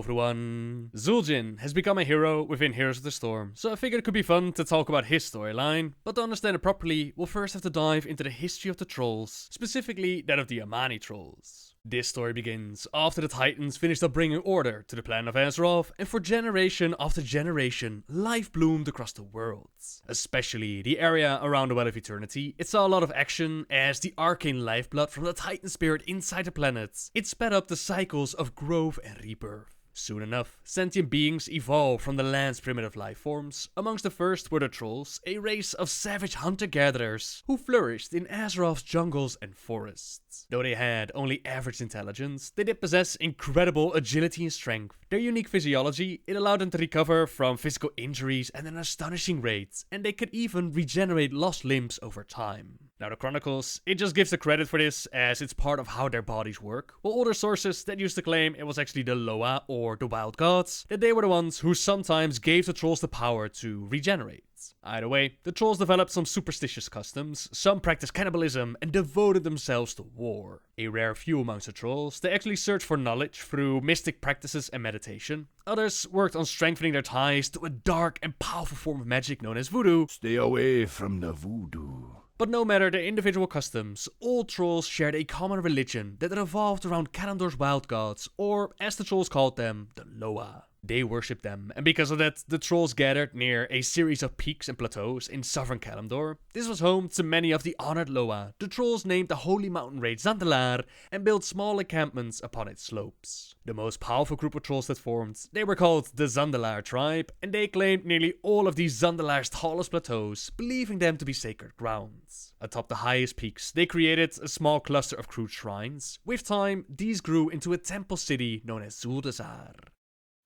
everyone. Vol'jin has become a hero within Heroes of the Storm, so I figured it could be fun to talk about his storyline, but to understand it properly, we'll first have to dive into the history of the trolls, specifically that of the Amani trolls. This story begins after the Titans finished up bringing order to the planet of Azeroth, and for generation after generation, life bloomed across the world. Especially the area around the Well of Eternity, it saw a lot of action as the arcane lifeblood from the Titan spirit inside the planet, it sped up the cycles of growth and rebirth. Soon enough, sentient beings evolved from the land's primitive life forms. Amongst the first were the trolls, a race of savage hunter-gatherers who flourished in Azeroth's jungles and forests. Though they had only average intelligence, they did possess incredible agility and strength. Their unique physiology, it allowed them to recover from physical injuries at an astonishing rate, and they could even regenerate lost limbs over time. Now the Chronicles, it just gives the credit for this as it's part of how their bodies work, while other sources that used to claim it was actually the Loa or the Wild Gods, that they were the ones who sometimes gave the trolls the power to regenerate. Either way, the trolls developed some superstitious customs, some practiced cannibalism and devoted themselves to war. A rare few amongst the trolls, they actually searched for knowledge through mystic practices and meditation. Others worked on strengthening their ties to a dark and powerful form of magic known as voodoo. Stay away from the voodoo. But no matter their individual customs, all trolls shared a common religion that revolved around Kalimdor's wild gods, or as the trolls called them, the Loa. They worshipped them, and because of that, the trolls gathered near a series of peaks and plateaus in southern Kalimdor. This was home to many of the honored Loa. The trolls named the holy mountain range Zandalar and built small encampments upon its slopes. The most powerful group of trolls that formed, they were called the Zandalar tribe, and they claimed nearly all of these Zandalar's tallest plateaus, believing them to be sacred grounds. Atop the highest peaks, they created a small cluster of crude shrines. With time, these grew into a temple city known as Zuldazar.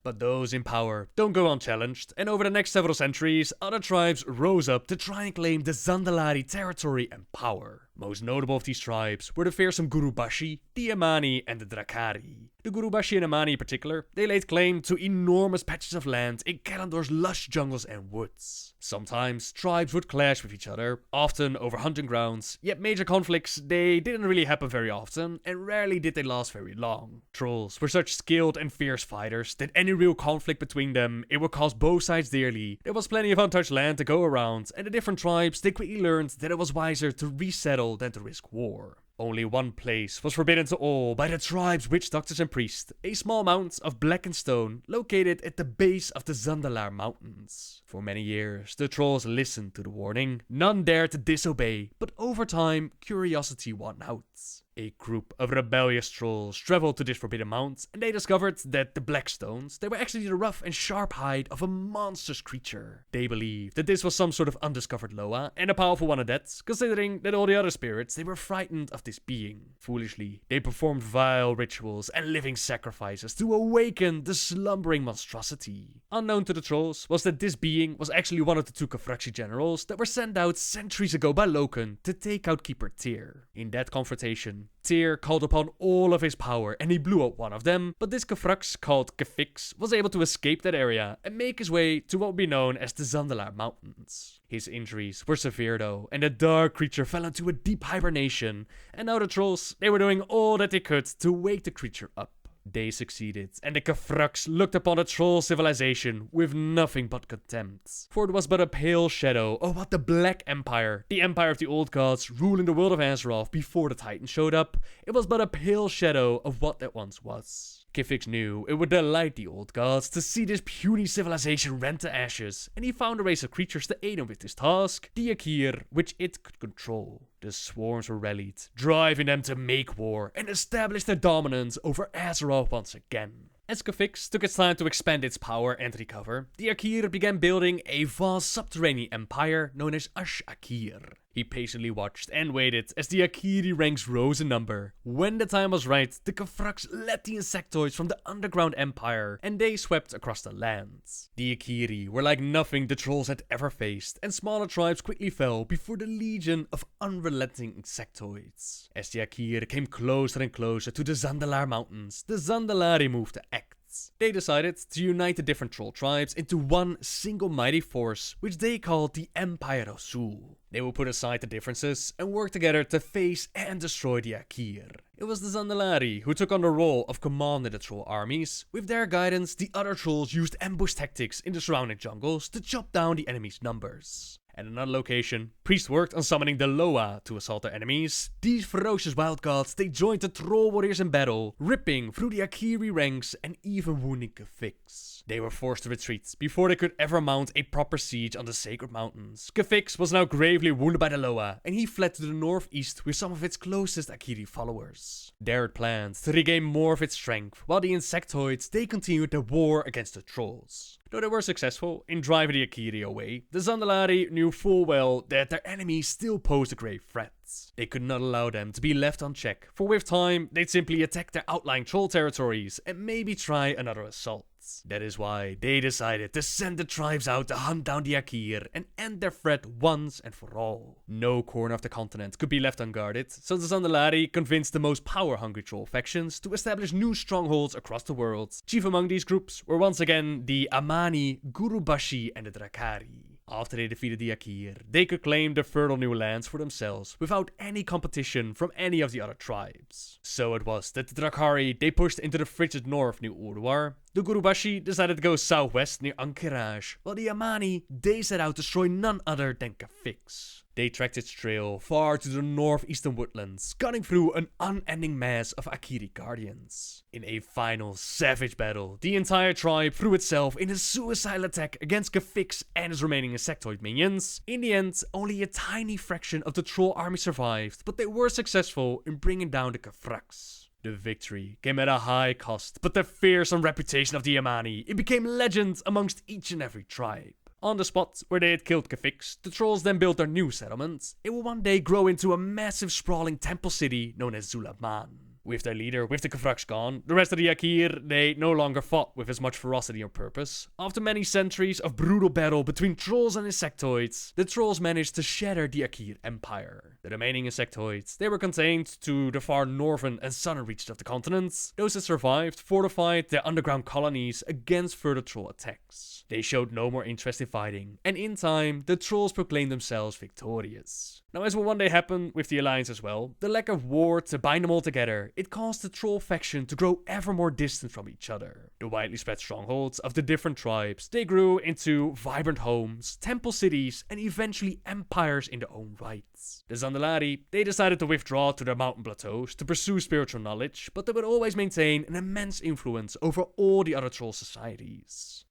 But those in power don't go unchallenged, and over the next several centuries, other tribes rose up to try and claim the Zandalari territory and power. Most notable of these tribes were the fearsome Gurubashi, the Amani, and the Drakari. The Gurubashi and Amani in particular, they laid claim to enormous patches of land in Kalimdor's lush jungles and woods. Sometimes, tribes would clash with each other, often over hunting grounds, yet major conflicts, they didn't really happen very often, and rarely did they last very long. Trolls were such skilled and fierce fighters that any real conflict between them, it would cost both sides dearly. There was plenty of untouched land to go around, and the different tribes, they quickly learned that it was wiser to resettle than to risk war. Only one place was forbidden to all by the tribe's witch doctors and priests, a small mount of blackened stone located at the base of the Zandalar Mountains. For many years, the trolls listened to the warning, none dared to disobey, but over time, curiosity won out. A group of rebellious trolls traveled to this forbidden mount, and they discovered that the black stones, they were actually the rough and sharp hide of a monstrous creature. They believed that this was some sort of undiscovered Loa, and a powerful one at that, considering that all the other spirits, they were frightened of this being. Foolishly, they performed vile rituals and living sacrifices to awaken the slumbering monstrosity. Unknown to the trolls was that this being was actually one of the two Kafraxi generals that were sent out centuries ago by Loken to take out Keeper Tyr. In that confrontation, Tyr called upon all of his power and he blew up one of them, but this Kafrax called Kefix was able to escape that area and make his way to what would be known as the Zandalar Mountains. His injuries were severe though, and the dark creature fell into a deep hibernation, and now the trolls, they were doing all that they could to wake the creature up. They succeeded, and the Kafrax looked upon the troll civilization with nothing but contempt. For it was but a pale shadow of what the Black Empire, the empire of the old gods ruling the world of Azeroth before the Titans showed up, it was but a pale shadow of what that once was. Kifix knew it would delight the old gods to see this puny civilization rent to ashes, and he found a race of creatures to aid him with this task, the Akir, which it could control. The swarms were rallied, driving them to make war and establish their dominance over Azeroth once again. As Kefix took its time to expand its power and recover, the Akir began building a vast subterranean empire known as Ash-Akir. He patiently watched and waited as the Akiri ranks rose in number. When the time was right, the Kafrax led the insectoids from the underground empire, and they swept across the lands. The Akiri were like nothing the trolls had ever faced, and smaller tribes quickly fell before the legion of unrelenting insectoids. As the Akir came closer and closer to the Zandalar Mountains, the Zandalari moved to act. They decided to unite the different troll tribes into one single mighty force, which they called the Empire of Zul. They will put aside the differences and work together to face and destroy the Akir. It was the Zandalari who took on the role of commanding the troll armies. With their guidance, the other trolls used ambush tactics in the surrounding jungles to chop down the enemy's numbers. At another location, priests worked on summoning the Loa to assault their enemies. These ferocious wild gods, they joined the troll warriors in battle, ripping through the Akiri ranks and even wounding Kefix. They were forced to retreat before they could ever mount a proper siege on the sacred mountains. Kefix was now gravely wounded by the Loa, and he fled to the northeast with some of its closest Akiri followers. They had planned to regain more of its strength, while the insectoids, they continued their war against the trolls. Though they were successful in driving the Akiri away, the Zandalari knew full well that their enemies still posed a grave threat. They could not allow them to be left unchecked, for with time, they'd simply attack their outlying troll territories and maybe try another assault. That is why they decided to send the tribes out to hunt down the Akir and end their threat once and for all. No corner of the continent could be left unguarded, so the Zandalari convinced the most power-hungry troll factions to establish new strongholds across the world. Chief among these groups were once again the Amani, Gurubashi and the Drakari. After they defeated the Akir, they could claim the fertile new lands for themselves without any competition from any of the other tribes. So it was that the Drakari, they pushed into the frigid north near Urwar. The Gurubashi decided to go southwest near Ankiraj, while the Amani, they set out to destroy none other than Kefix. They tracked its trail far to the northeastern woodlands, cutting through an unending mass of Akiri guardians. In a final savage battle, the entire tribe threw itself in a suicidal attack against Kefix and his remaining insectoid minions. In the end, only a tiny fraction of the troll army survived, but they were successful in bringing down the Kefrax. The victory came at a high cost, but the fearsome reputation of the Amani, it became legend amongst each and every tribe. On the spot where they had killed Kefix, the trolls then built their new settlement. It will one day grow into a massive sprawling temple city known as Zulaman. With their leader, with the Kefrax gone, the rest of the Akir, they no longer fought with as much ferocity or purpose. After many centuries of brutal battle between trolls and insectoids, the trolls managed to shatter the Akir Empire. The remaining insectoids, they were contained to the far northern and southern reaches of the continent. Those that survived fortified their underground colonies against further troll attacks. They showed no more interest in fighting, and in time, the trolls proclaimed themselves victorious. Now, as will one day happen with the Alliance as well, the lack of war to bind them all together, it caused the troll faction to grow ever more distant from each other. The widely spread strongholds of the different tribes, they grew into vibrant homes, temple cities, and eventually empires in their own right. The Zandalari, they decided to withdraw to their mountain plateaus to pursue spiritual knowledge, but they would always maintain an immense influence over all the other troll societies.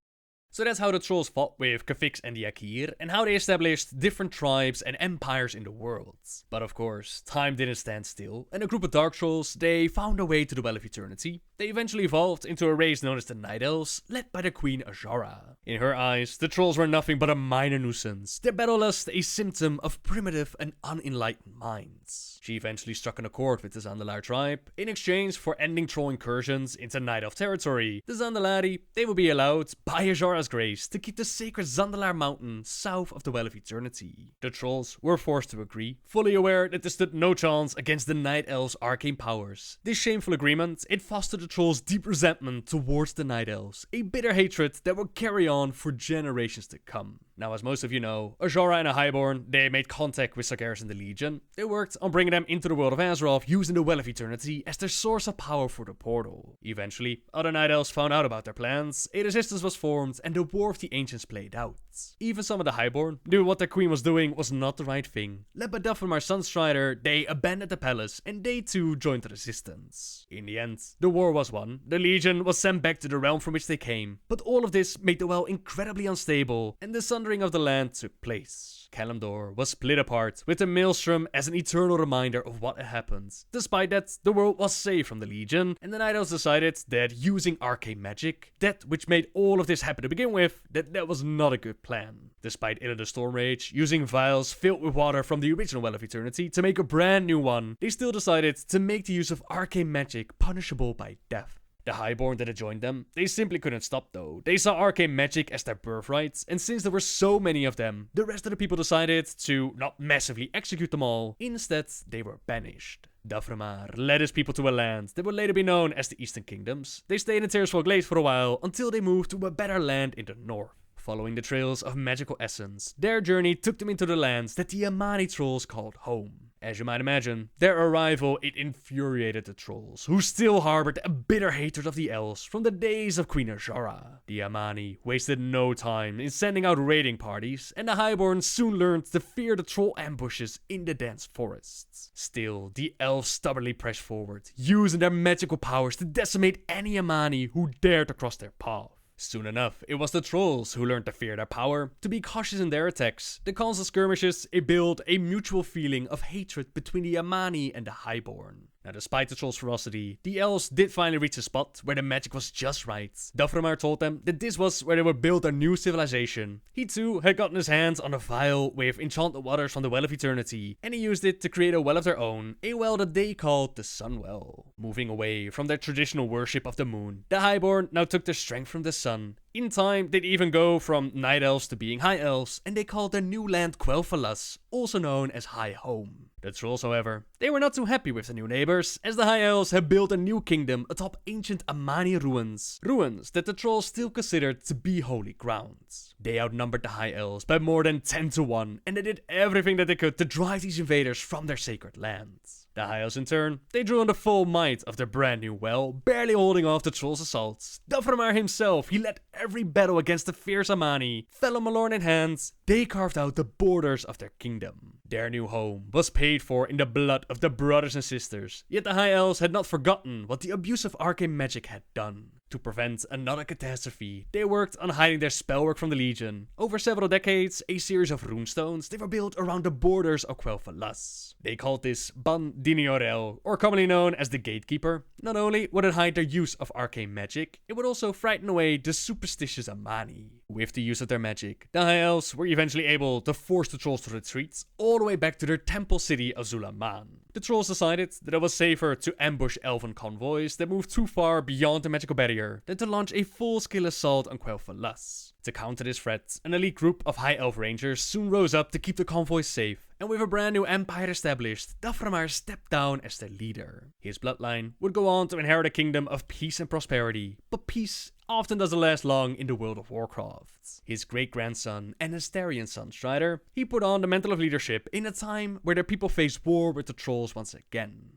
So that's how the trolls fought with Kefix and the Akir, and how they established different tribes and empires in the world. But of course, time didn't stand still, and a group of dark trolls, they found a way to the Well of Eternity. They eventually evolved into a race known as the Night Elves, led by the Queen Azshara. In her eyes, the trolls were nothing but a minor nuisance, their battle lust a symptom of primitive and unenlightened minds. She eventually struck an accord with the Zandalar tribe, in exchange for ending troll incursions into Night Elf territory. The Zandalari, they would be allowed, by Azshara's grace, to keep the sacred Zandalar mountain south of the Well of Eternity. The trolls were forced to agree, fully aware that there stood no chance against the Night Elves' arcane powers. This shameful agreement, it fostered the trolls' deep resentment towards the Night Elves, a bitter hatred that would carry on for generations to come. Now, as most of you know, Azshara and the Highborn, they made contact with Sargeras and the Legion. They worked on bringing them into the world of Azeroth, using the Well of Eternity as their source of power for the portal. Eventually, other Night Elves found out about their plans, a resistance was formed, and the War of the Ancients played out. Even some of the Highborn knew what their queen was doing was not the right thing. Led by Duffermar Sunstrider, they abandoned the palace, and they too joined the resistance. In the end, the war was won, the Legion was sent back to the realm from which they came, but all of this made the well incredibly unstable, and the sundering of the land took place. Kalimdor was split apart, with the Maelstrom as an eternal reminder of what had happened. Despite that, the world was saved from the Legion, and the Night Elves decided that using arcane magic, that which made all of this happen to begin with, that was not a good plan. Despite Illidan's Stormrage, using vials filled with water from the original Well of Eternity to make a brand new one, they still decided to make the use of arcane magic punishable by death. The Highborn that had joined them, they simply couldn't stop though. They saw arcane magic as their birthright, and since there were so many of them, the rest of the people decided to not massively execute them all. Instead, they were banished. Daframar led his people to a land that would later be known as the Eastern Kingdoms. They stayed in Tearsfall Glade for a while until they moved to a better land in the north. Following the trails of magical essence, their journey took them into the lands that the Amani trolls called home. As you might imagine, their arrival, it infuriated the trolls, who still harbored a bitter hatred of the elves from the days of Queen Azshara. The Amani wasted no time in sending out raiding parties, and the Highborn soon learned to fear the troll ambushes in the dense forests. Still, the elves stubbornly pressed forward, using their magical powers to decimate any Amani who dared to cross their path. Soon enough, it was the trolls who learned to fear their power, to be cautious in their attacks. The constant skirmishes, it built a mutual feeling of hatred between the Amani and the Highborn. Now, despite the trolls' ferocity, the elves did finally reach a spot where the magic was just right. Daframar told them that this was where they would build a new civilization. He too had gotten his hands on a vial with enchanted waters from the Well of Eternity, and he used it to create a well of their own, a well that they called the Sunwell. Moving away from their traditional worship of the moon, the Highborn now took their strength from the sun. In time, they'd even go from night elves to being high elves, and they called their new land Quel'Thalas, also known as High Home. The trolls, however, they were not too happy with the new neighbors, as the High Elves had built a new kingdom atop ancient Amani ruins. Ruins that the trolls still considered to be holy grounds. They outnumbered the High Elves by more than 10 to 1, and they did everything that they could to drive these invaders from their sacred lands. The High Elves in turn, they drew on the full might of their brand new well, barely holding off the trolls' assaults. Daframar himself, he led every battle against the fierce Amani. Fellow Malorn in hands, they carved out the borders of their kingdom. Their new home was paid for in the blood of the brothers and sisters, yet the High Elves had not forgotten what the abuse of arcane magic had done. To prevent another catastrophe, they worked on hiding their spellwork from the Legion. Over several decades, a series of runestones, they were built around the borders of Quel'Thalas. They called this Ban Diniorel, or commonly known as the Gatekeeper. Not only would it hide their use of arcane magic, it would also frighten away the superstitious Amani. With the use of their magic, the High Elves were eventually able to force the trolls to retreat all the way back to their temple city of Zulaman. The trolls decided that it was safer to ambush elven convoys that moved too far beyond the magical barrier than to launch a full-scale assault on Quel'Thalas. To counter this threat, an elite group of High Elf Rangers soon rose up to keep the convoys safe, and with a brand new empire established, Daframar stepped down as their leader. His bloodline would go on to inherit a kingdom of peace and prosperity, but peace often doesn't last long in the world of Warcraft. His great-grandson and Asterian Sunstrider, he put on the mantle of leadership in a time where their people faced war with the trolls once again.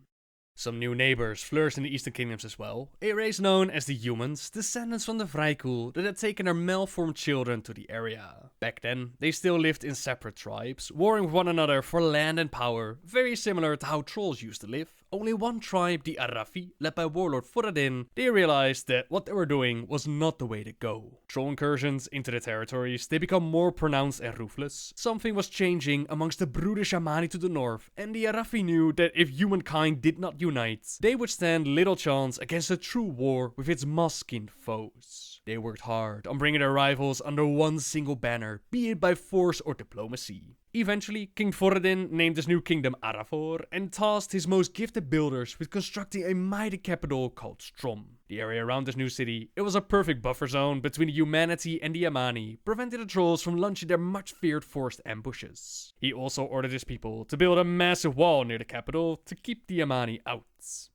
Some new neighbors flourished in the Eastern Kingdoms as well, a race known as the Humans, descendants from the Vrykul that had taken their malformed children to the area. Back then, they still lived in separate tribes, warring with one another for land and power, very similar to how trolls used to live. Only one tribe, the Arafi, led by warlord Vol'jin, they realized that what they were doing was not the way to go. Troll incursions into their territories, they become more pronounced and ruthless. Something was changing amongst the brutish Amani to the north, and the Arafi knew that if humankind did not unite, they would stand little chance against a true war with its moss-skinned foes. They worked hard on bringing their rivals under one single banner, be it by force or diplomacy. Eventually, King Vol'jin named his new kingdom Arafor and tasked his most gifted builders with constructing a mighty capital called Strom. The area around this new city, it was a perfect buffer zone between humanity and the Amani, preventing the trolls from launching their much-feared forced ambushes. He also ordered his people to build a massive wall near the capital to keep the Amani out.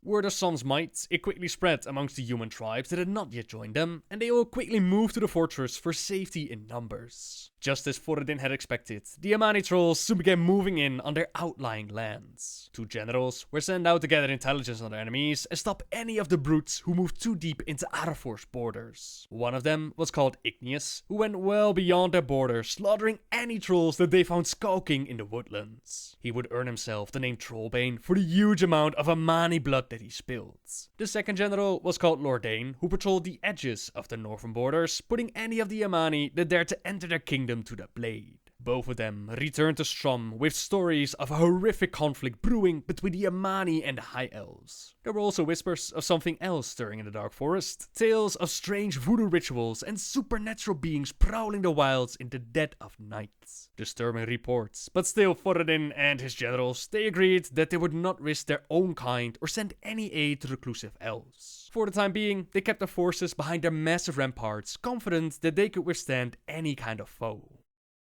Word of Sun's might, it quickly spread amongst the human tribes that had not yet joined them, and they all quickly moved to the fortress for safety in numbers. Just as Vol'jin had expected, the Amani trolls soon began moving in on their outlying lands. Two generals were sent out to gather intelligence on their enemies and stop any of the brutes who moved too deep into Arafor's borders. One of them was called Igneous, who went well beyond their borders, slaughtering any trolls that they found skulking in the woodlands. He would earn himself the name Trollbane for the huge amount of Amani blood that he spilled. The second general was called Lordain, who patrolled the edges of the northern borders, putting any of the Amani that dared to enter their kingdom to the blade. Both of them returned to Strom with stories of a horrific conflict brewing between the Amani and the High Elves. There were also whispers of something else stirring in the Dark Forest, tales of strange voodoo rituals and supernatural beings prowling the wilds in the dead of night. Disturbing reports, but still Vol'jin and his generals, they agreed that they would not risk their own kind or send any aid to reclusive elves. For the time being, they kept their forces behind their massive ramparts, confident that they could withstand any kind of foe.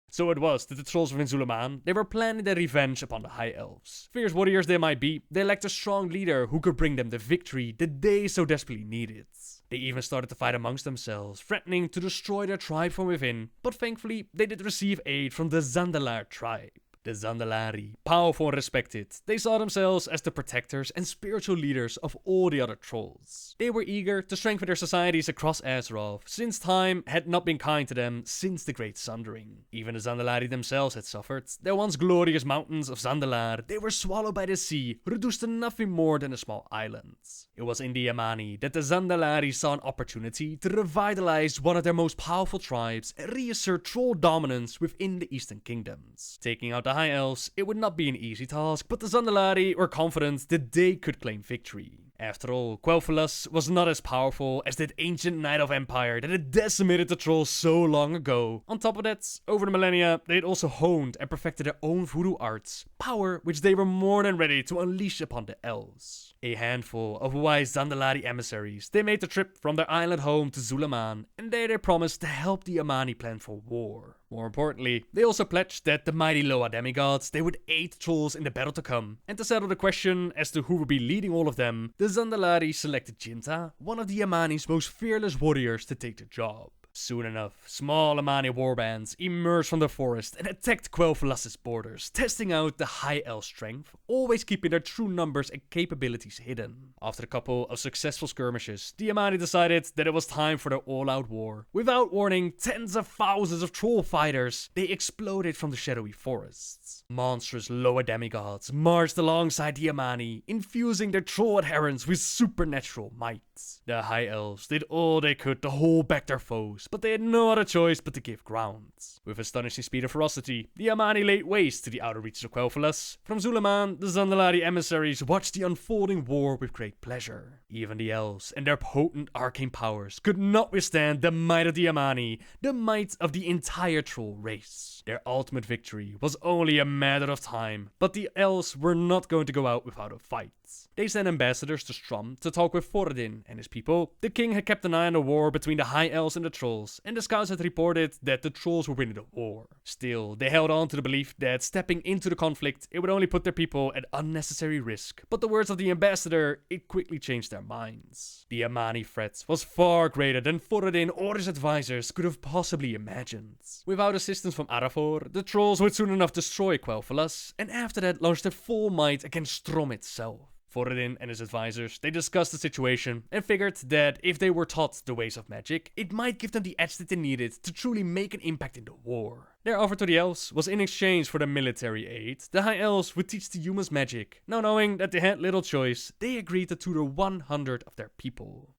So it was that the trolls within Zul'Aman, they were planning their revenge upon the High Elves. Fierce warriors they might be, they lacked a strong leader who could bring them the victory that they so desperately needed. They even started to fight amongst themselves, threatening to destroy their tribe from within, but thankfully they did receive aid from the Zandalar tribe. The Zandalari, powerful and respected, they saw themselves as the protectors and spiritual leaders of all the other trolls. They were eager to strengthen their societies across Azeroth, since time had not been kind to them since the Great Sundering. Even the Zandalari themselves had suffered. Their once glorious mountains of Zandalar, they were swallowed by the sea, reduced to nothing more than a small island. It was in the Yamani that the Zandalari saw an opportunity to revitalize one of their most powerful tribes and reassert troll dominance within the Eastern Kingdoms. Taking out the High Elves, it would not be an easy task, but the Zandalari were confident that they could claim victory. After all, Quel'Thalas was not as powerful as that ancient Night Elf empire that had decimated the trolls so long ago. On top of that, over the millennia, they had also honed and perfected their own voodoo arts, power which they were more than ready to unleash upon the elves. A handful of wise Zandalari emissaries, they made the trip from their island home to Zul'Aman, and there they promised to help the Amani plan for war. More importantly, they also pledged that the mighty Loa demigods, they would aid trolls in the battle to come. And to settle the question as to who would be leading all of them, the Zandalari selected Jinta, one of the Amani's most fearless warriors, to take the job. Soon enough, small Amani warbands emerged from the forest and attacked Quel'Thalas' borders, testing out the High Elf strength, always keeping their true numbers and capabilities hidden. After a couple of successful skirmishes, the Amani decided that it was time for their all-out war. Without warning, tens of thousands of troll fighters, they exploded from the shadowy forests. Monstrous lower demigods marched alongside the Amani, infusing their troll adherents with supernatural might. The High Elves did all they could to hold back their foes, but they had no other choice but to give ground. With astonishing speed and ferocity, the Amani laid waste to the outer reaches of Quel'Thalas. From Zul'Aman, the Zandalari emissaries watched the unfolding war with great pleasure. Even the elves and their potent arcane powers could not withstand the might of the Amani, the might of the entire troll race. Their ultimate victory was only a matter of time, but the elves were not going to go out without a fight. They sent ambassadors to Strom to talk with Vol'jin and his people. The king had kept an eye on the war between the High Elves and the Trolls, and the scouts had reported that the Trolls were winning the war. Still, they held on to the belief that stepping into the conflict, it would only put their people at unnecessary risk. But the words of the ambassador, it quickly changed their minds. The Amani threat was far greater than Vol'jin or his advisors could have possibly imagined. Without assistance from Arathor, the Trolls would soon enough destroy Quel'Thalas, and after that launch their full might against Strom itself. Vol'jin and his advisors, they discussed the situation and figured that if they were taught the ways of magic, it might give them the edge that they needed to truly make an impact in the war. Their offer to the elves was in exchange for the military aid. The High Elves would teach the humans magic. Now knowing that they had little choice, they agreed to tutor 100 of their people.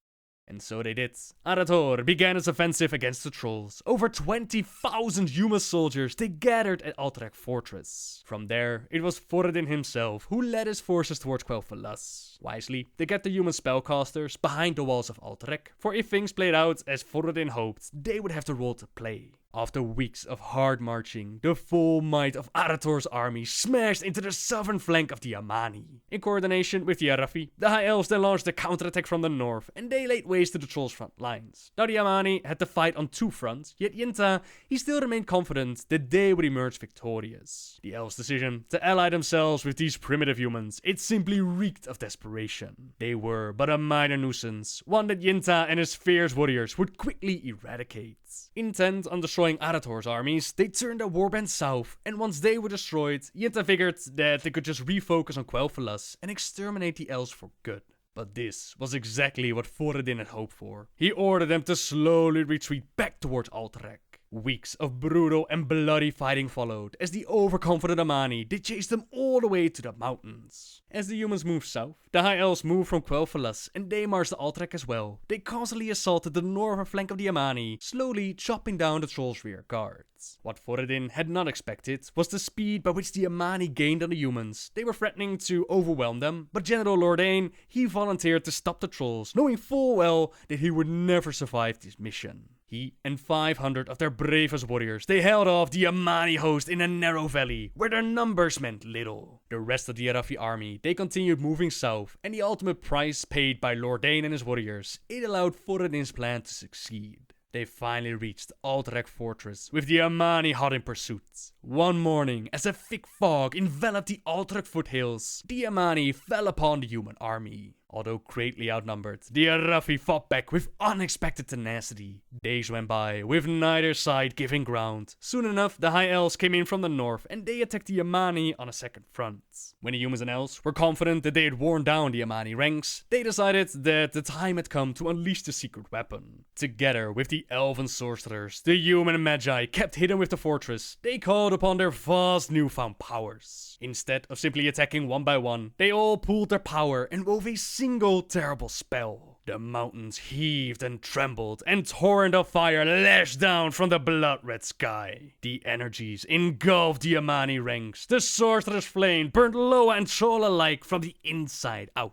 And so they did. Arathor began his offensive against the trolls. Over 20,000 human soldiers, they gathered at Alterac Fortress. From there, it was Vol'jin himself who led his forces towards Quel'Thalas. Wisely, they kept the human spellcasters behind the walls of Alterac, for if things played out as Vol'jin hoped, they would have the role to play. After weeks of hard marching, the full might of Arathor's army smashed into the southern flank of the Amani. In coordination with the Arathi, the High Elves then launched a counterattack from the north, and they laid waste to the Trolls' front lines. Now the Amani had to fight on two fronts, yet Yinta, he still remained confident that they would emerge victorious. The Elves' decision to ally themselves with these primitive humans, it simply reeked of desperation. They were but a minor nuisance, one that Yinta and his fierce warriors would quickly eradicate. Intent on destroying Arathor's armies, they turned their warband south, and once they were destroyed, Yinta figured that they could just refocus on Quel'Thalas and exterminate the elves for good. But this was exactly what Vol'jin had hoped for. He ordered them to slowly retreat back towards Alterac. Weeks of brutal and bloody fighting followed, as the overconfident Amani, they chased them all the way to the mountains. As the humans moved south, the High Elves moved from Quel'Thalas, and they marched to Alterac as well. They constantly assaulted the northern flank of the Amani, slowly chopping down the Trolls' rear guards. What Vol'jin had not expected was the speed by which the Amani gained on the humans. They were threatening to overwhelm them, but General Lordain, he volunteered to stop the Trolls, knowing full well that he would never survive this mission. He and 500 of their bravest warriors, they held off the Amani host in a narrow valley, where their numbers meant little. The rest of the Arathi army, they continued moving south, and the ultimate price paid by Lordain and his warriors, it allowed Vol'jin's plan to succeed. They finally reached Alterac Fortress, with the Yamani hot in pursuit. One morning, as a thick fog enveloped the Alterac foothills, the Yamani fell upon the human army. Although greatly outnumbered, the Arafi fought back with unexpected tenacity. Days went by, with neither side giving ground. Soon enough, the High Elves came in from the north, and they attacked the Yamani on a second front. When the humans and elves were confident that they had worn down the Yamani ranks, they decided that the time had come to unleash the secret weapon. Together with the elven sorcerers, the human magi kept hidden with the fortress. They called upon their vast newfound powers. Instead of simply attacking one by one, they all pooled their power and wove a single terrible spell. The mountains heaved and trembled, and torrent of fire lashed down from the blood-red sky. The energies engulfed the Yamani ranks. The sorcerer's flame burned Loa and Troll alike from the inside out.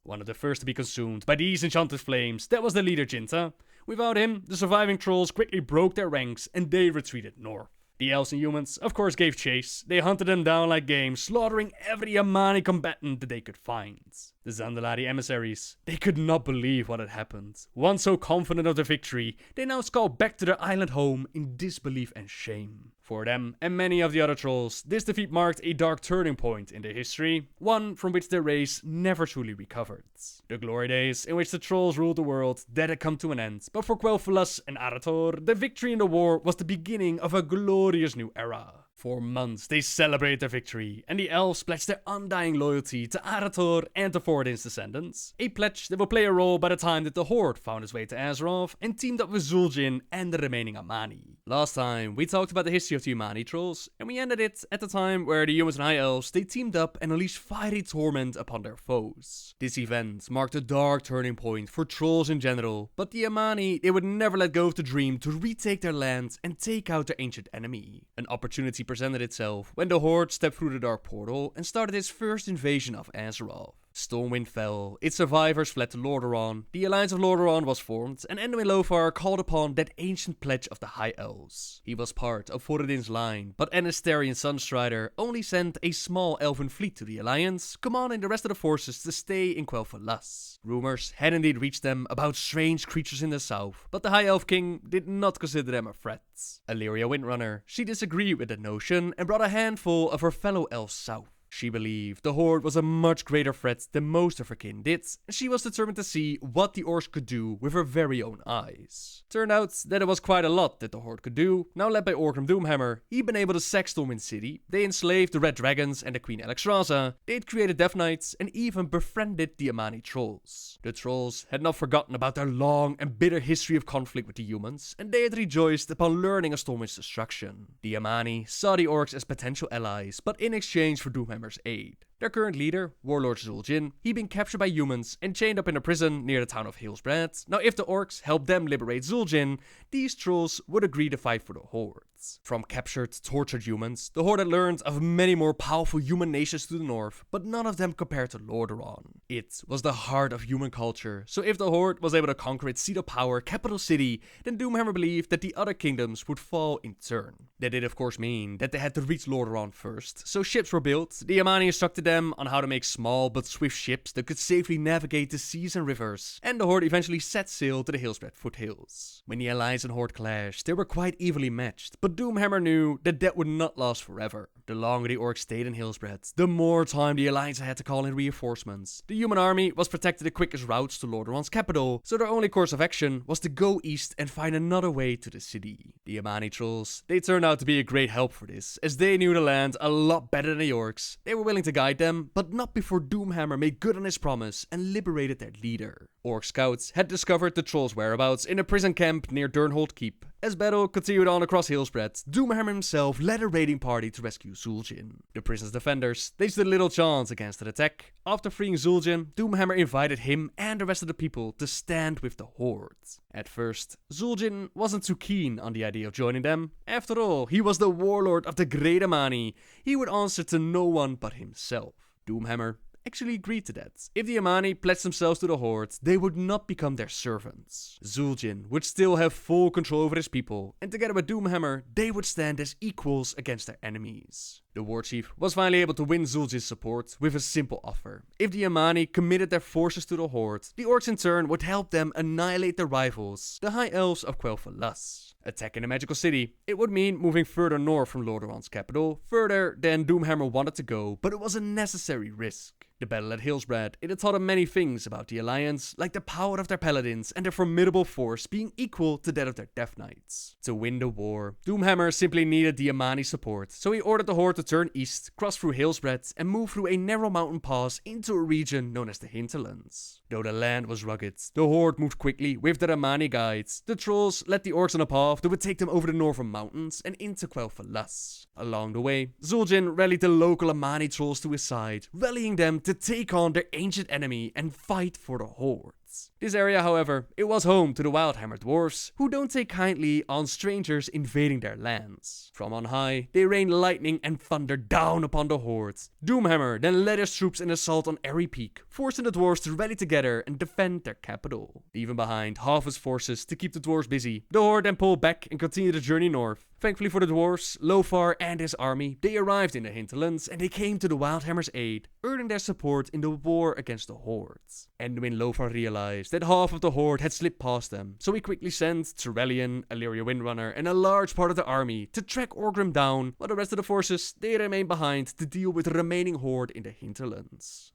One of the first to be consumed by these enchanted flames, that was the leader Jinta. Without him, the surviving trolls quickly broke their ranks and they retreated north. The elves and humans, of course, gave chase. They hunted them down like game, slaughtering every Yamani combatant that they could find. The Zandalari emissaries, they could not believe what had happened. Once so confident of their victory, they now scaled back to their island home in disbelief and shame. For them, and many of the other trolls, this defeat marked a dark turning point in their history, one from which their race never truly recovered. The glory days in which the trolls ruled the world, that had come to an end, but for Quel'Thalas and Arator, the victory in the war was the beginning of a glorious new era. For months, they celebrated their victory, and the elves pledged their undying loyalty to Arator and to Thoradin's descendants, a pledge that would play a role by the time that the Horde found its way to Azeroth and teamed up with Vol'jin and the remaining Yamani. Last time, we talked about the history of the Yamani trolls, and we ended it at the time where the humans and High Elves, they teamed up and unleashed fiery torment upon their foes. This event marked a dark turning point for trolls in general, but the Yamani, they would never let go of the dream to retake their land and take out their ancient enemy. An opportunity presented itself when the Horde stepped through the Dark Portal and started its first invasion of Azeroth. Stormwind fell, its survivors fled to Lordaeron, the Alliance of Lordaeron was formed, and Enduin Lothar called upon that ancient pledge of the High Elves. He was part of Thoradin's line, but Anastarian Sunstrider only sent a small elven fleet to the Alliance, commanding the rest of the forces to stay in Quel'Thalas. Rumors had indeed reached them about strange creatures in the south, but the High Elf King did not consider them a threat. Illyria Windrunner, she disagreed with that notion and brought a handful of her fellow elves south. She believed the Horde was a much greater threat than most of her kin did, and she was determined to see what the orcs could do with her very own eyes. Turned out that it was quite a lot that the Horde could do. Now led by Orgrim Doomhammer, he'd been able to sack Stormwind City, they enslaved the Red Dragons and the Queen Alexstrasza, they'd created Death Knights, and even befriended the Yamani trolls. The trolls had not forgotten about their long and bitter history of conflict with the humans, and they had rejoiced upon learning of Stormwind's destruction. The Yamani saw the orcs as potential allies, but in exchange for Doomhammer's aid. Their current leader, Warlord Vol'jin, he'd been captured by humans and chained up in a prison near the town of Hillsbrad. Now if the orcs helped them liberate Vol'jin, these trolls would agree to fight for the Horde. From captured, tortured humans, the Horde had learned of many more powerful human nations to the north, but none of them compared to Lordaeron. It was the heart of human culture, so if the Horde was able to conquer its seat of power, capital city, then Doomhammer believed that the other kingdoms would fall in turn. That did of course mean that they had to reach Lordaeron first, so ships were built. The Yamani instructed them on how to make small but swift ships that could safely navigate the seas and rivers, and the Horde eventually set sail to the Hillsbrad foothills. When the Alliance and Horde clashed, they were quite evenly matched, but Doomhammer knew that would not last forever. The longer the orcs stayed in Hillsbrad, the more time the Alliance had to call in reinforcements. The human army was protected the quickest routes to Lordaeron's capital, so their only course of action was to go east and find another way to the city. The Yamani trolls, they turned out to be a great help for this, as they knew the land a lot better than the orcs. They were willing to guide them, but not before Doomhammer made good on his promise and liberated their leader. Orc scouts had discovered the trolls' whereabouts in a prison camp near Durnhold Keep. As battle continued on across Hillsbrad, Doomhammer himself led a raiding party to rescue Vol'jin. The prison's defenders, they stood little chance against an attack. After freeing Vol'jin, Doomhammer invited him and the rest of the people to stand with the Horde. At first, Vol'jin wasn't too keen on the idea of joining them. After all, he was the warlord of the Great Yamani. He would answer to no one but himself. Doomhammer actually agreed to that. If the Yamani pledged themselves to the Horde, they would not become their servants. Vol'jin would still have full control over his people, and together with Doomhammer, they would stand as equals against their enemies. The war chief was finally able to win Zul'jin's support with a simple offer. If the Yamani committed their forces to the Horde, the orcs in turn would help them annihilate their rivals, the High Elves of Quel'Thalas. Attacking the magical city, it would mean moving further north from Lordran's capital, further than Doomhammer wanted to go, but it was a necessary risk. The battle at Hillsbrad, it had taught him many things about the Alliance, like the power of their paladins and their formidable force being equal to that of their Death Knights. To win the war, Doomhammer simply needed the Yamani support, so he ordered the Horde to turn east, cross through Hillsbrad, and move through a narrow mountain pass into a region known as the Hinterlands. Though the land was rugged, the Horde moved quickly with their Yamani guides. The trolls led the orcs on a path that would take them over the northern mountains and into Quel'Thalas. Along the way, Zul'jin rallied the local Yamani trolls to his side, rallying them to take on their ancient enemy and fight for the Horde. This area, however, it was home to the Wildhammer dwarves, who don't take kindly on strangers invading their lands. From on high, they rain lightning and thunder down upon the Horde. Doomhammer then led his troops in assault on Airy Peak, forcing the dwarves to rally together and defend their capital. Leaving behind half his forces to keep the dwarves busy, the Horde then pulled back and continued the journey north. Thankfully for the dwarves, Lothar and his army, they arrived in the Hinterlands and they came to the Wildhammer's aid, earning their support in the war against the Horde. And when Lothar realized that half of the Horde had slipped past them, so he quickly sent Turelion, Illyria Windrunner, and a large part of the army to track Orgrim down, while the rest of the forces, they remained behind to deal with the remaining Horde in the Hinterlands.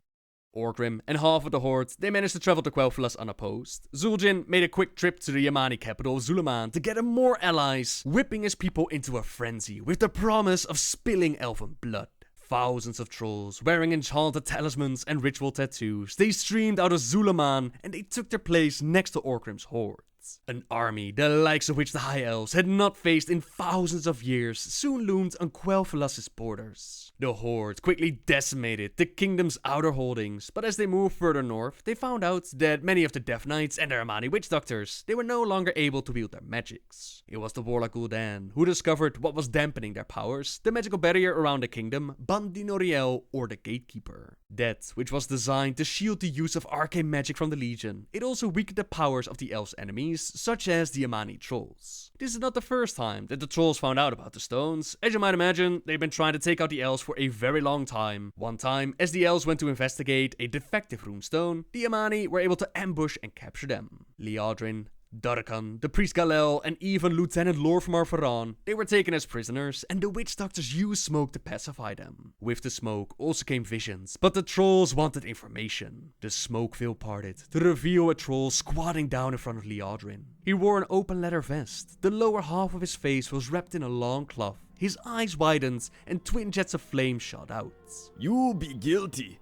Orgrim and half of the Horde, they managed to travel to Quel'Thalas unopposed. Zul'jin made a quick trip to the Yamani capital of Zul'aman to gather more allies, whipping his people into a frenzy with the promise of spilling elven blood. Thousands of trolls, wearing enchanted talismans and ritual tattoos, they streamed out of Zul'aman and they took their place next to Orgrim's Horde. An army, the likes of which the High Elves had not faced in thousands of years, soon loomed on Quel'Thalas' borders. The Horde quickly decimated the kingdom's outer holdings, but as they moved further north, they found out that many of the Death Knights and their Yamani witch doctors, they were no longer able to wield their magics. It was the warlock Kil'jaeden who discovered what was dampening their powers, the magical barrier around the kingdom, Bandi Noriel, or the Gatekeeper. That which was designed to shield the use of arcane magic from the Legion, it also weakened the powers of the elves' enemies, such as the Yamani trolls. This is not the first time that the trolls found out about the stones. As you might imagine, they've been trying to take out the elves for a very long time. One time, as the elves went to investigate a defective runestone, the Yamani were able to ambush and capture them. Liadrin, Darkan, the priest Galel, and even Lieutenant Lorfmar Faran, they were taken as prisoners, and the witch doctors used smoke to pacify them. With the smoke also came visions, but the trolls wanted information. The smoke veil parted to reveal a troll squatting down in front of Liadrin. He wore an open leather vest. The lower half of his face was wrapped in a long cloth. His eyes widened, and twin jets of flame shot out. You be guilty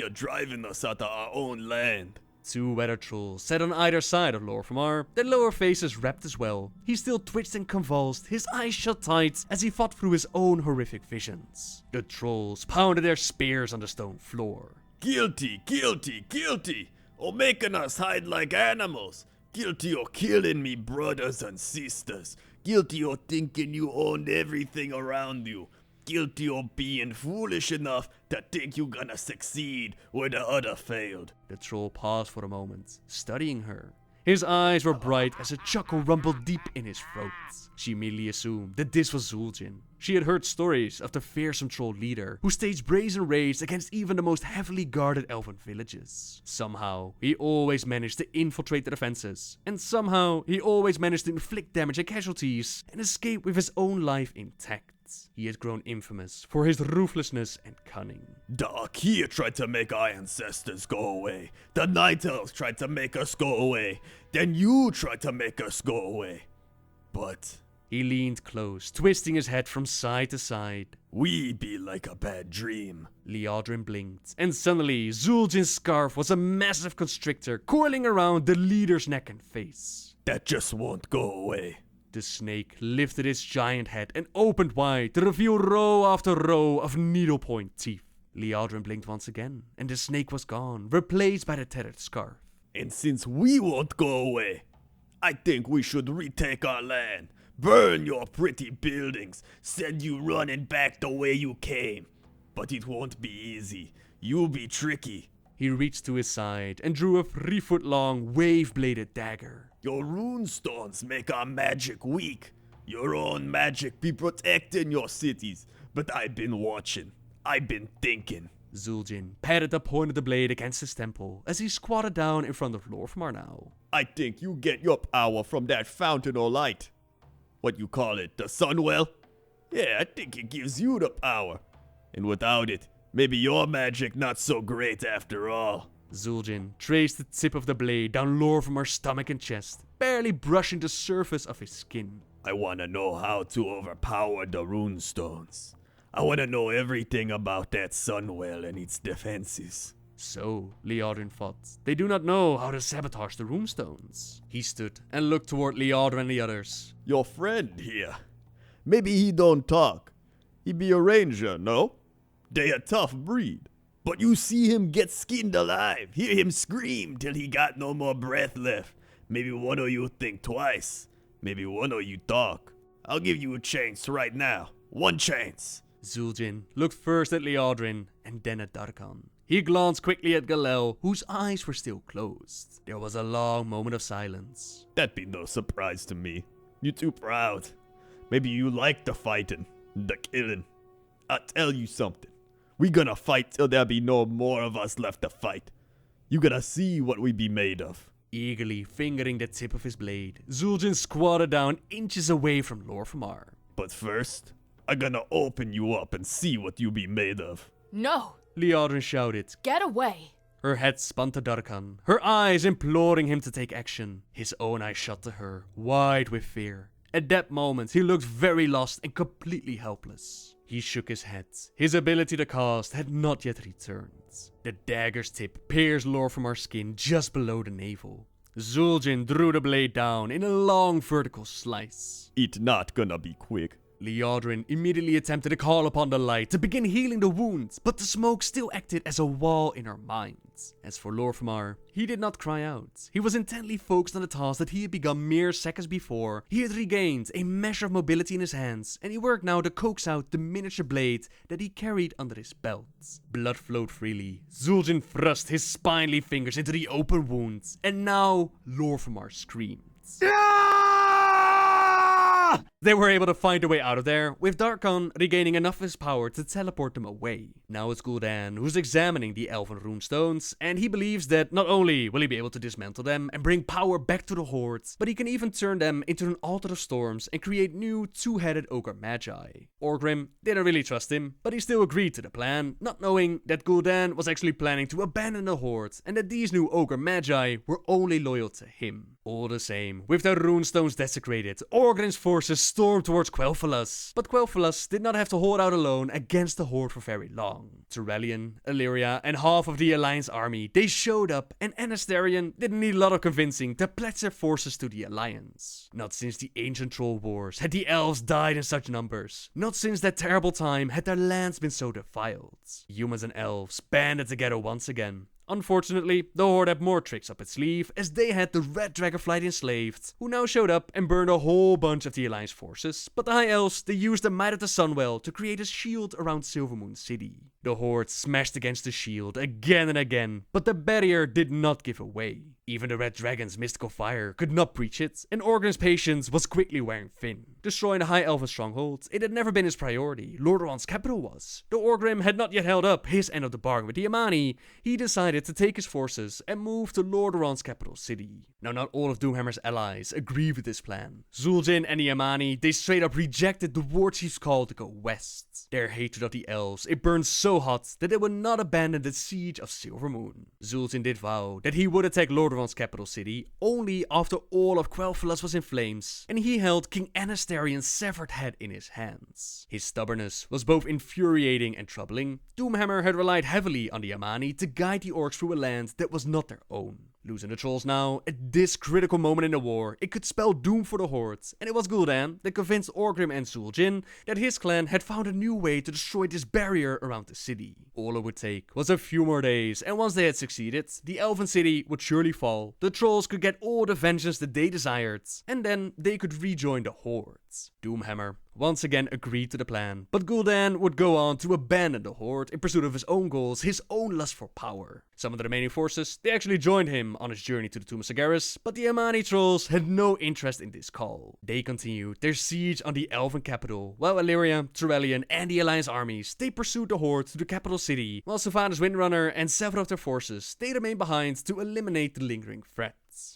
of driving us out of our own land. Two weather trolls sat on either side of Lorfmar, their lower faces wrapped as well. He still twitched and convulsed, his eyes shut tight as he fought through his own horrific visions. The trolls pounded their spears on the stone floor. Guilty of making us hide like animals. Guilty of killing me brothers and sisters. Guilty of thinking you owned everything around you. Guilty of being foolish enough to think you gonna succeed where the other failed. The troll paused for a moment, studying her. His eyes were bright as a chuckle rumbled deep in his throat. She immediately assumed that this was Zul'jin. She had heard stories of the fearsome troll leader who staged brazen raids against even the most heavily guarded elven villages. Somehow, he always managed to infiltrate the defenses, and somehow he always managed to inflict damage and casualties and escape with his own life intact. He had grown infamous for his ruthlessness and cunning. The Akir tried to make our ancestors go away. The Night Elves tried to make us go away. Then you tried to make us go away. But he leaned close, twisting his head from side to side. We be like a bad dream. Liadrin blinked, and suddenly Zul'jin's scarf was a massive constrictor coiling around the leader's neck and face. That just won't go away. The snake lifted its giant head and opened wide to reveal row after row of needlepoint teeth. Liadrin blinked once again, and the snake was gone, replaced by the tethered scarf. And since we won't go away, I think we should retake our land, burn your pretty buildings, send you running back the way you came. But it won't be easy. You'll be tricky. He reached to his side and drew a 3-foot-long, wave-bladed dagger. Your runestones make our magic weak. Your own magic be protecting your cities, But I've been watching. I've been thinking. Vol'jin patted the point of the blade against his temple as he squatted down in front of Lorfmar now. I think you get your power from that fountain of light. What you call it, the Sunwell? Yeah, I think it gives you the power. And without it, maybe your magic not so great after all. Vol'jin traced the tip of the blade down Lorfmar's stomach and chest, barely brushing the surface of his skin. I wanna know how to overpower the runestones. I wanna know everything about that Sunwell and its defenses. So, Kil'jaeden thought, they do not know how to sabotage the runestones. He stood and looked toward Kil'jaeden and the others. Your friend here. Maybe he don't talk. He be a ranger, no? They a tough breed. But you see him get skinned alive, hear him scream till he got no more breath left. Maybe one of you think twice. Maybe one of you talk. I'll give you a chance right now. One chance. Vol'jin looked first at Kil'jaeden and then at Darkhan. He glanced quickly at Galel, whose eyes were still closed. There was a long moment of silence. That be no surprise to me. You too proud. Maybe you like the fighting, the killing. I'll tell you something. We gonna fight till there be no more of us left to fight. You gonna see what we be made of. Eagerly fingering the tip of his blade, Vol'jin squatted down inches away from Lorfmar. But first, I'm gonna open you up and see what you be made of. No! Kil'jaeden shouted. Get away! Her head spun to Darkhan, her eyes imploring him to take action. His own eyes shot to her, wide with fear. At that moment, he looked very lost and completely helpless. He shook his head. His ability to cast had not yet returned. The dagger's tip pierced Lorfmar's skin just below the navel. Vol'jin drew the blade down in a long vertical slice. It not gonna be quick. Kil'jaeden immediately attempted to call upon the light to begin healing the wounds, but the smoke still acted as a wall in her mind. As for Lorfmar, he did not cry out. He was intently focused on the task that he had begun mere seconds before. He had regained a measure of mobility in his hands, and he worked now to coax out the miniature blade that he carried under his belt. Blood flowed freely. Vol'jin thrust his spindly fingers into the open wound, and now Lorfmar screamed. They were able to find a way out of there, with Darkhan regaining enough of his power to teleport them away. Now it's Kil'jaeden who's examining the elven runestones, and he believes that not only will he be able to dismantle them and bring power back to the Horde, but he can even turn them into an altar of storms and create new two-headed ogre magi. Orgrim didn't really trust him, but he still agreed to the plan, not knowing that Kil'jaeden was actually planning to abandon the Horde, and that these new ogre magi were only loyal to him. All the same, with their runestones desecrated, Orgrim's forces stormed towards Quel'Thalas. But Quel'Thalas did not have to hold out alone against the Horde for very long. Turelion, Illyria, and half of the Alliance army, they showed up, and Anasterion didn't need a lot of convincing to pledge their forces to the Alliance. Not since the ancient troll wars had the elves died in such numbers. Not since that terrible time had their lands been so defiled. Humans and elves banded together once again. Unfortunately, the Horde had more tricks up its sleeve, as they had the Red Dragonflight enslaved, who now showed up and burned a whole bunch of the Alliance forces, but the High Elves, they used the might of the Sunwell to create a shield around Silvermoon City. The Horde smashed against the shield again and again, but the barrier did not give away. Even the Red Dragon's mystical fire could not breach it, and Orgrim's patience was quickly wearing thin. Destroying the High Elven stronghold, it had never been his priority. Lordaeron's capital was. Though Orgrim had not yet held up his end of the bargain with the Amani, he decided to take his forces and move to Lordaeron's capital city. Now, not all of Doomhammer's allies agreed with this plan. Vol'jin and the Amani, they straight up rejected the war chief's call to go west. Their hatred of the elves, it burned so hot that they would not abandon the siege of Silvermoon. Vol'jin did vow that he would attack Lordaeron's capital city only after all of Quel'Thalas was in flames, and he held King Anastarion's severed head in his hands. His stubbornness was both infuriating and troubling. Doomhammer had relied heavily on the Amani to guide the orcs through a land that was not their own. Losing the trolls now, at this critical moment in the war, it could spell doom for the Horde, and it was Kil'jaeden that convinced Orgrim and Vol'jin that his clan had found a new way to destroy this barrier around the city. All it would take was a few more days, and once they had succeeded, the elven city would surely fall, the trolls could get all the vengeance that they desired, and then they could rejoin the Horde. Doomhammer once again agreed to the plan, but Gul'dan would go on to abandon the Horde in pursuit of his own goals, his own lust for power. Some of the remaining forces, they actually joined him on his journey to the Tomb of Sargeras, but the Amani trolls had no interest in this call. They continued their siege on the Elven capital, while Illyria, Turellian, and the Alliance armies, they pursued the Horde to the capital city, while Sylvanas Windrunner and several of their forces, they remained behind to eliminate the lingering threat.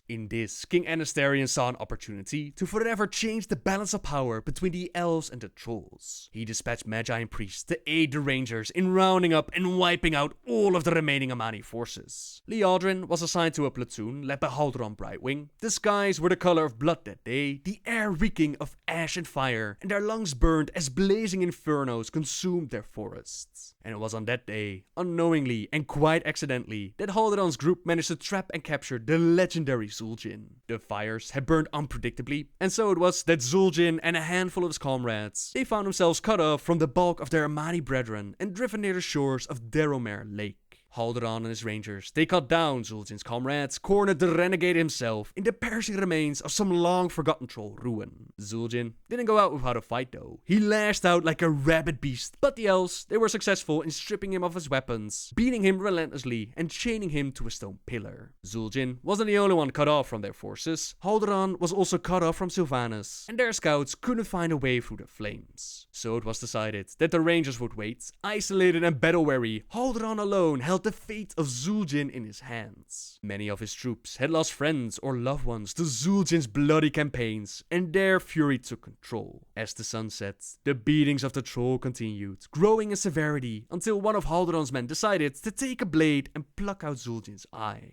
In this, King Anastarian saw an opportunity to forever change the balance of power between the elves and the trolls. He dispatched Magi and priests to aid the rangers in rounding up and wiping out all of the remaining Amani forces. Liadrin was assigned to a platoon led by Haldoran Brightwing. The skies were the color of blood that day, the air reeking of ash and fire, and their lungs burned as blazing infernos consumed their forests. And it was on that day, unknowingly and quite accidentally, that Haldoran's group managed to trap and capture the legendary Vol'jin. The fires had burned unpredictably, and so it was that Vol'jin and a handful of his comrades, they found themselves cut off from the bulk of their Amani brethren and driven near the shores of Daromere Lake. Haldoran and his rangers, they cut down Zul'jin's comrades, cornered the renegade himself in the perishing remains of some long-forgotten troll ruin. Vol'jin didn't go out without a fight though. He lashed out like a rabid beast, but the elves, they were successful in stripping him of his weapons, beating him relentlessly, and chaining him to a stone pillar. Vol'jin wasn't the only one cut off from their forces. Haldoran was also cut off from Sylvanas, and their scouts couldn't find a way through the flames. So it was decided that the rangers would wait. Isolated and battle-weary, Haldoran alone held the fate of Vol'jin in his hands. Many of his troops had lost friends or loved ones to Zul'jin's bloody campaigns, and their fury took control. As the sun set, the beatings of the troll continued, growing in severity until one of Haldoran's men decided to take a blade and pluck out Zul'jin's eye.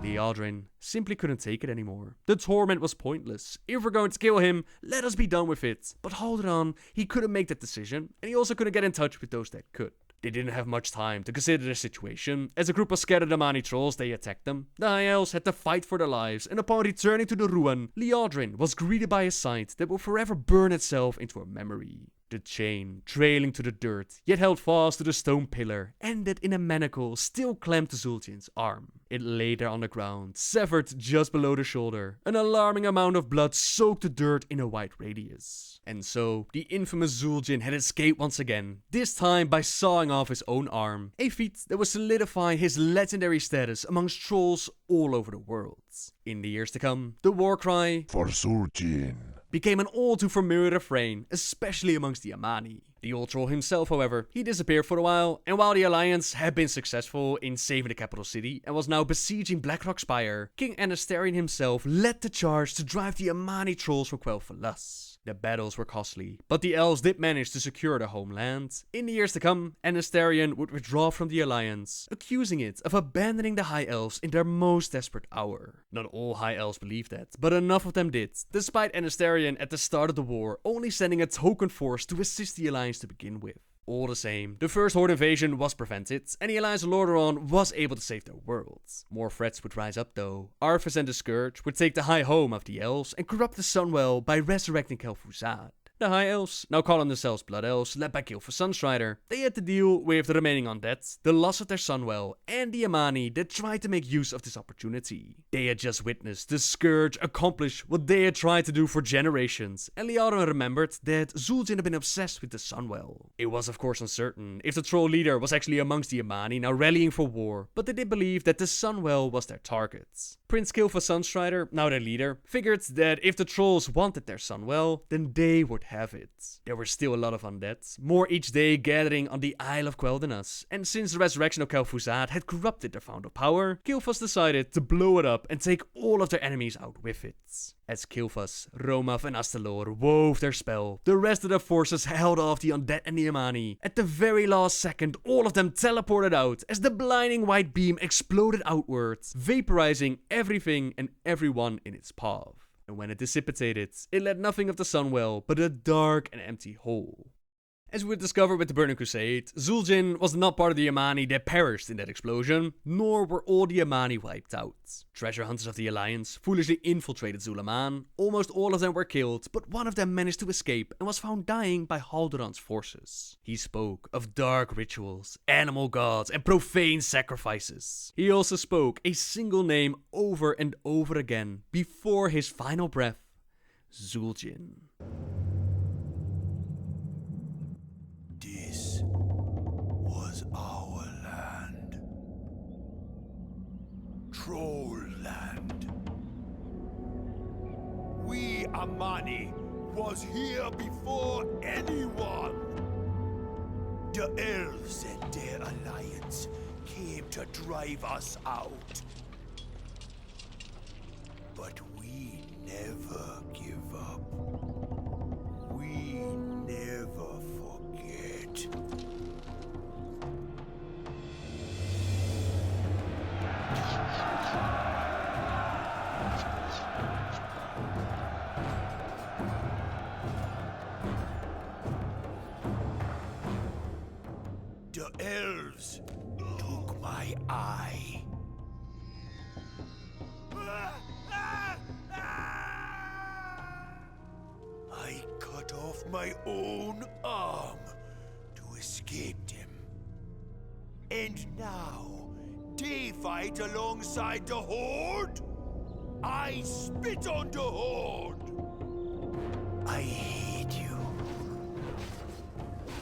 Liadrin simply couldn't take it anymore. The torment was pointless. If we're going to kill him, let us be done with it. But Haldoran, he couldn't make that decision, and he also couldn't get in touch with those that could. They didn't have much time to consider the situation. As a group of scattered Amani trolls, they attacked them. The High Elves had to fight for their lives, and upon returning to the ruin, Liadrin was greeted by a sight that will forever burn itself into a memory. The chain, trailing to the dirt, yet held fast to the stone pillar, ended in a manacle still clamped to Zul'jin's arm. It lay there on the ground, severed just below the shoulder. An alarming amount of blood soaked the dirt in a wide radius. And so, the infamous Vol'jin had escaped once again, this time by sawing off his own arm, a feat that would solidify his legendary status amongst trolls all over the world. In the years to come, the war cry For Vol'jin. became an all too familiar refrain, especially amongst the Amani. The old troll himself, however, he disappeared for a while, and while the Alliance had been successful in saving the capital city and was now besieging Blackrock Spire, King Anastarian himself led the charge to drive the Amani trolls from Quel'Thalas. The battles were costly, but the elves did manage to secure their homeland. In the years to come, Anastarian would withdraw from the Alliance, accusing it of abandoning the High Elves in their most desperate hour. Not all High Elves believed that, but enough of them did, despite Anastarian at the start of the war only sending a token force to assist the Alliance to begin with. All the same, the first Horde invasion was prevented, and the Alliance of Lordaeron was able to save their world. More threats would rise up though. Arthas and the Scourge would take the high home of the elves and corrupt the Sunwell by resurrecting Kel'Thuzad. The High Elves, now calling themselves Blood Elves, led by Gilfer Sunstrider, they had to deal with the remaining undead, the loss of their Sunwell, and the Amani that tried to make use of this opportunity. They had just witnessed the Scourge accomplish what they had tried to do for generations, and Liadrin remembered that Zul'jin had been obsessed with the Sunwell. It was of course uncertain if the troll leader was actually amongst the Amani now rallying for war, but they did believe that the Sunwell was their target. Prince Gilfer Sunstrider, now their leader, figured that if the trolls wanted their Sunwell, then they would have it. There were still a lot of undead, more each day gathering on the Isle of Quel'Thalas, and since the resurrection of Kel'Thuzad had corrupted their fount of power, Kil'jaeden decided to blow it up and take all of their enemies out with it. As Kil'jaeden, Romath, and Astalor wove their spell, the rest of their forces held off the undead and the Amani. At the very last second, all of them teleported out as the blinding white beam exploded outwards, vaporizing everything and everyone in its path. And when it dissipated, it left nothing of the Sunwell but a dark and empty hole. As we would discover with the Burning Crusade, Vol'jin was not part of the Yamani that perished in that explosion, nor were all the Yamani wiped out. Treasure hunters of the Alliance foolishly infiltrated Zulaman, almost all of them were killed, but one of them managed to escape and was found dying by Haldoran's forces. He spoke of dark rituals, animal gods, and profane sacrifices. He also spoke a single name over and over again before his final breath: Vol'jin. This was our land. Troll land. We Amani was here before anyone. The elves and their alliance came to drive us out. But we never give up. We never forget. The elves took my eye. I cut off my own arm to escape them. And now, they fight alongside the Horde? I spit on the Horde! I hate you.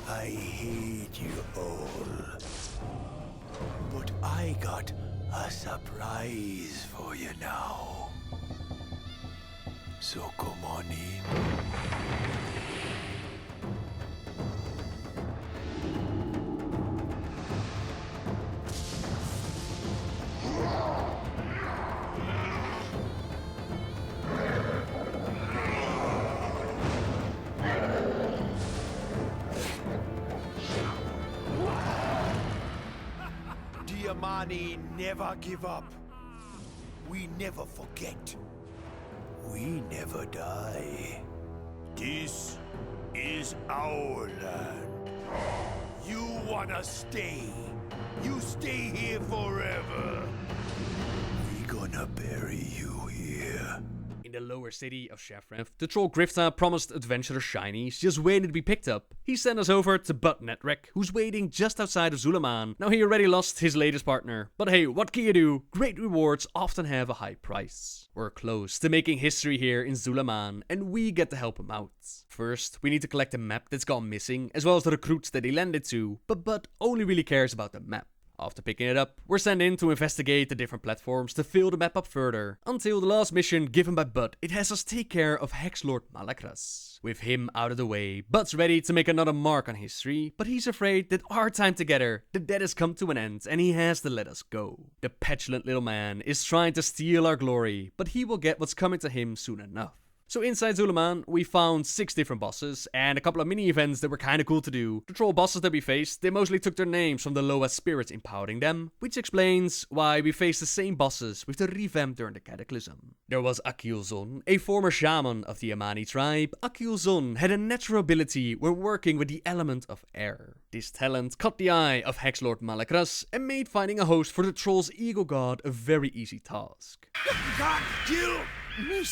I hate you all. But I got a surprise for you now. So come on in. The Amani never give up. We never forget. We never die. This is our land. You wanna stay? You stay here forever. We gonna bury you here. In the lower city of Shefref, the troll Grifta promised adventurer shinies just waiting to be picked up. He sent us over to Bud Netrek, who's waiting just outside of Zulaman. Now he already lost his latest partner, but hey, what can you do? Great rewards often have a high price. We're close to making history here in Zulaman, and we get to help him out. First, we need to collect a map that's gone missing, as well as the recruits that he landed to, but Bud only really cares about the map. After picking it up, we're sent in to investigate the different platforms to fill the map up further, until the last mission given by Bud, it has us take care of Hexlord Malakras. With him out of the way, Bud's ready to make another mark on history, but he's afraid that our time together, the debt has come to an end and he has to let us go. The petulant little man is trying to steal our glory, but he will get what's coming to him soon enough. So inside Zulaman, we found 6 different bosses and a couple of mini-events that were kinda cool to do. The troll bosses that we faced, they mostly took their names from the Loa spirits empowering them, which explains why we faced the same bosses with the revamp during the Cataclysm. There was Kil'jaeden, a former shaman of the Amani tribe. Kil'jaeden had a natural ability when working with the element of air. This talent caught the eye of Hexlord Malakras and made finding a host for the troll's ego god a very easy task. God, kill me.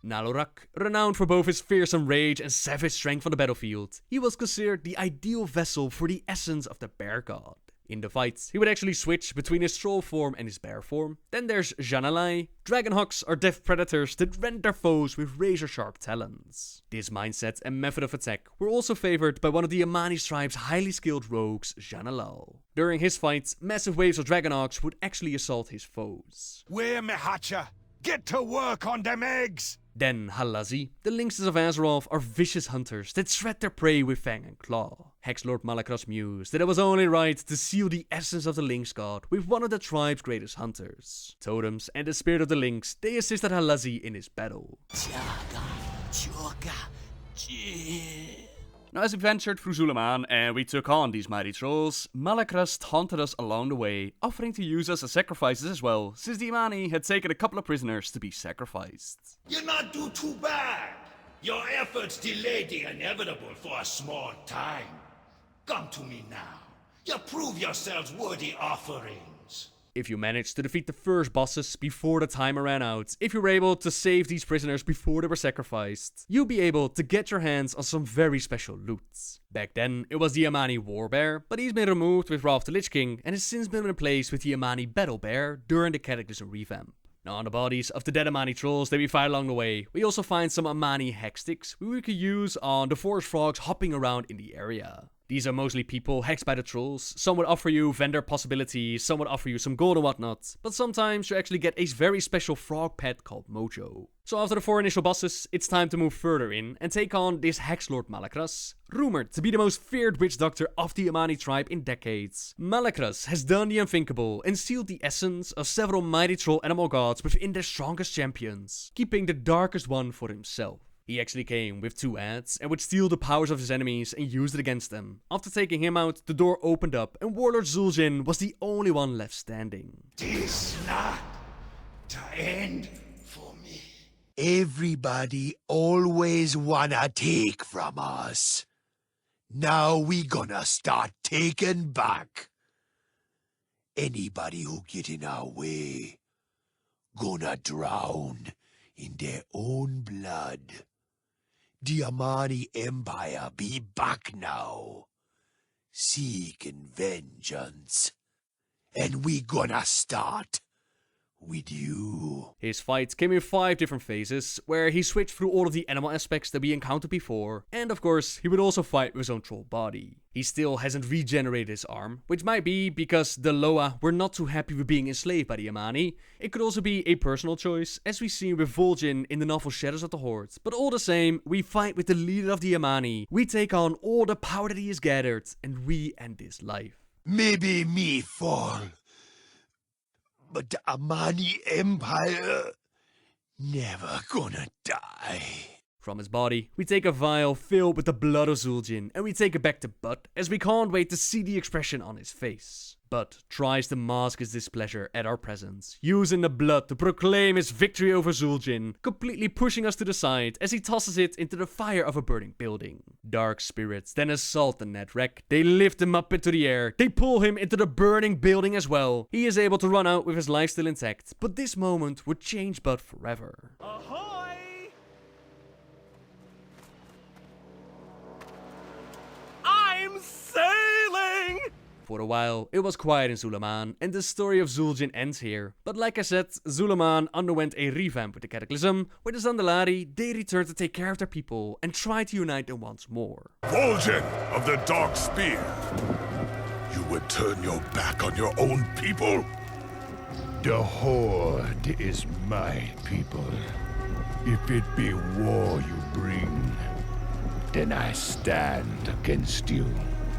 Nalorak, renowned for both his fearsome rage and savage strength on the battlefield, he was considered the ideal vessel for the essence of the bear god. In the fights, he would actually switch between his troll form and his bear form. Then there's Janalai. Dragonhawks are death predators that rend their foes with razor-sharp talons. This mindset and method of attack were also favored by one of the Amani tribe's highly skilled rogues, Janalal. During his fights, massive waves of Dragonhawks would actually assault his foes. Where me hatcha? Get to work on them eggs! Then Halazi. The Lynxes of Azeroth are vicious hunters that shred their prey with fang and claw. Hexlord Malakras mused that it was only right to seal the essence of the Lynx god with one of the tribe's greatest hunters. Totems and the spirit of the Lynx, they assisted Halazi in his battle. Now, as we ventured through Zulaman and we took on these mighty trolls, Malakras taunted us along the way, offering to use us as sacrifices as well, since the Amani had taken a couple of prisoners to be sacrificed. You not do too bad! Your efforts delayed the inevitable for a small time. Come to me now. You prove yourselves worthy offerings. If you managed to defeat the first bosses before the timer ran out, if you were able to save these prisoners before they were sacrificed, you'll be able to get your hands on some very special loot. Back then, it was the Amani War Bear, but he's been removed with Wrath of the Lich King and has since been replaced with the Amani Battle Bear during the Cataclysm revamp. Now, on the bodies of the dead Amani trolls that we fight along the way, we also find some Amani hack sticks we could use on the forest frogs hopping around in the area. These are mostly people hexed by the trolls. Some would offer you vendor possibilities, some would offer you some gold and whatnot, but sometimes you actually get a very special frog pet called Mojo. So after the 4 initial bosses, it's time to move further in and take on this Hexlord Malakras, rumored to be the most feared witch doctor of the Amani tribe in decades. Malakras has done the unthinkable and sealed the essence of several mighty troll animal gods within their strongest champions, keeping the darkest one for himself. He actually came with 2 ads and would steal the powers of his enemies and use it against them. After taking him out, the door opened up and Warlord Vol'jin was the only one left standing. This not the end for me. Everybody always wanna take from us. Now we gonna start taking back. Anybody who get in our way, gonna drown in their own blood. The Amani Empire be back now, seeking vengeance, and we gonna start with you. His fight came in 5 different phases, where he switched through all of the animal aspects that we encountered before, and of course, he would also fight with his own troll body. He still hasn't regenerated his arm, which might be because the Loa were not too happy with being enslaved by the Amani. It could also be a personal choice, as we see with Vol'jin in the novel Shadows of the Horde. But all the same, we fight with the leader of the Amani, we take on all the power that he has gathered, and we end his life. Maybe me fall, but the Amani Empire never gonna die. From his body, we take a vial filled with the blood of Vol'jin, and we take it back to Bud, as we can't wait to see the expression on his face. Bud tries to mask his displeasure at our presence, using the blood to proclaim his victory over Vol'jin, completely pushing us to the side as he tosses it into the fire of a burning building. Dark spirits then assault the Netrek. They lift him up into the air, they pull him into the burning building as well. He is able to run out with his life still intact, but this moment would change Bud forever. Ahoy! I'm sailing! For a while, it was quiet in Zulaman, and the story of Vol'jin ends here. But like I said, Zulaman underwent a revamp with the Cataclysm, where the Zandalari, they returned to take care of their people and try to unite them once more. Vol'jin of the Dark Spear, you would turn your back on your own people? The Horde is my people. If it be war you bring, then I stand against you.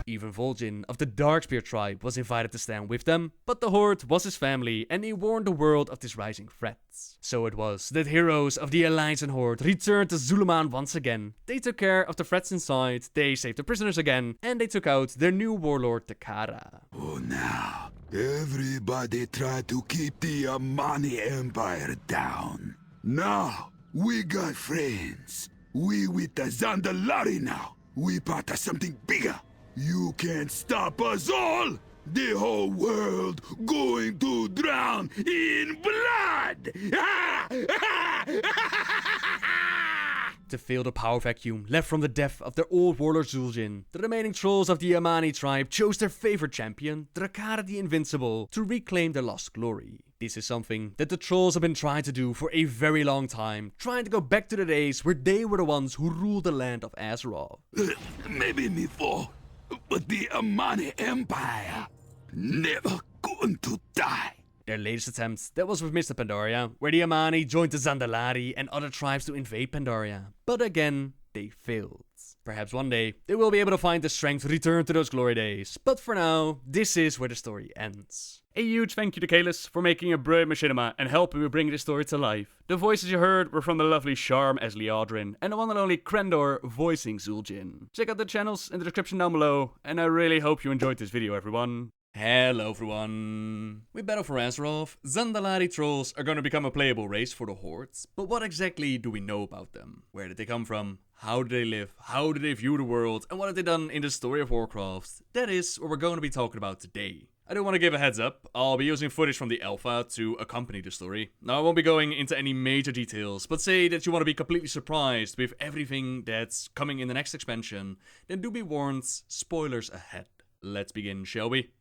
Even Vol'jin of the Darkspear tribe was invited to stand with them, but the Horde was his family and he warned the world of this rising threat. So it was that heroes of the Alliance and Horde returned to Zulaman once again. They took care of the threats inside, they saved the prisoners again, and they took out their new warlord Takara. Oh, now, everybody try to keep the Amani Empire down. Now, we got friends. We with the Zandalari now. We part of something bigger. You can't stop us all! The whole world going to drown in blood! To fill the power vacuum left from the death of their old warlord Vol'jin, the remaining trolls of the Amani tribe chose their favorite champion, Drakara the Invincible, to reclaim their lost glory. This is something that the trolls have been trying to do for a very long time, trying to go back to the days where they were the ones who ruled the land of Azeroth. Maybe me fall, but the Amani Empire never going to die. Their latest attempt, that was with Mr. Pandaria, where the Amani joined the Zandalari and other tribes to invade Pandaria. But again, they failed. Perhaps one day, they will be able to find the strength to return to those glory days. But for now, this is where the story ends. A huge thank you to Kalis for making a brilliant machinima and helping me bring this story to life. The voices you heard were from the lovely Charm as Liadrin and the one and only Krendor voicing Vol'jin. Check out the channels in the description down below, and I really hope you enjoyed this video, everyone. Hello everyone! With Battle for Azeroth, Zandalari trolls are going to become a playable race for the Hordes, but what exactly do we know about them? Where did they come from? How do they live? How do they view the world? And what have they done in the story of Warcraft? That is what we're going to be talking about today. I do want to give a heads up, I'll be using footage from the alpha to accompany the story. Now I won't be going into any major details, but say that you want to be completely surprised with everything that's coming in the next expansion, then do be warned, spoilers ahead. Let's begin, shall we?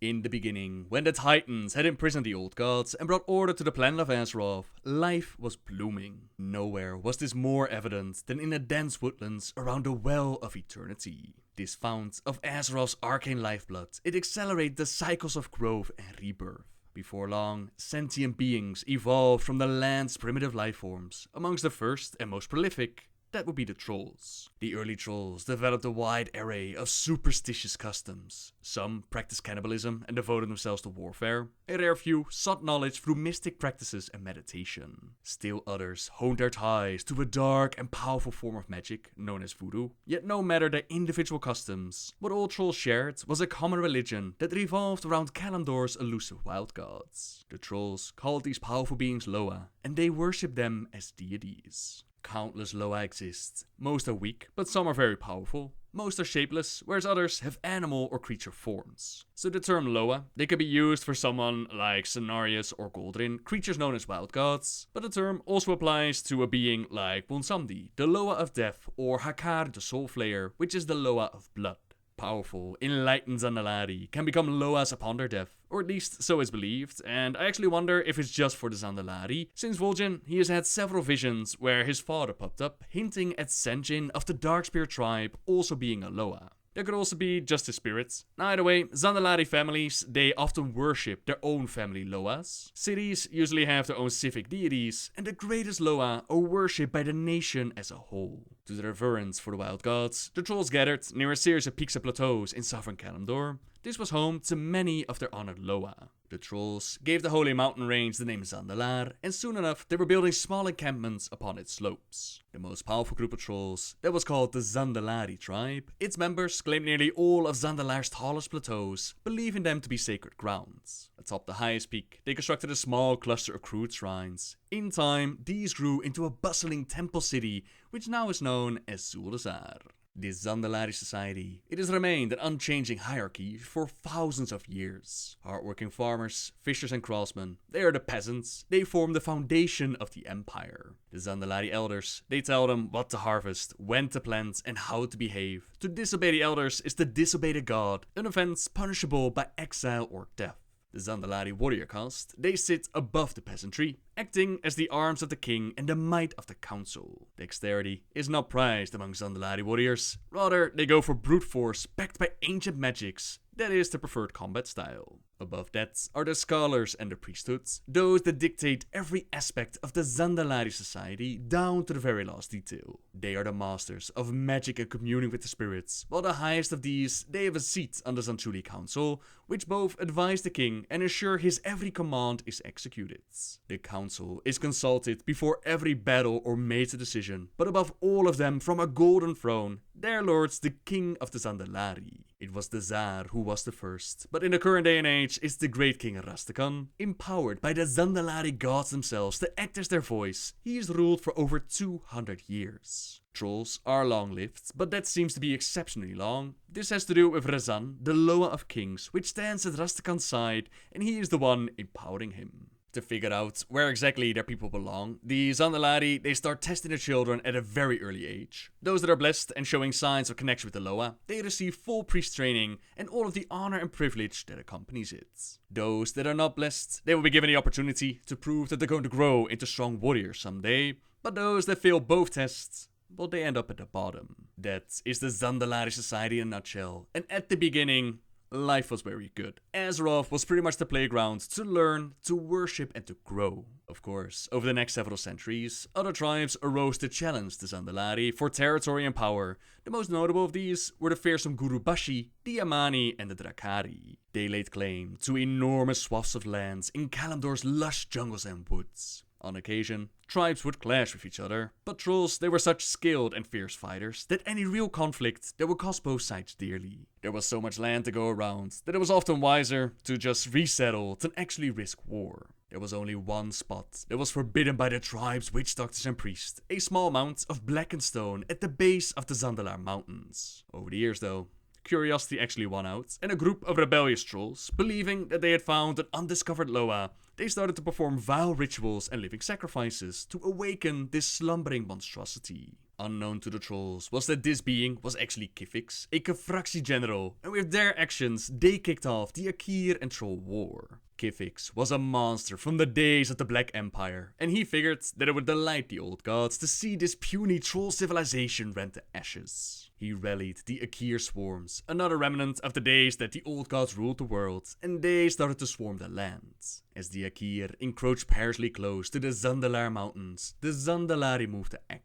In the beginning, when the Titans had imprisoned the old gods and brought order to the planet of Azeroth, life was blooming. Nowhere was this more evident than in the dense woodlands around the Well of Eternity. This fount of Azeroth's arcane lifeblood, it accelerated the cycles of growth and rebirth. Before long, sentient beings evolved from the land's primitive lifeforms. Amongst the first and most prolific, that would be the trolls. The early trolls developed a wide array of superstitious customs. Some practiced cannibalism and devoted themselves to warfare. A rare few sought knowledge through mystic practices and meditation. Still others honed their ties to a dark and powerful form of magic known as voodoo. Yet no matter their individual customs, what all trolls shared was a common religion that revolved around Kalimdor's elusive wild gods. The trolls called these powerful beings Loa, and they worshipped them as deities. Countless Loa exist. Most are weak, but some are very powerful. Most are shapeless, whereas others have animal or creature forms. So the term Loa, they can be used for someone like Cenarius or Goldrin, creatures known as wild gods, but the term also applies to a being like Bonsamdi, the Loa of death, or Hakar, the soul flayer, which is the Loa of blood. Powerful, enlightened Zandalari can become Loas upon their death, or at least so is believed, and I actually wonder if it's just for the Zandalari. Since Vol'jin, he has had several visions where his father popped up, hinting at Sen'jin of the Darkspear tribe also being a Loa. There could also be just his spirits. Either way, Zandalari families, they often worship their own family Loas. Cities usually have their own civic deities, and the greatest Loa are worshipped by the nation as a whole. To their reverence for the wild gods, the trolls gathered near a series of peaks and plateaus in southern Kalimdor. This was home to many of their honored Loa. The trolls gave the holy mountain range the name Zandalar, and soon enough they were building small encampments upon its slopes. The most powerful group of trolls, that was called the Zandalari tribe. Its members claimed nearly all of Zandalar's tallest plateaus, believing them to be sacred grounds. Atop the highest peak, they constructed a small cluster of crude shrines. In time, these grew into a bustling temple city, which now is known as Zul'Azar. This Zandalari society, it has remained an unchanging hierarchy for thousands of years. Hardworking farmers, fishers and craftsmen, they are the peasants, they form the foundation of the empire. The Zandalari elders, they tell them what to harvest, when to plant and how to behave. To disobey the elders is to disobey the god, an offense punishable by exile or death. The Zandalari warrior caste, they sit above the peasantry, acting as the arms of the king and the might of the council. Dexterity is not prized among Zandalari warriors, rather they go for brute force backed by ancient magics, that is the preferred combat style. Above that are the scholars and the priesthoods, those that dictate every aspect of the Zandalari society down to the very last detail. They are the masters of magic and communing with the spirits, while the highest of these, they have a seat on the Zanchuli Council, which both advise the king and ensure his every command is executed. The council is consulted before every battle or major decision, but above all of them from a golden throne, there lords the king of the Zandalari. It was the Tsar who was the first, but in the current day and age, it's the great king Rastakhan. Empowered by the Zandalari gods themselves to act as their voice, he is ruled for over 200 years. Trolls are long-lived, but that seems to be exceptionally long. This has to do with Razan, the Loa of Kings, which stands at Rastakhan's side, and he is the one empowering him. To figure out where exactly their people belong, the Zandalari, they start testing their children at a very early age. Those that are blessed and showing signs of connection with the Loa, they receive full priest training and all of the honor and privilege that accompanies it. Those that are not blessed, they will be given the opportunity to prove that they're going to grow into strong warriors someday, but those that fail both tests, well, they end up at the bottom. That is the Zandalari society in a nutshell, and at the beginning, life was very good. Azeroth was pretty much the playground to learn, to worship and to grow. Of course, over the next several centuries, other tribes arose to challenge the Zandalari for territory and power. The most notable of these were the fearsome Gurubashi, the Amani and the Drakari. They laid claim to enormous swaths of lands in Kalimdor's lush jungles and woods. On occasion, tribes would clash with each other, but trolls, they were such skilled and fierce fighters that any real conflict that would cost both sides dearly. There was so much land to go around that it was often wiser to just resettle than actually risk war. There was only one spot that was forbidden by the tribe's witch doctors and priests, a small mound of blackened stone at the base of the Zandalar Mountains. Over the years though, curiosity actually won out, and a group of rebellious trolls, believing that they had found an undiscovered Loa, they started to perform vile rituals and living sacrifices to awaken this slumbering monstrosity. Unknown to the trolls was that this being was actually Kifix, a Kefraxi general, and with their actions, they kicked off the Akir and Troll War. Kifix was a monster from the days of the Black Empire, and he figured that it would delight the old gods to see this puny troll civilization rent to ashes. He rallied the Akir swarms, another remnant of the days that the old gods ruled the world, and they started to swarm the land. As the Akir encroached perilously close to the Zandalar Mountains, the Zandalari moved to act.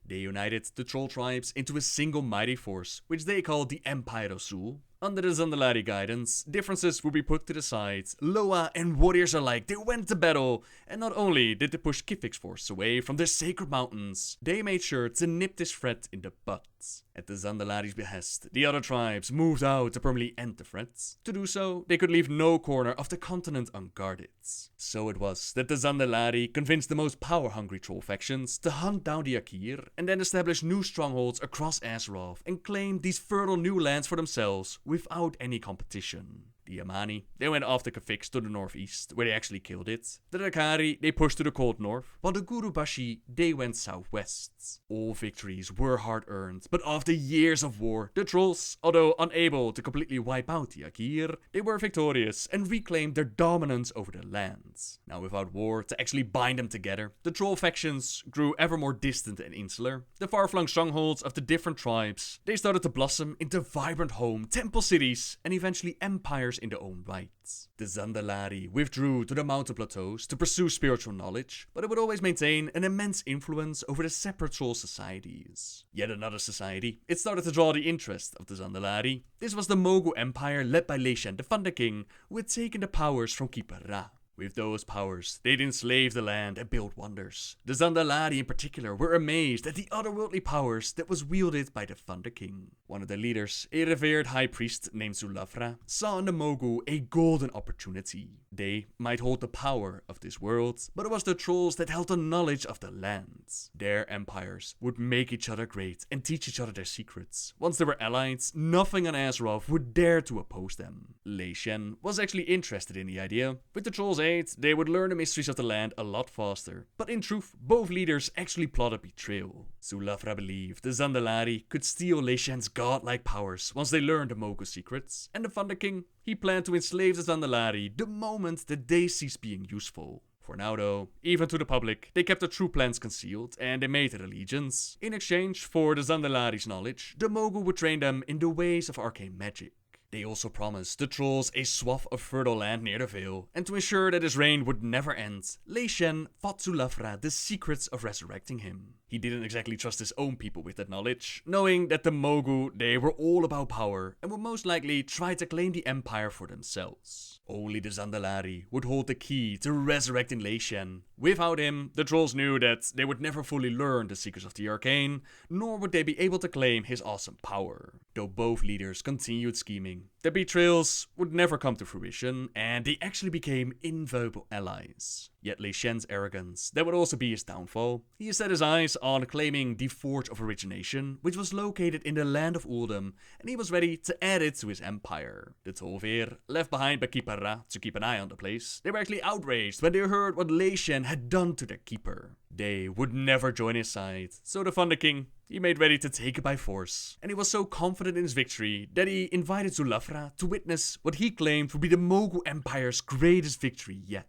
They united the troll tribes into a single mighty force, which they called the Empire of Zul. Under the Zandalari guidance, differences would be put to the side. Loa and warriors alike, they went to battle, and not only did they push Kifix force away from their sacred mountains, they made sure to nip this threat in the bud. At the Zandalari's behest, the other tribes moved out to permanently end the threat. To do so, they could leave no corner of the continent unguarded. So it was that the Zandalari convinced the most power-hungry troll factions to hunt down the Akir and then establish new strongholds across Azeroth and claim these fertile new lands for themselves without any competition. The Yamani, they went after Kefix to the northeast, where they actually killed it. The Dakari, they pushed to the cold north, while the Gurubashi, they went southwest. All victories were hard-earned, but after years of war, the trolls, although unable to completely wipe out the Akir, they were victorious and reclaimed their dominance over the lands. Now without war to actually bind them together, the troll factions grew ever more distant and insular. The far-flung strongholds of the different tribes, they started to blossom into vibrant home, temple cities, and eventually empires in their own right. The Zandalari withdrew to the mountain plateaus to pursue spiritual knowledge, but it would always maintain an immense influence over the separate troll societies. Yet another society, it started to draw the interest of the Zandalari. This was the Mogu Empire led by Leishan the Thunder King, who had taken the powers from Keeper Ra. With those powers, they'd enslave the land and build wonders. The Zandalari in particular were amazed at the otherworldly powers that was wielded by the Thunder King. One of the leaders, a revered high priest named Zulafra, saw in the Mogu a golden opportunity. They might hold the power of this world, but it was the trolls that held the knowledge of the land. Their empires would make each other great and teach each other their secrets. Once they were allies, nothing on Azeroth would dare to oppose them. Lei Shen was actually interested in the idea. With the trolls' aid, they would learn the mysteries of the land a lot faster. But in truth, both leaders actually plotted betrayal. Zulafra believed the Zandalari could steal Lei Shen's godlike powers once they learned the Mogu secrets, and the Thunder King, he planned to enslave the Zandalari the moment that they ceased being useful. For now though, even to the public, they kept their true plans concealed, and they made their allegiance. In exchange for the Zandalari's knowledge, the Mogu would train them in the ways of arcane magic. They also promised the trolls a swath of fertile land near the Vale, and to ensure that his reign would never end, Lei Shen taught Zulafra the secrets of resurrecting him. He didn't exactly trust his own people with that knowledge, knowing that the Mogu, they were all about power, and would most likely try to claim the empire for themselves. Only the Zandalari would hold the key to resurrecting Lei Shen. Without him, the trolls knew that they would never fully learn the secrets of the arcane, nor would they be able to claim his awesome power. Though both leaders continued scheming, their betrayals would never come to fruition, and they actually became invaluable allies. Yet Lei Shen's arrogance, that would also be his downfall. He set his eyes on claiming the Forge of Origination, which was located in the land of Uldum, and he was ready to add it to his empire. The Tol'vir, left behind by Keeper Ra to keep an eye on the place, they were actually outraged when they heard what Lei Shen had done to their keeper. They would never join his side, so the Thunder King, he made ready to take it by force, and he was so confident in his victory that he invited Zulafra to witness what he claimed would be the Mogu Empire's greatest victory yet.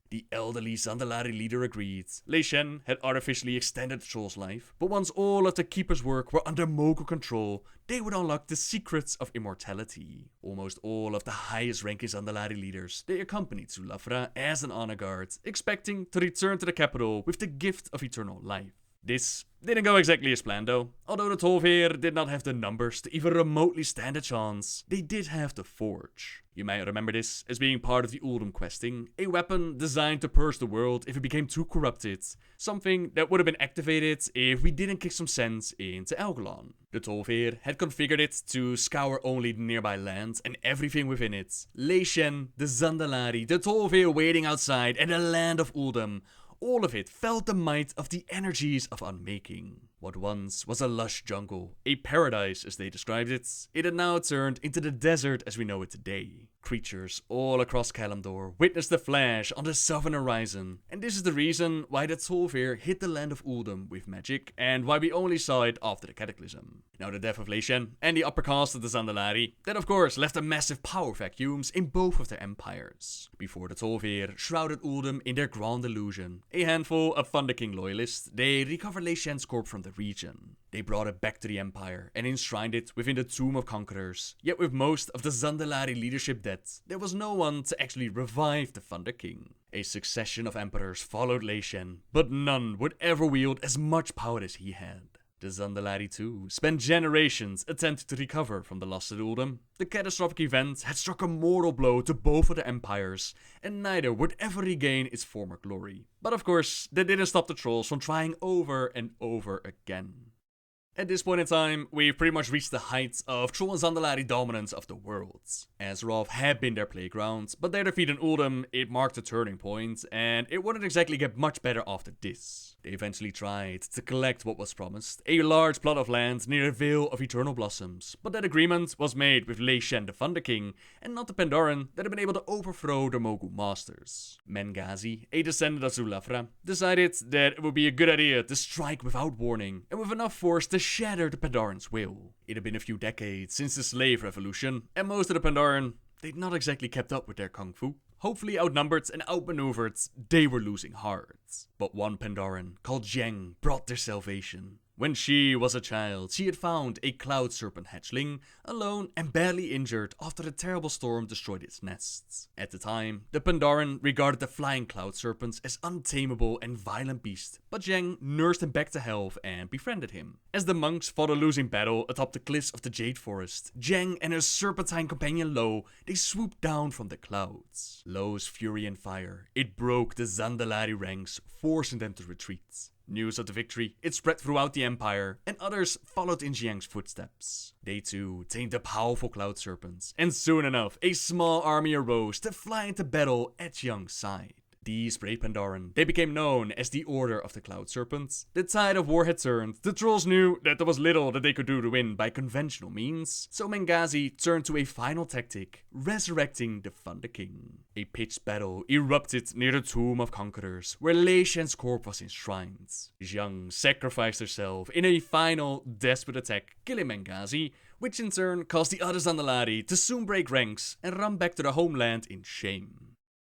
The elderly Zandalari leader agreed. Lei Shen had artificially extended the troll's life, but once all of the Keeper's work were under Mogu control, they would unlock the secrets of immortality. Almost all of the highest ranking Zandalari leaders, they accompanied Zulafra as an honor guard, expecting to return to the capital with the gift of eternal life. This didn't go exactly as planned though. Although the Tol'vir did not have the numbers to even remotely stand a chance, they did have the Forge. You might remember this as being part of the Uldum questing, a weapon designed to purge the world if it became too corrupted, something that would have been activated if we didn't kick some sense into Elgalon. The Tolveer had configured it to scour only the nearby land and everything within it. Leishen, the Zandalari, the Tolveer waiting outside, and the land of Uldum. All of it felt the might of the energies of unmaking. What once was a lush jungle, a paradise as they described it, it had now turned into the desert as we know it today. Creatures all across Kalimdor witnessed the flash on the southern horizon, and this is the reason why the Tolveer hit the land of Uldum with magic, and why we only saw it after the Cataclysm. Now the death of Leishen and the upper caste of the Zandalari, that of course left a massive power vacuums in both of their empires. Before the Tolveer shrouded Uldum in their grand illusion, a handful of Thunder King loyalists, they recovered Leishen's corpse from the region. They brought it back to the Empire and enshrined it within the Tomb of Conquerors, yet with most of the Zandalari leadership dead, there was no one to actually revive the Thunder King. A succession of emperors followed Leishen, but none would ever wield as much power as he had. The Zandalari too spent generations attempting to recover from the loss of Uldum. The catastrophic event had struck a mortal blow to both of the empires, and neither would ever regain its former glory. But of course, that didn't stop the trolls from trying over and over again. At this point in time, we've pretty much reached the heights of Troll and Zandalari dominance of the world. Azeroth had been their playground, but their defeat in Uldum, it marked a turning point, and it wouldn't exactly get much better after this. They eventually tried to collect what was promised, a large plot of land near the Vale of Eternal Blossoms, but that agreement was made with Leishen the Thunder King, and not the Pandaren that had been able to overthrow the Mogul masters. Mengazi, a descendant of Zulafra, decided that it would be a good idea to strike without warning, and with enough force to shatter the Pandaran's will. It had been a few decades since the slave revolution, and most of the Pandaren, they'd not exactly kept up with their kung fu. Hopefully outnumbered and outmaneuvered, they were losing hard. But one Pandaren, called Zheng, brought their salvation. When she was a child, she had found a cloud serpent hatchling, alone and badly injured after a terrible storm destroyed its nests. At the time, the Pandaren regarded the flying cloud serpents as untamable and violent beasts, but Zheng nursed him back to health and befriended him. As the monks fought a losing battle atop the cliffs of the Jade Forest, Zheng and her serpentine companion Lo, they swooped down from the clouds. Lo's fury and fire, it broke the Zandalari ranks, forcing them to retreat. News of the victory, it spread throughout the empire, and others followed in Zheng's footsteps. They too tamed the powerful cloud serpents, and soon enough, a small army arose to fly into battle at Zheng's side. These brave Pandaren, they became known as the Order of the Cloud Serpents. The tide of war had turned, the trolls knew that there was little that they could do to win by conventional means, so Mengazi turned to a final tactic, resurrecting the Thunder King. A pitched battle erupted near the Tomb of Conquerors, where Leishen's corpse was enshrined. Zheng sacrificed herself in a final, desperate attack, killing Mengazi, which in turn caused the other Zandalari to soon break ranks and run back to their homeland in shame.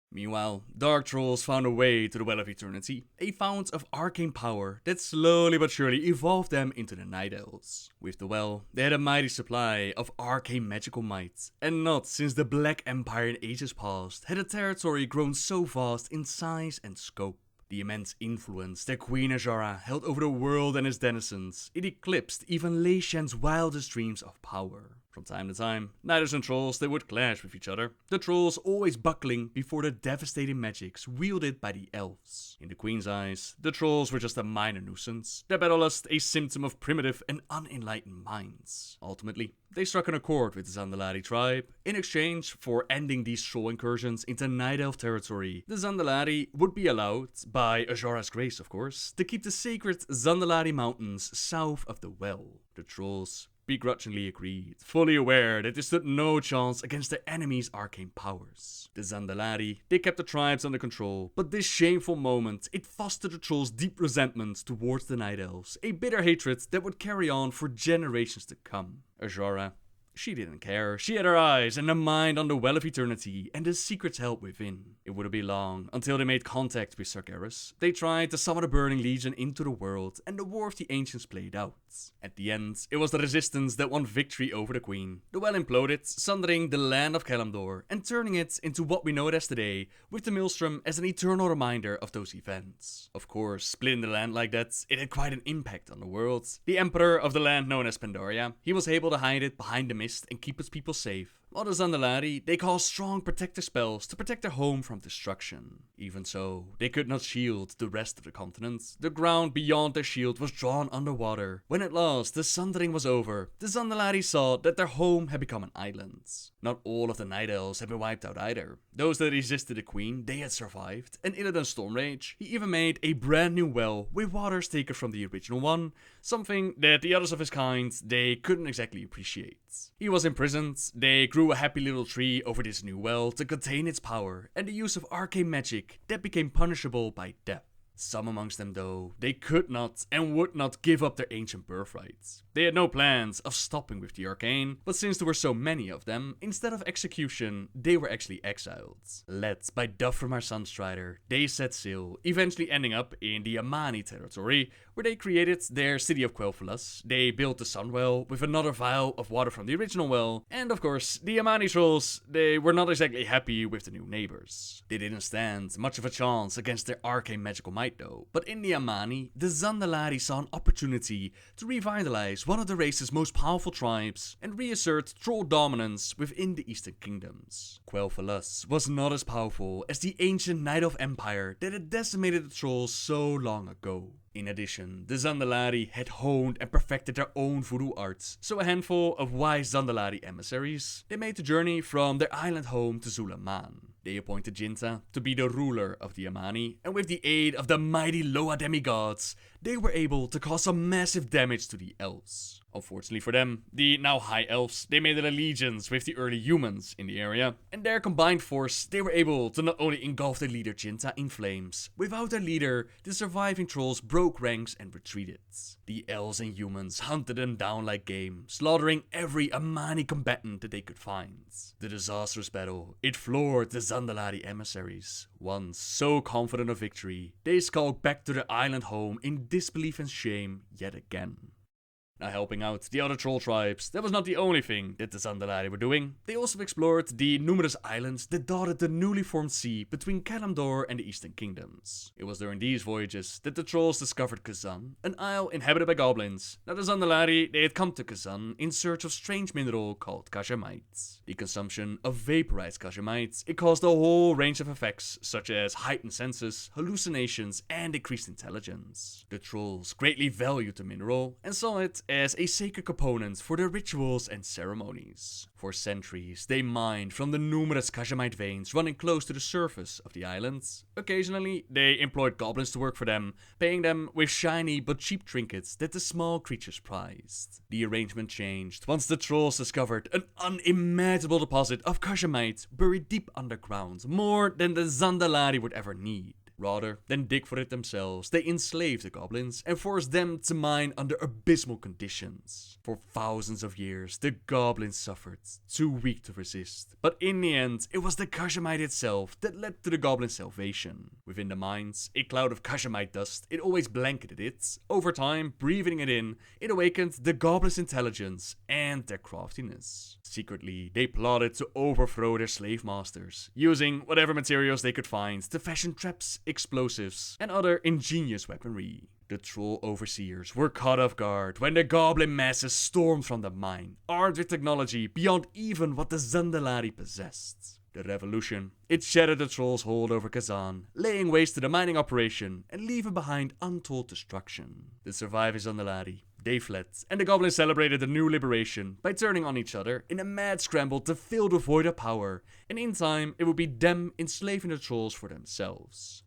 Meanwhile, Dark Trolls found a way to the Well of Eternity, a fount of arcane power that slowly but surely evolved them into the Night Elves. With the well, they had a mighty supply of arcane magical might, and not since the Black Empire in ages past had the territory grown so vast in size and scope. The immense influence that Queen Azshara held over the world and its denizens, it eclipsed even Leishen's wildest dreams of power. From time to time, Niders and Trolls, they would clash with each other, the Trolls always buckling before the devastating magics wielded by the Elves. In the Queen's eyes, the Trolls were just a minor nuisance, their battlelust a symptom of primitive and unenlightened minds. Ultimately, they struck an accord with the Zandalari tribe. In exchange for ending these troll incursions into Night Elf territory, the Zandalari would be allowed, by Azshara's grace of course, to keep the sacred Zandalari mountains south of the well. The Trolls begrudgingly agreed, fully aware that they stood no chance against their enemy's arcane powers. The Zandalari, they kept the tribes under control, but this shameful moment, it fostered the Trolls' deep resentment towards the Night Elves, a bitter hatred that would carry on for generations to come. Azshara, she didn't care. She had her eyes and her mind on the Well of Eternity and the secrets held within. It wouldn't be long until they made contact with Sargeras. They tried to summon a burning legion into the world, and the War of the Ancients played out. At the end, it was the Resistance that won victory over the Queen. The Well imploded, sundering the land of Kalimdor and turning it into what we know it as today, with the Maelstrom as an eternal reminder of those events. Of course, splitting the land like that, it had quite an impact on the world. The Emperor of the land known as Pandaria, he was able to hide it behind the mist and keep his people safe, while the Zandalari, they caused strong protective spells to protect their home from destruction. Even so, they could not shield the rest of the continent. The ground beyond their shield was drawn underwater. When at last the sundering was over, the Zandalari saw that their home had become an island. Not all of the Night Elves had been wiped out either. Those that resisted the Queen, they had survived, and Illidan's Stormrage, he even made a brand new well with waters taken from the original one, something that the others of his kind, they couldn't exactly appreciate. He was imprisoned, they grew a happy little tree over this new well to contain its power, and the use of arcane magic that became punishable by death. Some amongst them though, they could not and would not give up their ancient birthrights. They had no plans of stopping with the arcane, but since there were so many of them, instead of execution, they were actually exiled. Led by Dufframar Sunstrider, they set sail, eventually ending up in the Amani territory, where they created their city of Quel'Thalas. They built the Sunwell with another vial of water from the original well, and of course, the Amani trolls, they were not exactly happy with the new neighbors. They didn't stand much of a chance against their arcane magical might though, but in the Amani, the Zandalari saw an opportunity to revitalize one of the race's most powerful tribes and reassert troll dominance within the Eastern Kingdoms. Quel'Thalas was not as powerful as the ancient Night Elf Empire that had decimated the trolls so long ago. In addition, the Zandalari had honed and perfected their own voodoo arts, so a handful of wise Zandalari emissaries, they made the journey from their island home to Zulaman. They appointed Jinta to be the ruler of the Amani, and with the aid of the mighty Loa demigods, they were able to cause some massive damage to the elves. Unfortunately for them, the now high elves, they made an allegiance with the early humans in the area, and their combined force, they were able to not only engulf their leader Jinta in flames, without their leader, the surviving trolls broke ranks and retreated. The elves and humans hunted them down like game, slaughtering every Amani combatant that they could find. The disastrous battle, it floored the Zandalari emissaries. Once so confident of victory, they skulked back to their island home in disbelief and shame yet again. Now helping out the other troll tribes, that was not the only thing that the Zandalari were doing. They also explored the numerous islands that dotted the newly formed sea between Kalimdor and the Eastern Kingdoms. It was during these voyages that the trolls discovered Kazan, an isle inhabited by goblins. Now the Zandalari, they had come to Kazan in search of strange mineral called Kil'jaeden. The consumption of vaporized Kil'jaeden, it caused a whole range of effects such as heightened senses, hallucinations, and increased intelligence. The trolls greatly valued the mineral and saw it as a sacred component for their rituals and ceremonies. For centuries, they mined from the numerous Kil'jaeden veins running close to the surface of the islands. Occasionally, they employed goblins to work for them, paying them with shiny but cheap trinkets that the small creatures prized. The arrangement changed once the trolls discovered an unimaginable deposit of Kil'jaeden buried deep underground, more than the Zandalari would ever need. Rather than dig for it themselves, they enslaved the goblins and forced them to mine under abysmal conditions. For thousands of years, the goblins suffered, too weak to resist. But in the end, it was the Kil'jaeden itself that led to the goblins' salvation. Within the mines, a cloud of Kil'jaeden dust, it always blanketed it. Over time, breathing it in, it awakened the goblins' intelligence and their craftiness. Secretly, they plotted to overthrow their slave masters, using whatever materials they could find to fashion traps, explosives, and other ingenious weaponry. The troll overseers were caught off guard when the goblin masses stormed from the mine, armed with technology beyond even what the Zandalari possessed. The revolution, it shattered the trolls' hold over Kazan, laying waste to the mining operation and leaving behind untold destruction. The survivors Zandalari, they fled, and the goblins celebrated the new liberation by turning on each other in a mad scramble to fill the void of power, and in time it would be them enslaving the trolls for themselves.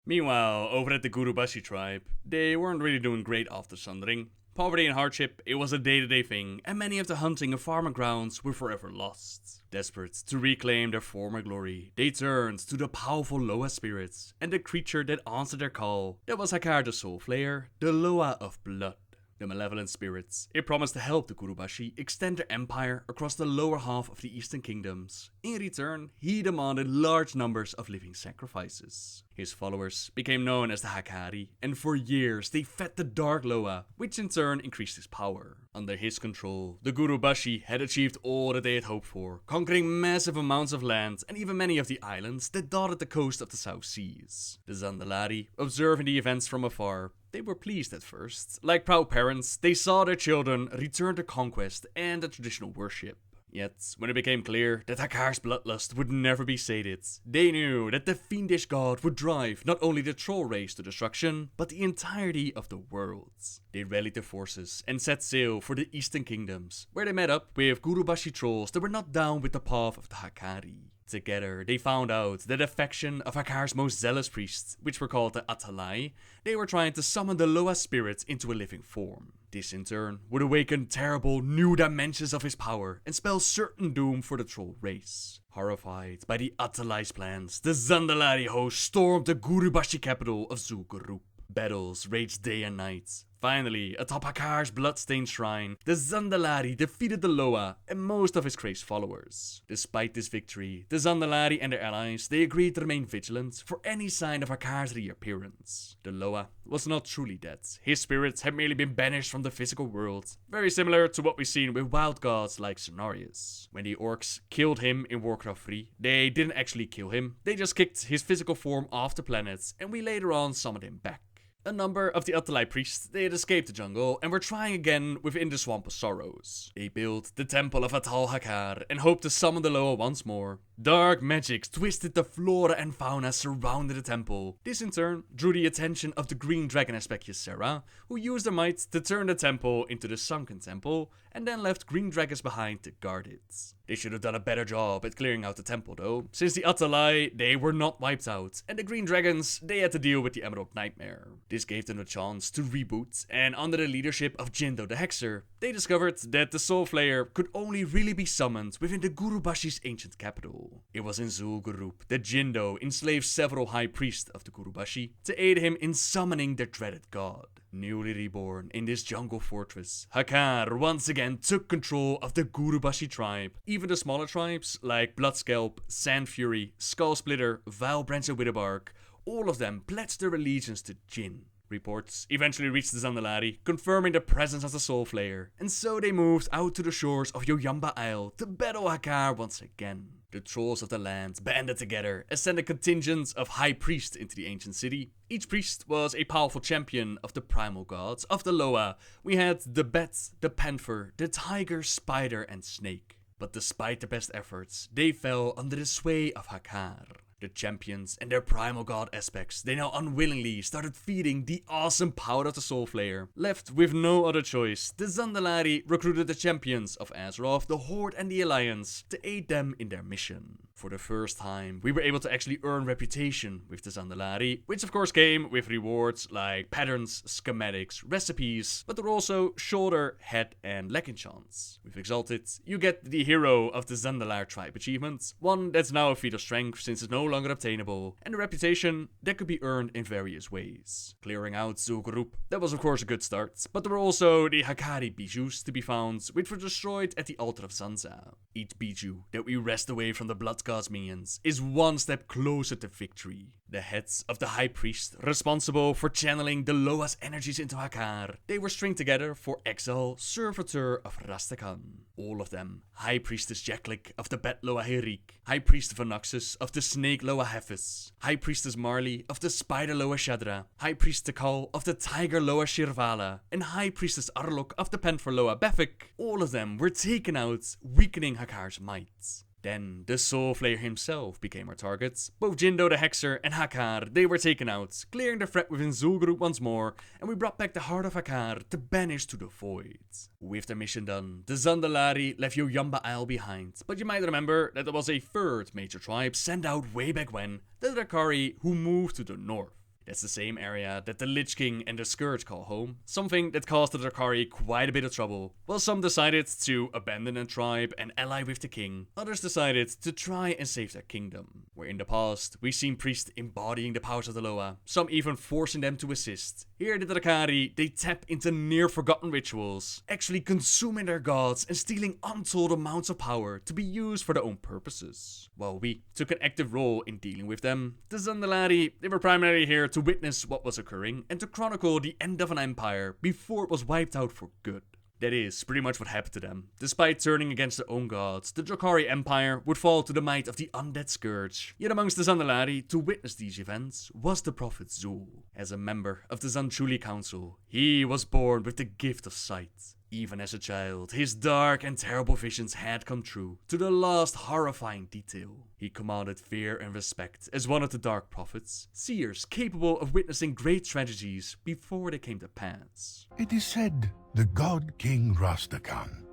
Meanwhile, over at the Gurubashi tribe, they weren't really doing great after sundering. Poverty and hardship, it was a day-to-day thing, and many of the hunting and farming grounds were forever lost. Desperate to reclaim their former glory, they turned to the powerful Loa spirits, and the creature that answered their call, that was Hakar the Soul Flayer, the Loa of Blood. The malevolent spirits, it promised to help the Gurubashi extend their empire across the lower half of the Eastern Kingdoms. In return, he demanded large numbers of living sacrifices. His followers became known as the Hakari, and for years they fed the Dark Loa, which in turn increased his power. Under his control, the Gurubashi had achieved all that they had hoped for, conquering massive amounts of land and even many of the islands that dotted the coast of the South Seas. The Zandalari, observing the events from afar, they were pleased at first. Like proud parents, they saw their children return to conquest and the traditional worship. Yet, when it became clear that Hakar's bloodlust would never be sated, they knew that the fiendish god would drive not only the troll race to destruction, but the entirety of the world. They rallied their forces and set sail for the Eastern Kingdoms, where they met up with Gurubashi trolls that were not down with the path of the Hakari. Together, they found out that a faction of Hakar's most zealous priests, which were called the Atalai, they were trying to summon the Loa spirit into a living form. This in turn would awaken terrible new dimensions of his power and spell certain doom for the troll race. Horrified by the Atalai's plans, the Zandalari host stormed the Gurubashi capital of Zul'Gurub. Battles raged day and night. Finally, atop Hakar's bloodstained shrine, the Zandalari defeated the Loa and most of his crazed followers. Despite this victory, the Zandalari and their allies, they agreed to remain vigilant for any sign of Hakar's reappearance. The Loa was not truly dead. His spirit had merely been banished from the physical world, very similar to what we've seen with wild gods like Cenarius. When the orcs killed him in Warcraft 3, they didn't actually kill him, they just kicked his physical form off the planet and we later on summoned him back. A number of the Atalai priests, they had escaped the jungle and were trying again within the Swamp of Sorrows. They built the Temple of Atal Hakar and hoped to summon the Loa once more. Dark magics twisted the flora and fauna surrounding the temple. This in turn drew the attention of the green dragon Ysera, who used their might to turn the temple into the Sunken Temple and then left green dragons behind to guard it. They should have done a better job at clearing out the temple though, since the Atalai, they were not wiped out, and the green dragons, they had to deal with the Emerald Nightmare. This gave them a chance to reboot, and under the leadership of Jindo the Hexer, they discovered that the Soul Flayer could only really be summoned within the Gurubashi's ancient capital. It was in Zul'Gurub that Jindo enslaved several high priests of the Gurubashi to aid him in summoning their dreaded god. Newly reborn in this jungle fortress, Hakar once again took control of the Gurubashi tribe. Even the smaller tribes like Bloodscalp, Sand Fury, Skull Splitter, Vilebranch and Widowbark, all of them pledged their allegiance to Jin. Reports eventually reached the Zandalari, confirming the presence of the Soul Flayer, and so they moved out to the shores of Yoyamba Isle to battle Hakar once again. The trolls of the land banded together and sent a contingent of high priests into the ancient city. Each priest was a powerful champion of the primal gods. Of the Loa, we had the bat, the panther, the tiger, spider, and snake. But despite their best efforts, they fell under the sway of Hakar. The champions and their primal god aspects, they now unwillingly started feeding the awesome power of the Soul Flayer. Left with no other choice, the Zandalari recruited the champions of Azeroth, the Horde and the Alliance to aid them in their mission. For the first time, we were able to actually earn reputation with the Zandalari, which of course came with rewards like patterns, schematics, recipes, but there were also shoulder, head and leg enchants. With Exalted, you get the Hero of the Zandalar tribe achievement, one that's now a feat of strength since it's no longer obtainable, and a reputation that could be earned in various ways. Clearing out Zul'Gurub, that was of course a good start, but there were also the Hakari bijous to be found, which were destroyed at the altar of Sansa. Each bijou that we wrest away from the Blood God's minions is one step closer to victory. The heads of the High Priest, responsible for channeling the Loa's energies into Hakar, they were stringed together for Exile, Servitor of Rastakhan. All of them, High Priestess Jaklik of the Bat Loa Herik, High Priest Vanaxus of the Snake Loa Hefis, High Priestess Marley of the Spider Loa Shadra, High Priest Tekal of the Tiger Loa Shirvala, and High Priestess Arlok of the Panther Loa Befik. All of them were taken out, weakening Hakar's might. Then, the Soul Flayer himself became our target. Both Jindo the Hexer and Hakar, they were taken out, clearing the threat within Zul'Gurub once more, and we brought back the heart of Hakar to banish to the void. With their mission done, the Zandalari left Yoyamba Isle behind, but you might remember that there was a third major tribe sent out way back when, the Drakari, who moved to the north. That's the same area that the Lich King and the Scourge call home, something that caused the Drakari quite a bit of trouble. While some decided to abandon their tribe and ally with the king, others decided to try and save their kingdom. Where in the past, we've seen priests embodying the powers of the Loa, some even forcing them to assist. Here the Drakari, they tap into near-forgotten rituals, actually consuming their gods and stealing untold amounts of power to be used for their own purposes. While we took an active role in dealing with them, the Zandalari, they were primarily here to witness what was occurring and to chronicle the end of an empire before it was wiped out for good. That is pretty much what happened to them. Despite turning against their own gods, the Drakari Empire would fall to the might of the undead Scourge. Yet amongst the Zandalari to witness these events was the Prophet Zul. As a member of the Zanchuli Council, he was born with the gift of sight. Even as a child, his dark and terrible visions had come true to the last horrifying detail. He commanded fear and respect as one of the Dark Prophets, seers capable of witnessing great tragedies before they came to pass. It is said the god King Rastakhan,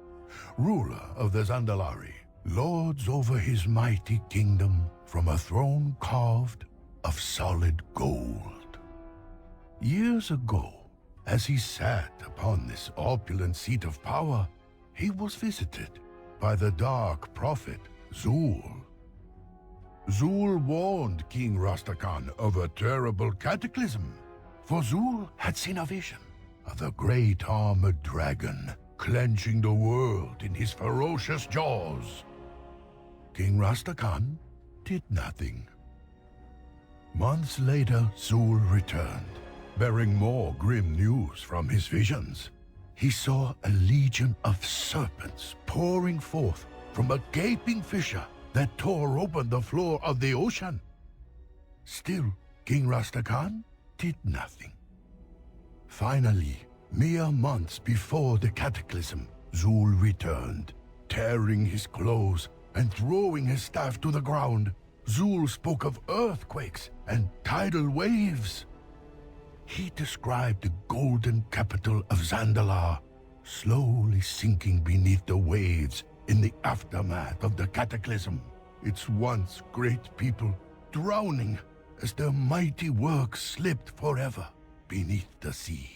ruler of the Zandalari, lords over his mighty kingdom from a throne carved of solid gold. Years ago, as he sat upon this opulent seat of power, he was visited by the Dark Prophet Zul. Zul warned King Rastakhan of a terrible cataclysm, for Zul had seen a vision of the great armored dragon clenching the world in his ferocious jaws. King Rastakhan did nothing. Months later, Zul returned, bearing more grim news from his visions. He saw a legion of serpents pouring forth from a gaping fissure that tore open the floor of the ocean. Still, King Rastakhan did nothing. Finally, mere months before the cataclysm, Zul returned, tearing his clothes and throwing his staff to the ground. Zul spoke of earthquakes and tidal waves. He described the golden capital of Zandalar slowly sinking beneath the waves in the aftermath of the cataclysm, its once great people drowning as their mighty work slipped forever beneath the sea.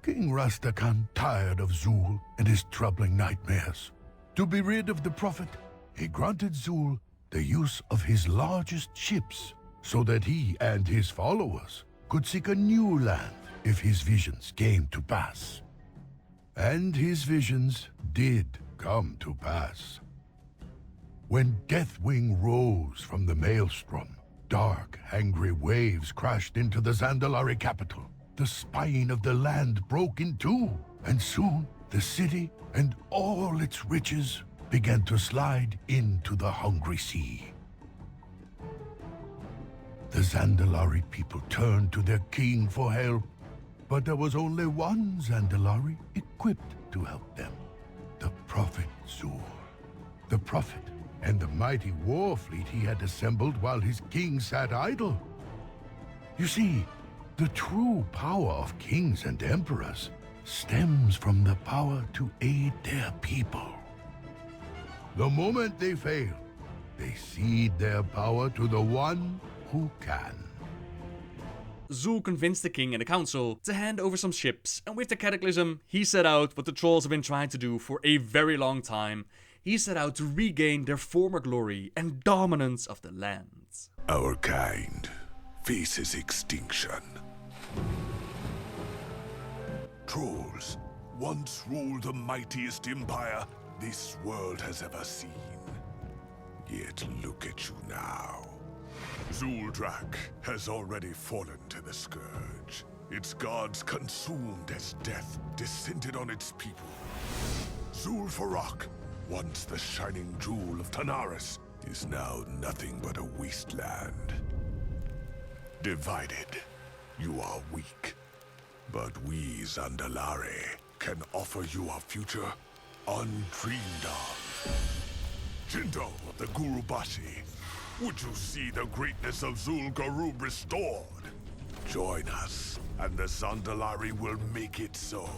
King Rastakhan tired of Zul and his troubling nightmares. To be rid of the prophet, he granted Zul the use of his largest ships so that he and his followers could seek a new land if his visions came to pass. And his visions did come to pass. When Deathwing rose from the maelstrom, dark, angry waves crashed into the Zandalari capital. The spine of the land broke in two, and soon the city and all its riches began to slide into the hungry sea. The Zandalari people turned to their king for help, but there was only one Zandalari equipped to help them, the Prophet Zul. The Prophet and the mighty war fleet he had assembled while his king sat idle. You see, the true power of kings and emperors stems from the power to aid their people. The moment they fail, they cede their power to the one who can. Zul convinced the king and the council to hand over some ships, and with the cataclysm, he set out what the trolls have been trying to do for a very long time. He set out to regain their former glory and dominance of the land. Our kind faces extinction. Trolls once ruled the mightiest empire this world has ever seen. Yet look at you now. Zuldrak has already fallen to the scourge. Its gods consumed as death descended on its people. Zul'Farrak, once the shining jewel of Tanaris, is now nothing but a wasteland. Divided, you are weak. But we, Zandalari, can offer you a future undreamed of. Jinto of the Gurubashi, would you see the greatness of Zul'Garub restored? Join us, and the Zandalari will make it so.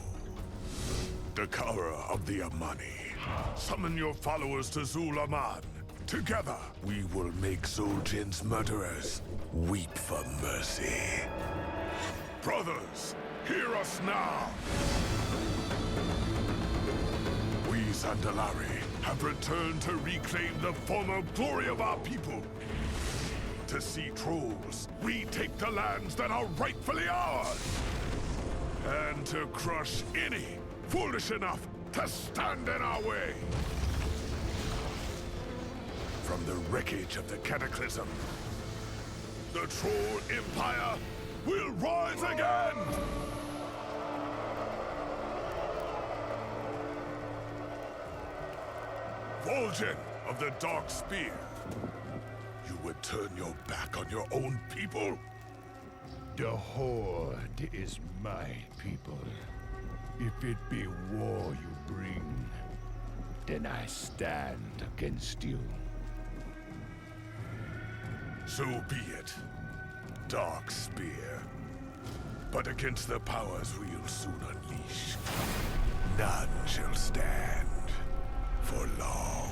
Dakara of the Amani, summon your followers to Zul-Aman. Together, we will make Zul'Jin's murderers weep for mercy. Brothers, hear us now! We Zandalari have returned to reclaim the former glory of our people. To see trolls retake the lands that are rightfully ours. And to crush any foolish enough to stand in our way. From the wreckage of the cataclysm, the Troll Empire will rise again! Vol'jin of the Dark Spear, you would turn your back on your own people? The Horde is my people. If it be war you bring, then I stand against you. So be it, Dark Spear. But against the powers we'll soon unleash, none shall stand for long.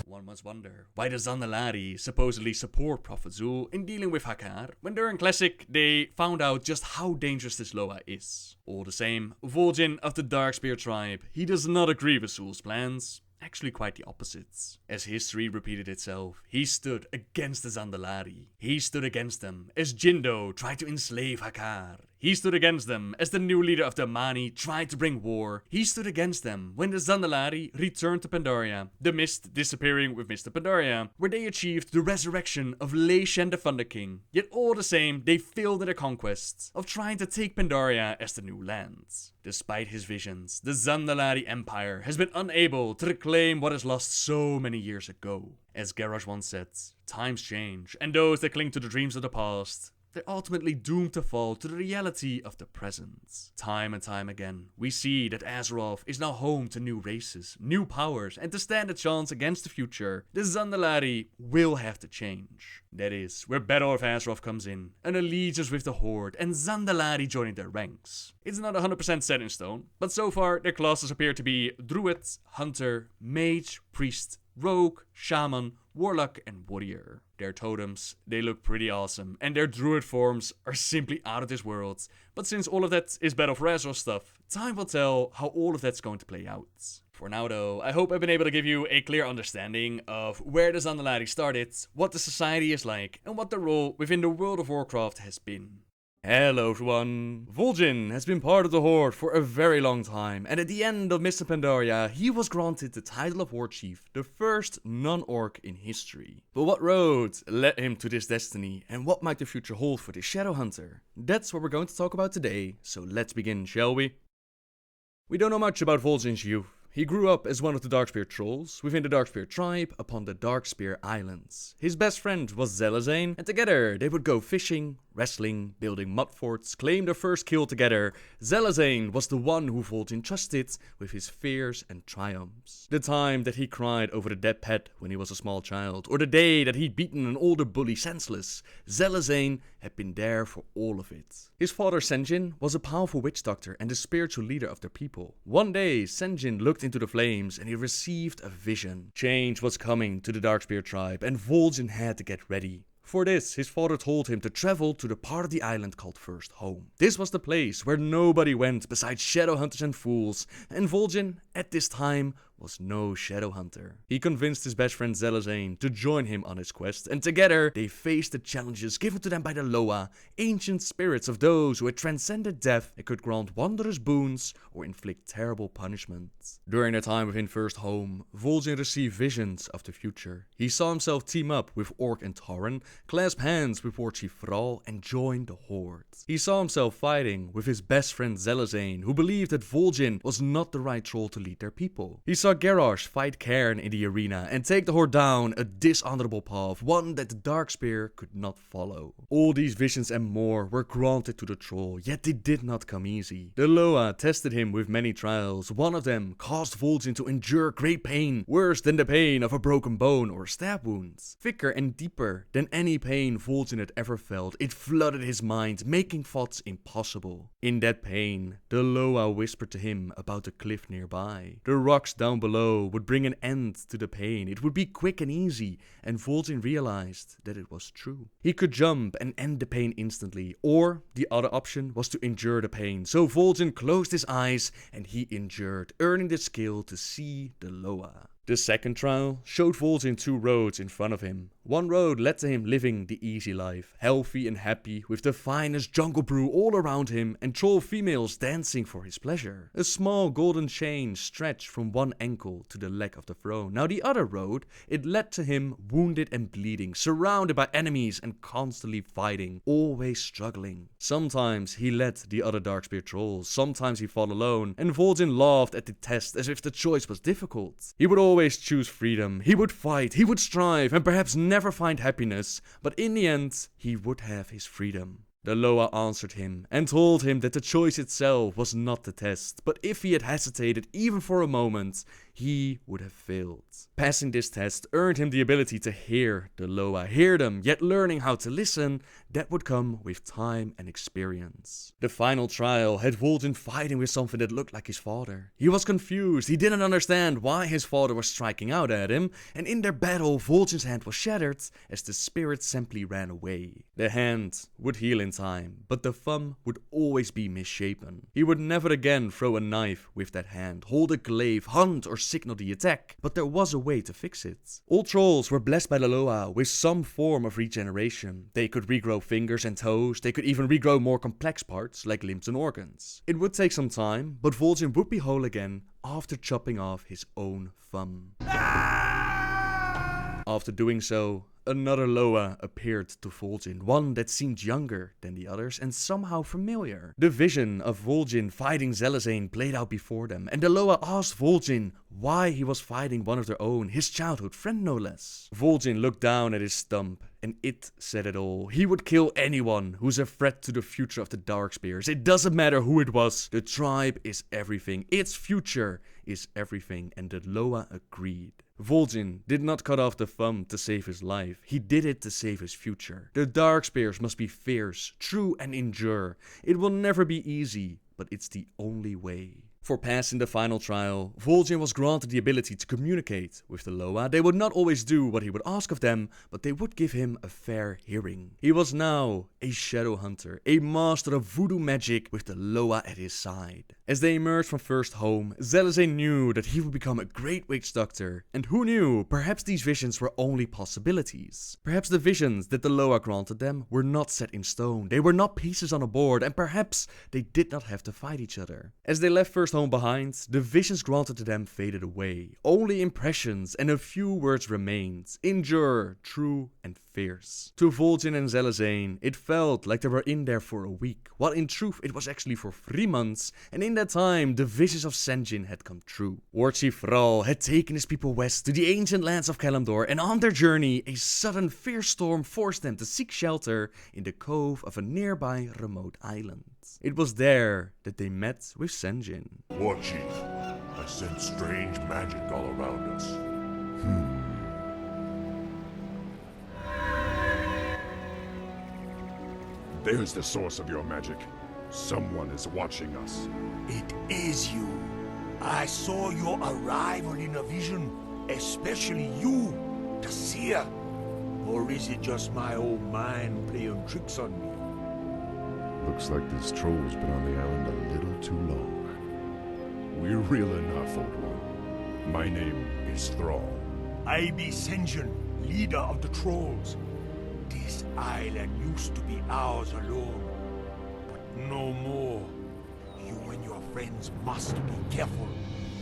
One must wonder, why does Zandalari supposedly support Prophet Zul in dealing with Hakkar, when during Classic they found out just how dangerous this Loa is? All the same, Vol'jin of the Darkspear tribe, he does not agree with Zul's plans. Actually quite the opposites. As history repeated itself, he stood against the Zandalari. He stood against them as Jindo tried to enslave Hakkar. He stood against them as the new leader of the Mani tried to bring war. He stood against them when the Zandalari returned to Pandaria, the mist disappearing with Mr. Pandaria, where they achieved the resurrection of Lei Shen the Thunder King. Yet all the same, they failed in their conquest of trying to take Pandaria as the new land. Despite his visions, the Zandalari Empire has been unable to reclaim what is lost so many years ago. As Garrosh once said, times change, and those that cling to the dreams of the past, they're ultimately doomed to fall to the reality of the present. Time and time again, we see that Azeroth is now home to new races, new powers, and to stand a chance against the future, the Zandalari will have to change. That is where Battle of Azeroth comes in, an allegiance with the Horde, and Zandalari joining their ranks. It's not 100% set in stone, but so far their classes appear to be Druid, Hunter, Mage, Priest, Rogue, Shaman, Warlock, and Warrior. Their totems, they look pretty awesome, and their druid forms are simply out of this world. But since all of that is Battle for Azeroth stuff, time will tell how all of that's going to play out. For now though, I hope I've been able to give you a clear understanding of where the Zandalari started, what the society is like, and what their role within the world of Warcraft has been. Hello everyone! Vol'jin has been part of the Horde for a very long time, and at the end of Mr. Pandaria, he was granted the title of Horde Chief, the first non-orc in history. But what road led him to this destiny, and what might the future hold for this Shadow Hunter? That's what we're going to talk about today, so let's begin, shall we? We don't know much about Vol'jin's youth. He grew up as one of the Darkspear trolls within the Darkspear tribe upon the Darkspear Islands. His best friend was Zelazane, and together they would go fishing, wrestling, building mud forts, claim their first kill together. Zelazane was the one who Vol'jin trusted with his fears and triumphs. The time that he cried over the dead pet when he was a small child, or the day that he'd beaten an older bully senseless, Zelazane had been there for all of it. His father Sen'jin was a powerful witch doctor and the spiritual leader of their people. One day, Sen'jin looked into the flames and he received a vision. Change was coming to the Darkspear tribe and Vol'jin had to get ready. For this, his father told him to travel to the part of the island called First Home. This was the place where nobody went besides shadow hunters and fools, and Vol'jin, at this time, was no shadow hunter. He convinced his best friend Zelazane to join him on his quest, and together they faced the challenges given to them by the Loa, ancient spirits of those who had transcended death and could grant wondrous boons or inflict terrible punishments. During their time within First Home, Vol'jin received visions of the future. He saw himself team up with Orc and Tauren, clasp hands with War Chief Thrall, and join the Horde. He saw himself fighting with his best friend Zelazane, who believed that Vol'jin was not the right troll to lead their people. He saw Garrosh fight Cairn in the arena and take the Horde down a dishonorable path, one that the Darkspear could not follow. All these visions and more were granted to the troll, yet they did not come easy. The Loa tested him with many trials. One of them caused Vol'jin to endure great pain, worse than the pain of a broken bone or stab wounds. Thicker and deeper than any pain Vol'jin had ever felt, it flooded his mind, making thoughts impossible. In that pain, the Loa whispered to him about the cliff nearby. The rocks down below would bring an end to the pain. It would be quick and easy, and Vol'jin realized that it was true. He could jump and end the pain instantly, or the other option was to endure the pain. So Vol'jin closed his eyes and he endured, earning the skill to see the Loa. The second trial showed Vol'jin two roads in front of him. One road led to him living the easy life, healthy and happy, with the finest jungle brew all around him and troll females dancing for his pleasure. A small golden chain stretched from one ankle to the leg of the throne. Now the other road, it led to him wounded and bleeding, surrounded by enemies and constantly fighting, always struggling. Sometimes he led the other Darkspear trolls, sometimes he fought alone, and Vol'jin laughed at the test as if the choice was difficult. He would always choose freedom, he would fight, he would strive, and perhaps never find happiness, but in the end, he would have his freedom. The Loa answered him and told him that the choice itself was not the test, but if he had hesitated even for a moment, he would have failed. Passing this test earned him the ability to hear the Loa, hear them, yet learning how to listen, that would come with time and experience. The final trial had Vol'jin fighting with something that looked like his father. He was confused, he didn't understand why his father was striking out at him, and in their battle Vol'jin's hand was shattered as the spirit simply ran away. The hand would heal in time, but the thumb would always be misshapen. He would never again throw a knife with that hand, hold a glaive, hunt or signal the attack, but there was a way to fix it. All trolls were blessed by the Loa with some form of regeneration. They could regrow fingers and toes, they could even regrow more complex parts like limbs and organs. It would take some time, but Vol'jin would be whole again after chopping off his own thumb. After doing so, another Loa appeared to Vol'jin, one that seemed younger than the others and somehow familiar. The vision of Vol'jin fighting Zelazane played out before them, and the Loa asked Vol'jin why he was fighting one of their own, his childhood friend no less. Vol'jin looked down at his stump, and it said it all. He would kill anyone who's a threat to the future of the Darkspears. It doesn't matter who it was, the tribe is everything, its future is everything, and the Loa agreed. Vol'jin did not cut off the thumb to save his life, he did it to save his future. The Darkspears must be fierce, true and endure. It will never be easy, but it's the only way. For passing the final trial, Vol'jin was granted the ability to communicate with the Loa. They would not always do what he would ask of them, but they would give him a fair hearing. He was now a shadow hunter, a master of voodoo magic with the Loa at his side. As they emerged from First Home, Zelazane knew that he would become a great witch doctor. And who knew, perhaps these visions were only possibilities. Perhaps the visions that the Loa granted them were not set in stone. They were not pieces on a board, and perhaps they did not have to fight each other. As they left First Home behind, the visions granted to them faded away. Only impressions and a few words remained. Endure, true and fierce. To Vol'jin and Zelazane, it felt like they were in there for a week, while in truth it was actually for 3 months, and in that time the visions of Sen'jin had come true. Warchief Thrall had taken his people west to the ancient lands of Kalimdor, and on their journey a sudden fierce storm forced them to seek shelter in the cove of a nearby remote island. It was there that they met with Sen'jin. Warchief, I sense strange magic all around us. There's the source of your magic. Someone is watching us. It is you. I saw your arrival in a vision, especially you, the seer. Or is it just my old mind playing tricks on me? Looks like this troll's been on the island a little too long. We're real enough, Old One. My name is Thrall. I be Sen'jin, leader of the trolls. This island used to be ours alone, but no more. You and your friends must be careful.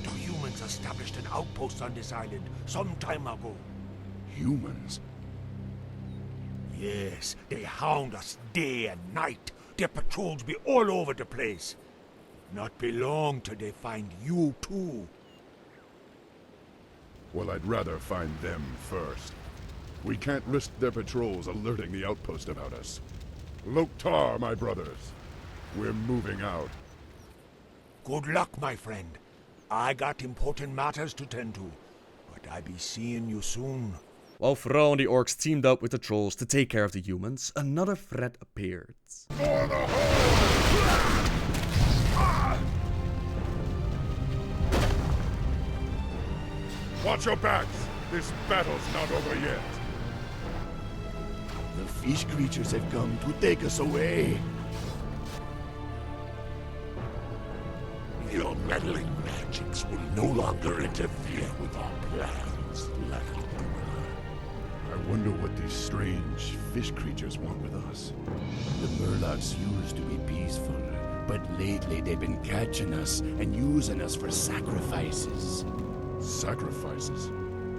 The humans established an outpost on this island some time ago. Humans? Yes, they hound us day and night. Their patrols be all over the place. Not be long till they find you too. Well, I'd rather find them first. We can't risk their patrols alerting the outpost about us. Loktar, my brothers. We're moving out. Good luck, my friend. I got important matters to tend to, but I be seeing you soon. While Thrall and the orcs teamed up with the trolls to take care of the humans, another threat appeared. Watch your backs! This battle's not over yet. The fish creatures have come to take us away. Your meddling magics will no longer interfere with our plans, I wonder what these strange fish creatures want with us. The Murlocs used to be peaceful, but lately they've been catching us and using us for sacrifices. Sacrifices?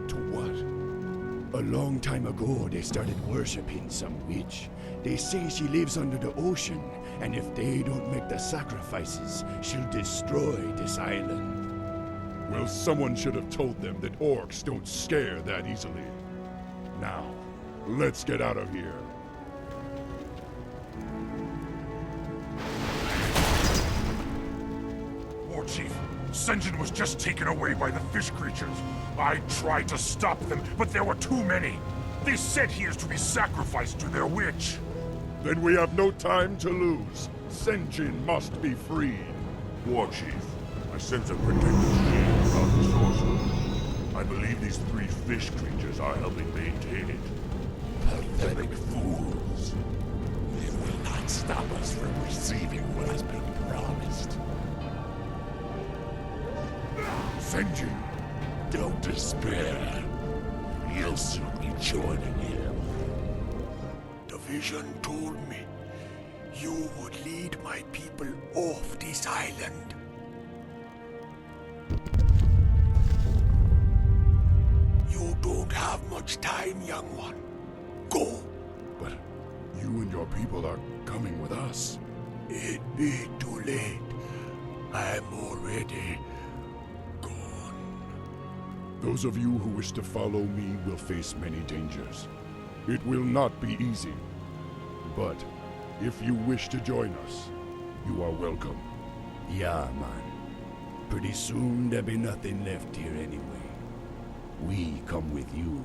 To what? A long time ago, they started worshipping some witch. They say she lives under the ocean, and if they don't make the sacrifices, she'll destroy this island. Well, someone should have told them that orcs don't scare that easily. Now, let's get out of here. Warchief, Sen'jin was just taken away by the fish creatures. I tried to stop them, but there were too many. They said he is to be sacrificed to their witch. Then we have no time to lose. Sen'jin must be freed. Warchief, I sense a protective shield around the source room. I believe these 3 fish creatures are helping maintain it. Pathetic fools. They will not stop us from receiving what has been promised. Sen'jin, don't despair. You'll soon be joining him. The vision told me you would lead my people off this island. You don't have much time, young one. Go. But you and your people are coming with us. It'd be too late. I'm already gone. Those of you who wish to follow me will face many dangers. It will not be easy. But if you wish to join us, you are welcome. Yeah, man. Pretty soon there'll be nothing left here anyway. We come with you.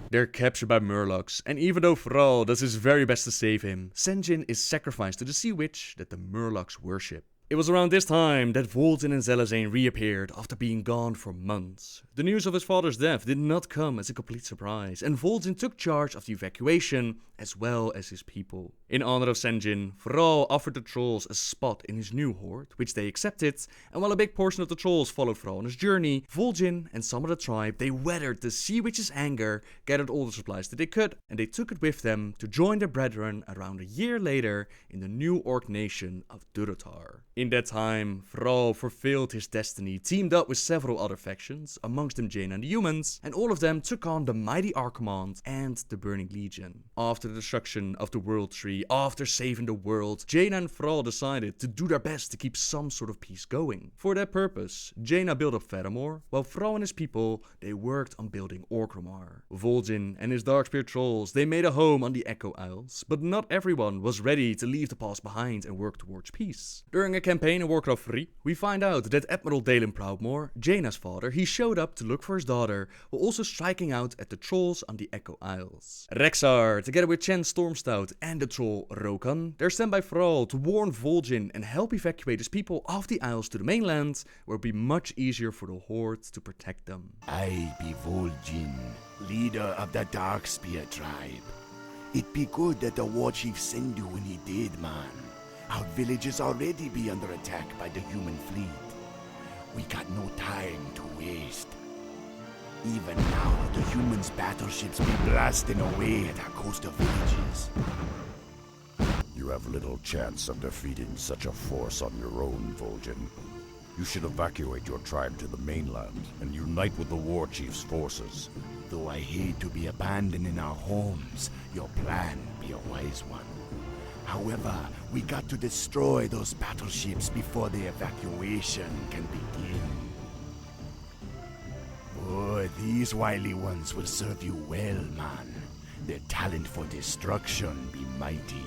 They're captured by Murlocs, and even though Thrall does his very best to save him, Sen'jin is sacrificed to the sea witch that the Murlocs worship. It was around this time that Vol'jin and Kil'jaeden reappeared after being gone for months. The news of his father's death did not come as a complete surprise, and Vol'jin took charge of the evacuation as well as his people. In honor of Sen'jin, Thrall offered the trolls a spot in his new horde, which they accepted, and while a big portion of the trolls followed Thrall on his journey, Vol'jin and some of the tribe, they weathered the sea witch's anger, gathered all the supplies that they could, and they took it with them to join their brethren around a year later in the new orc nation of Durotar. In that time, Thrall fulfilled his destiny, teamed up with several other factions, amongst them Jaina and the humans, and all of them took on the mighty Archimand and the Burning Legion. After the destruction of the World Tree, after saving the world, Jaina and Thrall decided to do their best to keep some sort of peace going. For that purpose, Jaina built up Fedamore, while Thrall and his people, they worked on building Orgrimmar. Vol'jin and his Darkspear trolls, they made a home on the Echo Isles, but not everyone was ready to leave the past behind and work towards peace. During a campaign in Warcraft 3, we find out that Admiral Dalen Proudmoore, Jaina's father, he showed up to look for his daughter, while also striking out at the trolls on the Echo Isles. Rexxar, together with Chen Stormstout and the troll Rokan, they're sent by Thrall to warn Vol'jin and help evacuate his people off the Isles to the mainland, where it would be much easier for the Horde to protect them. I be Vol'jin, leader of the Darkspear tribe. It be good that the Warchief sent you when he did, man. Our village is already be under attack by the human fleet. We got no time to waste. Even now, the humans' battleships be blasting away at our coastal villages. You have little chance of defeating such a force on your own, Vol'jin. You should evacuate your tribe to the mainland and unite with the war chief's forces. Though I hate to be abandoning our homes, your plan be a wise one. However, we got to destroy those battleships before the evacuation can begin. Oh, these wily ones will serve you well, man. Their talent for destruction be mighty.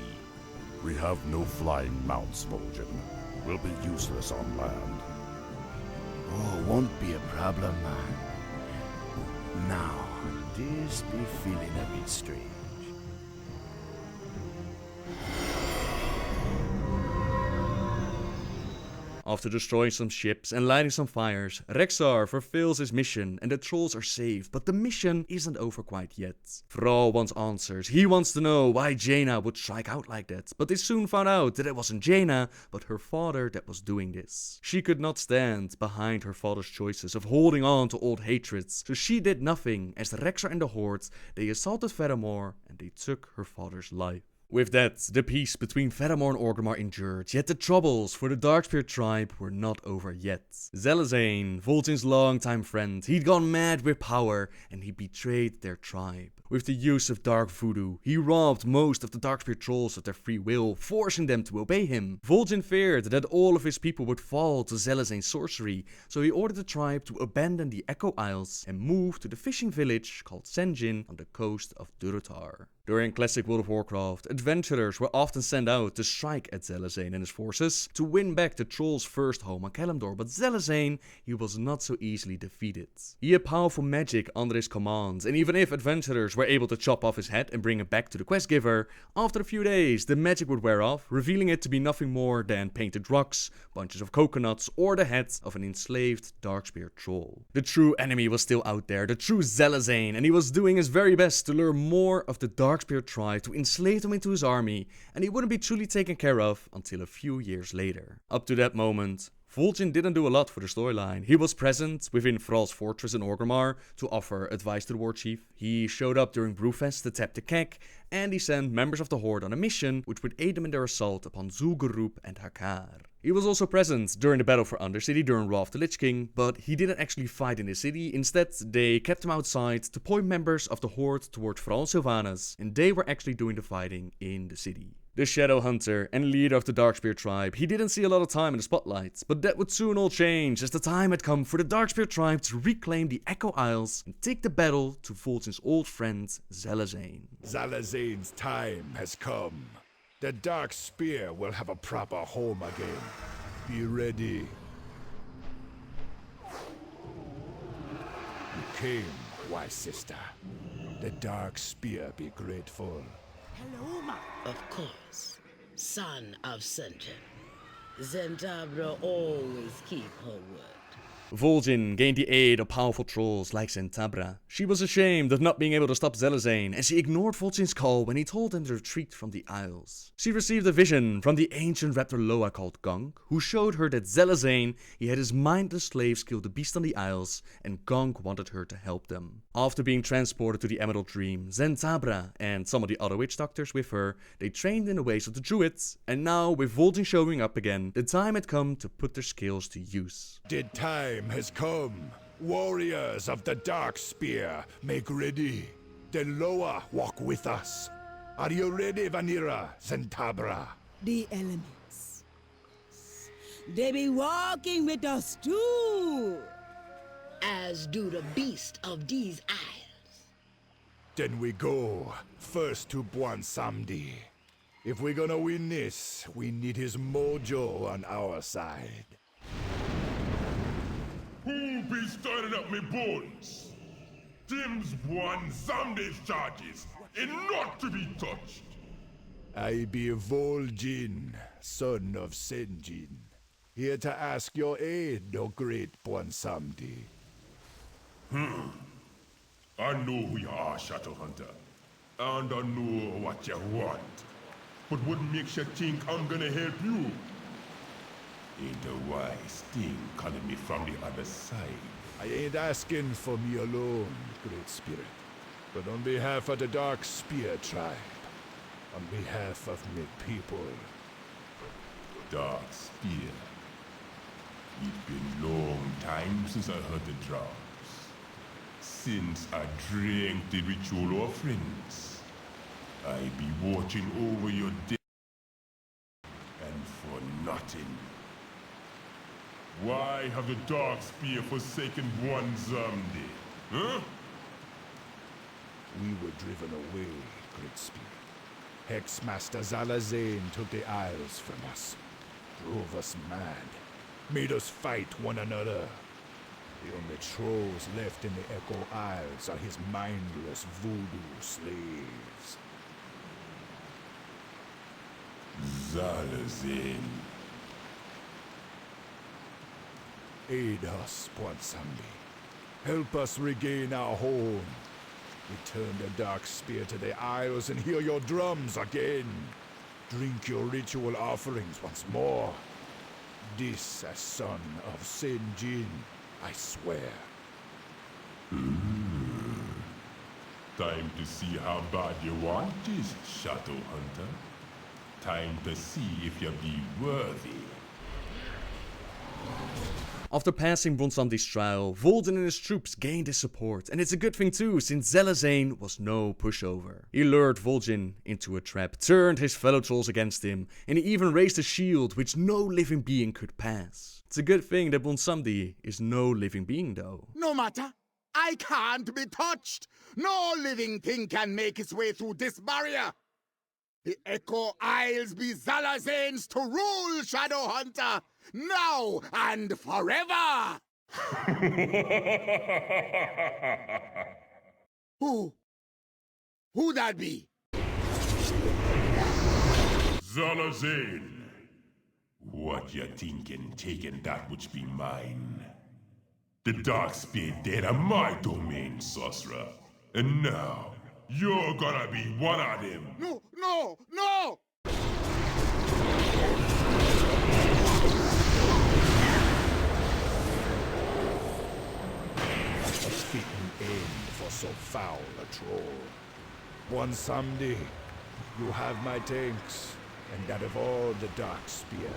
We have no flying mounts, Vol'jin. We'll be useless on land. Oh, won't be a problem, man. Now, this be feeling a bit strange. After destroying some ships and lighting some fires, Rexxar fulfills his mission and the trolls are saved, but the mission isn't over quite yet. Thrall wants answers. He wants to know why Jaina would strike out like that, but they soon found out that it wasn't Jaina, but her father that was doing this. She could not stand behind her father's choices of holding on to old hatreds, so she did nothing as Rexxar and the Horde, they assaulted Fedamore and they took her father's life. With that, the peace between Fedamore and Orgrimmar endured, yet the troubles for the Darkspear tribe were not over yet. Kil'jaeden, Vol'jin's longtime friend, he'd gone mad with power and he betrayed their tribe. With the use of dark voodoo, he robbed most of the Darkspear trolls of their free will, forcing them to obey him. Vol'jin feared that all of his people would fall to Zelazane's sorcery, so he ordered the tribe to abandon the Echo Isles and move to the fishing village called Sen'jin on the coast of Durotar. During classic World of Warcraft, adventurers were often sent out to strike at Zelazane and his forces to win back the trolls' first home on Kalimdor, but Zelazane, he was not so easily defeated. He had powerful magic under his command, and even if adventurers were able to chop off his head and bring it back to the quest giver, after a few days the magic would wear off, revealing it to be nothing more than painted rocks, bunches of coconuts, or the head of an enslaved Darkspear troll. The true enemy was still out there, the true Zelazane, and he was doing his very best to lure more of the Darkspear tribe to enslave them into his army, and he wouldn't be truly taken care of until a few years later. Up to that moment, Vol'jin didn't do a lot for the storyline. He was present within Thrall's fortress in Orgrimmar to offer advice to the war chief. He showed up during Brewfest to tap the keg, and he sent members of the Horde on a mission which would aid them in their assault upon Zul'Gurub and Hakar. He was also present during the battle for Undercity during Wrath of the Lich King, but he didn't actually fight in the city. Instead, they kept him outside to point members of the Horde towards Thrall and Sylvanas, and they were actually doing the fighting in the city. The Shadow Hunter and leader of the Darkspear tribe, he didn't see a lot of time in the spotlight, but that would soon all change as the time had come for the Darkspear tribe to reclaim the Echo Isles and take the battle to Vol'jin's old friend Zelazane. Zalazane's time has come. The Dark Spear will have a proper home again. Be ready. You came, wise sister. The Dark Spear be grateful. Of course. Son of Sen'jin. Zentabra always keep her word. Vol'jin gained the aid of powerful trolls like Zentabra. She was ashamed of not being able to stop Zelazane, and she ignored Vol'jin's call when he told them to retreat from the Isles. She received a vision from the ancient raptor Loa called Gonk, who showed her that Zelazane, he had his mindless slaves kill the beast on the Isles, and Gonk wanted her to help them. After being transported to the Emerald Dream, Zentabra and some of the other witch doctors with her, they trained in the ways of the Druids, and now with Vol'jin showing up again, the time had come to put their skills to use. The time has come. Warriors of the Dark Spear, make ready. The Loa walk with us. Are you ready, Vanira, Zentabra? The elements. They be walking with us too. As do the beast of these isles. Then we go. First to Bwansamdi. If we're gonna win this, we need his mojo on our side. Who be stirring up me bones? Tim's one Zamde's charges, and not to be touched. I be Vol'jin, son of Sen'jin. Here to ask your aid, O great Bwansamdi. I know who you are, Shadow Hunter. And I know what you want. But what makes you think I'm gonna help you? Ain't a wise thing calling me from the other side. I ain't asking for me alone, Great Spirit. But on behalf of the Dark Spear tribe, on behalf of me people. Dark Spear. It's been long time since I heard the drums. Since I drank the ritual offerings. I be watching over your death. And for nothing. Why have the Dark Spear forsaken one Zamde? Huh? We were driven away, Great Spirit. Hexmaster Zalazane took the Isles from us, drove us mad, made us fight one another. The only trolls left in the Echo Isles are his mindless voodoo slaves. Zalazane. Aid us, Bwansamdi. Help us regain our home. Return the Dark Spear to the Isles and hear your drums again. Drink your ritual offerings once more. This as son of Sen'jin, I swear. Time to see how bad you want this, Shadow Hunter. Time to see if you be worthy. After passing Bronsamdi's trial, Vol'jin and his troops gained his support, and it's a good thing too, since Zelazane was no pushover. He lured Vol'jin into a trap, turned his fellow trolls against him, and he even raised a shield which no living being could pass. It's a good thing that Bronsamdi is no living being though. No matter. I can't be touched. No living thing can make its way through this barrier. The Echo Isles be Zalazane's to rule, Shadowhunter, now and forever! Who that be? Zalazane! What you thinking taking that which be mine? The Darkspear dead are my domain, sorcerer. And now, you're gonna be one of them! No, no, no! A fitting end for so foul a troll. Bronsamdi, you have my thanks, and that of all the Darkspear.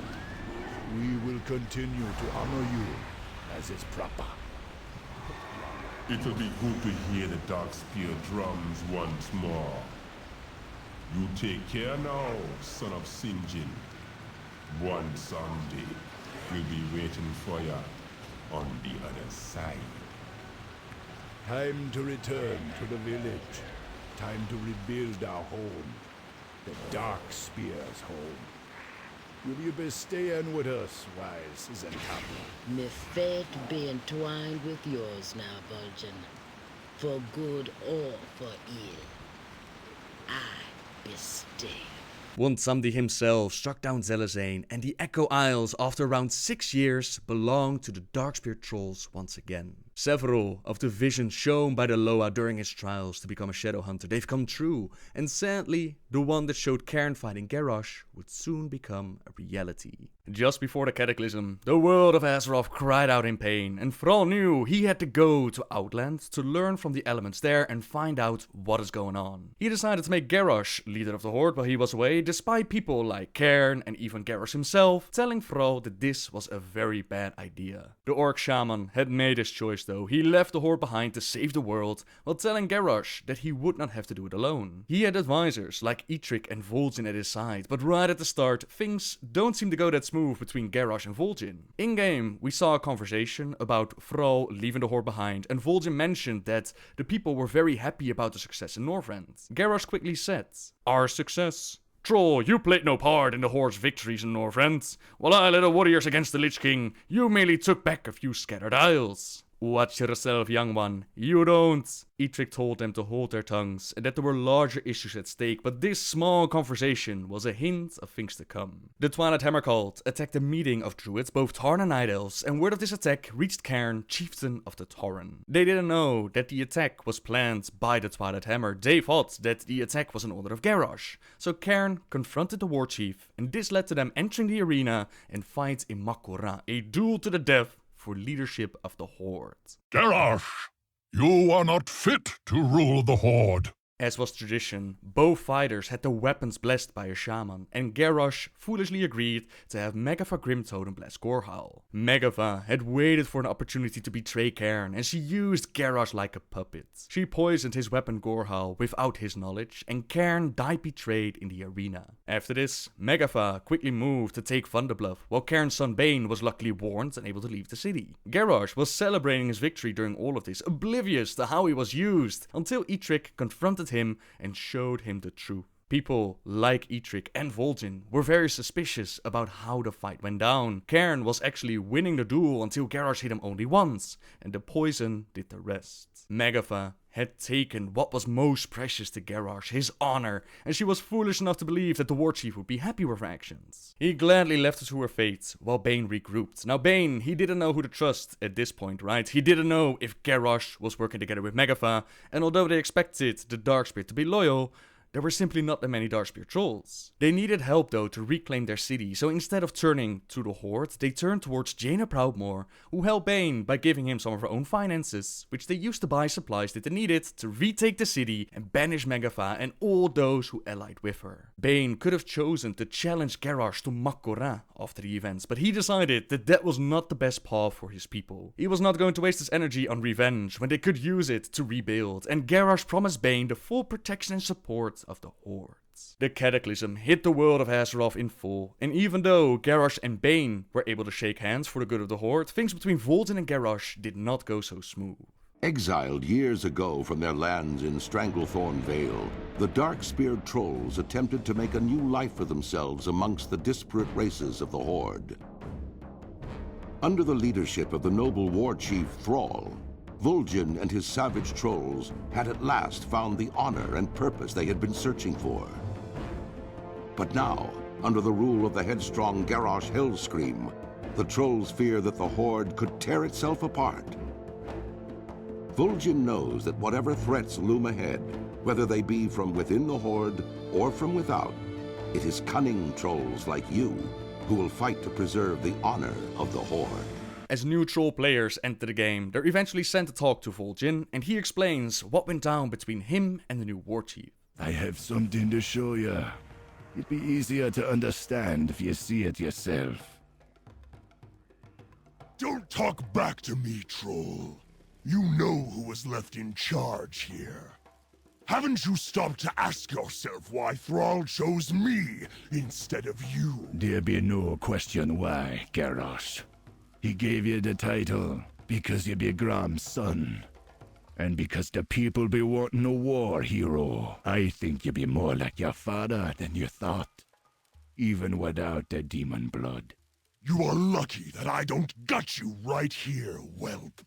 We will continue to honor you as is proper. It'll be good to hear the Darkspear drums once more. You take care now, son of Sinjin. One someday, we'll be waiting for ya on the other side. Time to return to the village. Time to rebuild our home. The Darkspear's home. Will you be staying with us, wise Zencapo? Me fate be entwined with yours now, Vol'jin. For good or for ill. I be stay. Bronsamdi himself struck down Zelazane, and the Echo Isles, after around 6 years, belonged to the Darkspear trolls once again. Several of the visions shown by the Loa during his trials to become a Shadow Hunter, they've come true, and sadly, the one that showed Cairn fighting Garrosh would soon become a reality. Just before the Cataclysm, the world of Azeroth cried out in pain, and Thrall knew he had to go to Outland to learn from the elements there and find out what is going on. He decided to make Garrosh leader of the Horde while he was away, despite people like Cairn and even Garrosh himself telling Thrall that this was a very bad idea. The Orc Shaman had made his choice though. He left the Horde behind to save the world, while telling Garrosh that he would not have to do it alone. He had advisors like Eitrigg and Vol'jin at his side, but right at the start, things don't seem to go that smooth between Garrosh and Vol'jin. In-game, we saw a conversation about Thrall leaving the Horde behind, and Vol'jin mentioned that the people were very happy about the success in Northrend. Garrosh quickly said, "Our success? Troll, you played no part in the Horde's victories in Northrend. While I led the warriors against the Lich King, you merely took back a few scattered isles." "Watch yourself, young one. You don't." Eitrigg told them to hold their tongues and that there were larger issues at stake, but this small conversation was a hint of things to come. The Twilight Hammer cult attacked a meeting of druids, both Tauren and Night Elves, and word of this attack reached Cairn, chieftain of the Tauren. They didn't know that the attack was planned by the Twilight Hammer. They thought that the attack was an order of Garrosh. So Cairn confronted the war chief, and this led to them entering the arena and fight in Mak'gora, a duel to the death for leadership of the Horde. Garrosh, you are not fit to rule the Horde. As was tradition, both fighters had their weapons blessed by a shaman, and Garrosh foolishly agreed to have Megafa Grimtotem bless Gorhal. Megafa had waited for an opportunity to betray Cairn, and she used Garrosh like a puppet. She poisoned his weapon Gorhal without his knowledge, and Cairn died betrayed in the arena. After this, Megafa quickly moved to take Thunderbluff, while Cairn's son Bane was luckily warned and able to leave the city. Garrosh was celebrating his victory during all of this, oblivious to how he was used, until Eitrigg confronted him and showed him the truth. People like Eitrigg and Vol'jin were very suspicious about how the fight went down. Cairn was actually winning the duel until Garrosh hit him only once, and the poison did the rest. Megafa had taken what was most precious to Garrosh, his honor, and she was foolish enough to believe that the war chief would be happy with her actions. He gladly left her to her fate, while Bane regrouped. Now Bane, he didn't know who to trust at this point, right? He didn't know if Garrosh was working together with Megafa, and although they expected the Darkspear to be loyal, there were simply not that many Darkspear trolls. They needed help though to reclaim their city, so instead of turning to the Horde, they turned towards Jaina Proudmoore, who helped Bane by giving him some of her own finances, which they used to buy supplies that they needed to retake the city and banish Megafa and all those who allied with her. Bane could have chosen to challenge Garrosh to Mak'gora after the events, but he decided that that was not the best path for his people. He was not going to waste his energy on revenge when they could use it to rebuild, and Garrosh promised Bane the full protection and support of the Hordes. The Cataclysm hit the world of Azeroth in full, and even though Garrosh and Bane were able to shake hands for the good of the Horde, things between Vol'jin and Garrosh did not go so smooth. Exiled years ago from their lands in Stranglethorn Vale, the Dark-Speared Trolls attempted to make a new life for themselves amongst the disparate races of the Horde. Under the leadership of the noble war chief Thrall, Vol'jin and his savage trolls had at last found the honor and purpose they had been searching for. But now, under the rule of the headstrong Garrosh Hellscream, the trolls fear that the Horde could tear itself apart. Vol'jin knows that whatever threats loom ahead, whether they be from within the Horde or from without, it is cunning trolls like you who will fight to preserve the honor of the Horde. As new troll players enter the game, they're eventually sent to talk to Vol'jin, and he explains what went down between him and the new war chief. I have something to show you. It'd be easier to understand if you see it yourself. Don't talk back to me, troll. You know who was left in charge here. Haven't you stopped to ask yourself why Thrall chose me instead of you? There be no question why, Garrosh. He gave you the title because you be Grom's son. And because the people be wanting a war hero, I think you be more like your father than you thought. Even without the demon blood. You are lucky that I don't gut you right here, whelp.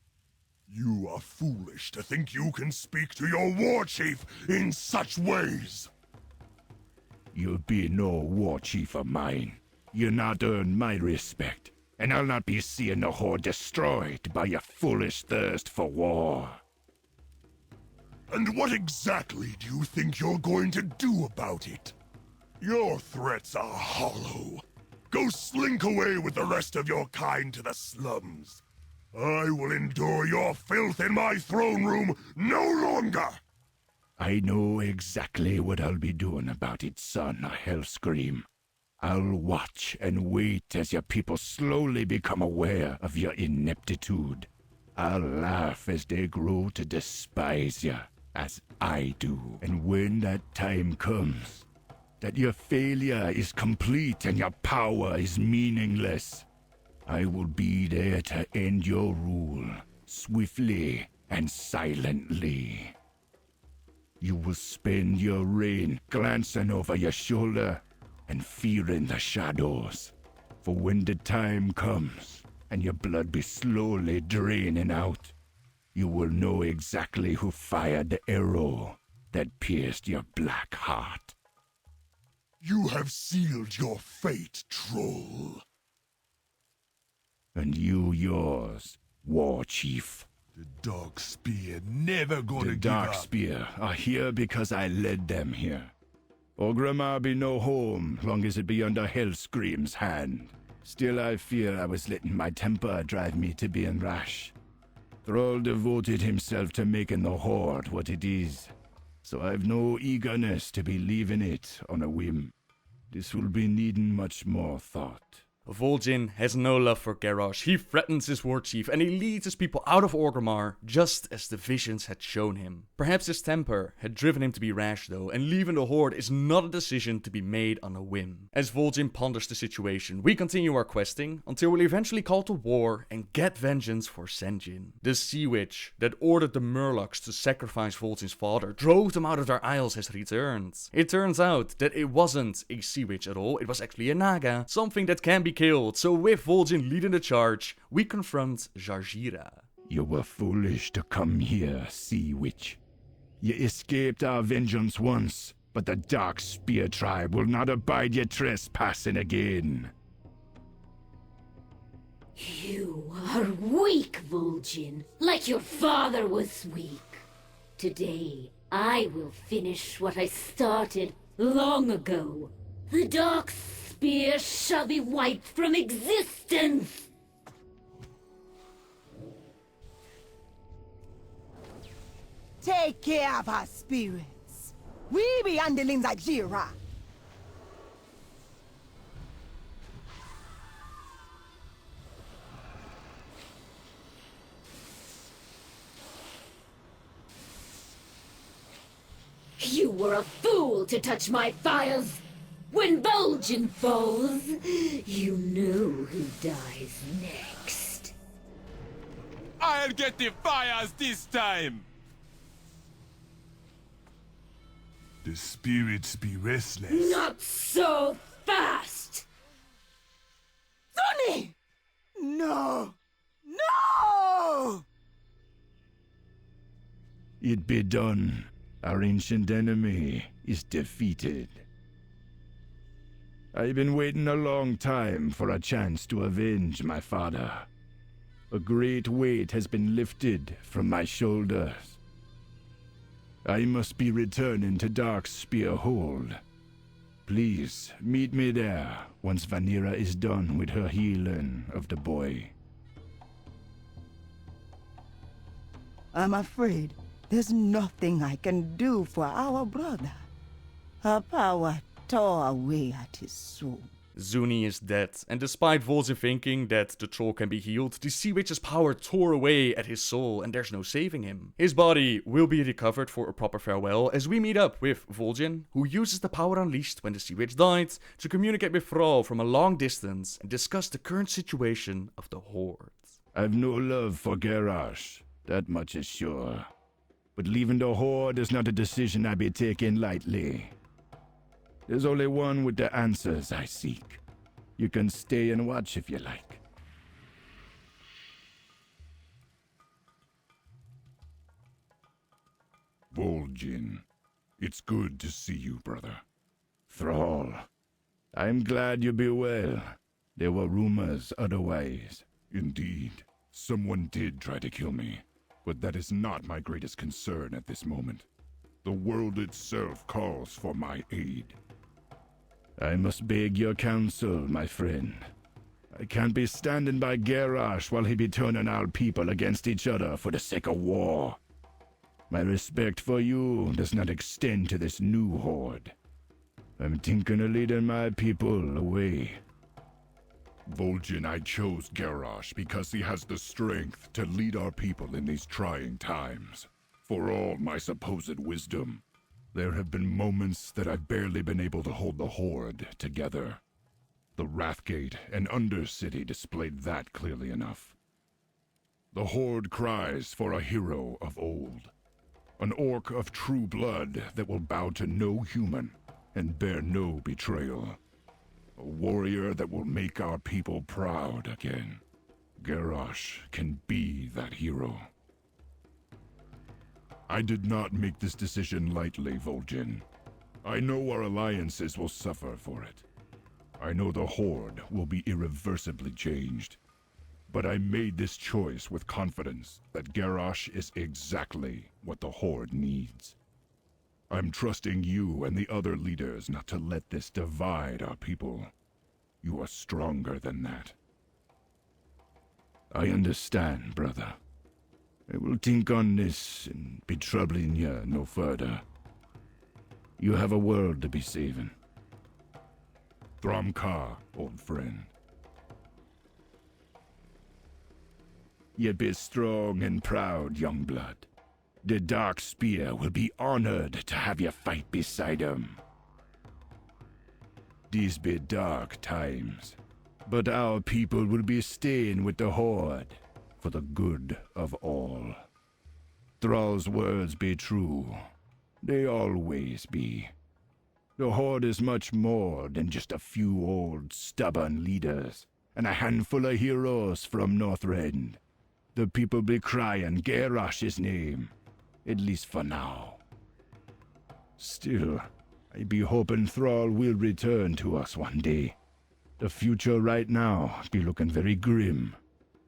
You are foolish to think you can speak to your war chief in such ways. You'll be no war chief of mine. You not earn my respect. And I'll not be seeing the Horde destroyed by your foolish thirst for war. And what exactly do you think you're going to do about it? Your threats are hollow. Go slink away with the rest of your kind to the slums. I will endure your filth in my throne room no longer! I know exactly what I'll be doing about it, son of Hellscream. I'll watch and wait as your people slowly become aware of your ineptitude. I'll laugh as they grow to despise you, as I do. And when that time comes, that your failure is complete and your power is meaningless, I will be there to end your rule, swiftly and silently. You will spend your reign glancing over your shoulder and fearing the shadows. For when the time comes, and your blood be slowly draining out, you will know exactly who fired the arrow that pierced your black heart. You have sealed your fate, troll. And you yours, war chief. The Darkspear never gonna The give up. Darkspear are here because I led them here. Orgrimmar be no home, long as it be under Hellscream's hand. Still I fear I was letting my temper drive me to being rash. Thrall devoted himself to making the Horde what it is, so I've no eagerness to be leaving it on a whim. This will be needing much more thought. Vol'jin has no love for Garrosh. He threatens his war chief and he leads his people out of Orgrimmar, just as the visions had shown him. Perhaps his temper had driven him to be rash though, and leaving the Horde is not a decision to be made on a whim. As Vol'jin ponders the situation, we continue our questing until we'll eventually call to war and get vengeance for Sen'jin. The sea witch that ordered the Murlocs to sacrifice Vol'jin's father drove them out of their isles has returned. It turns out that it wasn't a sea witch at all, it was actually a Naga, something that can be killed. So with Vol'jin leading the charge, we confront Jarjira. You were foolish to come here, Sea Witch. You escaped our vengeance once, but the Darkspear tribe will not abide your trespassing again. You are weak, Vol'jin, like your father was weak. Today, I will finish what I started long ago. The Dark Spear shall be wiped from existence! Take care of our spirits. We be handling the Jira. You were a fool to touch my fires! When Vol'jin falls, you know who dies next. I'll get the fires this time! The spirits be restless. Not so fast! Sonny! No! No! It be done. Our ancient enemy is defeated. I've been waiting a long time for a chance to avenge my father. A great weight has been lifted from my shoulders. I must be returning to Darkspear Hold. Please, meet me there once Vanira is done with her healing of the boy. I'm afraid there's nothing I can do for our brother. Her power tore away at his soul. Zuni is dead, and despite Vol'jin thinking that the troll can be healed, the Sea Witch's power tore away at his soul and there's no saving him. His body will be recovered for a proper farewell as we meet up with Vol'jin, who uses the power unleashed when the Sea Witch died to communicate with Thrall from a long distance and discuss the current situation of the Horde. I've no love for Garrosh, that much is sure. But leaving the Horde is not a decision I be taking lightly. There's only one with the answers I seek. You can stay and watch if you like. Vol'jin, it's good to see you, brother. Thrall, I'm glad you be well. There were rumors otherwise. Indeed, someone did try to kill me, but that is not my greatest concern at this moment. The world itself calls for my aid. I must beg your counsel, my friend. I can't be standing by Garrosh while he be turning our people against each other for the sake of war. My respect for you does not extend to this new horde. I'm thinking of leading my people away. Vol'jin, I chose Garrosh because he has the strength to lead our people in these trying times. For all my supposed wisdom, there have been moments that I've barely been able to hold the Horde together. The Wrathgate and Undercity displayed that clearly enough. The Horde cries for a hero of old. An orc of true blood that will bow to no human and bear no betrayal. A warrior that will make our people proud again. Garrosh can be that hero. I did not make this decision lightly, Vol'jin. I know our alliances will suffer for it. I know the Horde will be irreversibly changed. But I made this choice with confidence that Garrosh is exactly what the Horde needs. I'm trusting you and the other leaders not to let this divide our people. You are stronger than that. I understand, brother. I will think on this and be troubling you no further. You have a world to be saving. Thramka, old friend. You be strong and proud, young blood. The Dark Spear will be honored to have you fight beside him. These be dark times, but our people will be staying with the Horde for the good of all. Thrall's words be true. They always be. The Horde is much more than just a few old, stubborn leaders and a handful of heroes from Northrend. The people be crying Garrosh's name, at least for now. Still, I be hoping Thrall will return to us one day. The future right now be looking very grim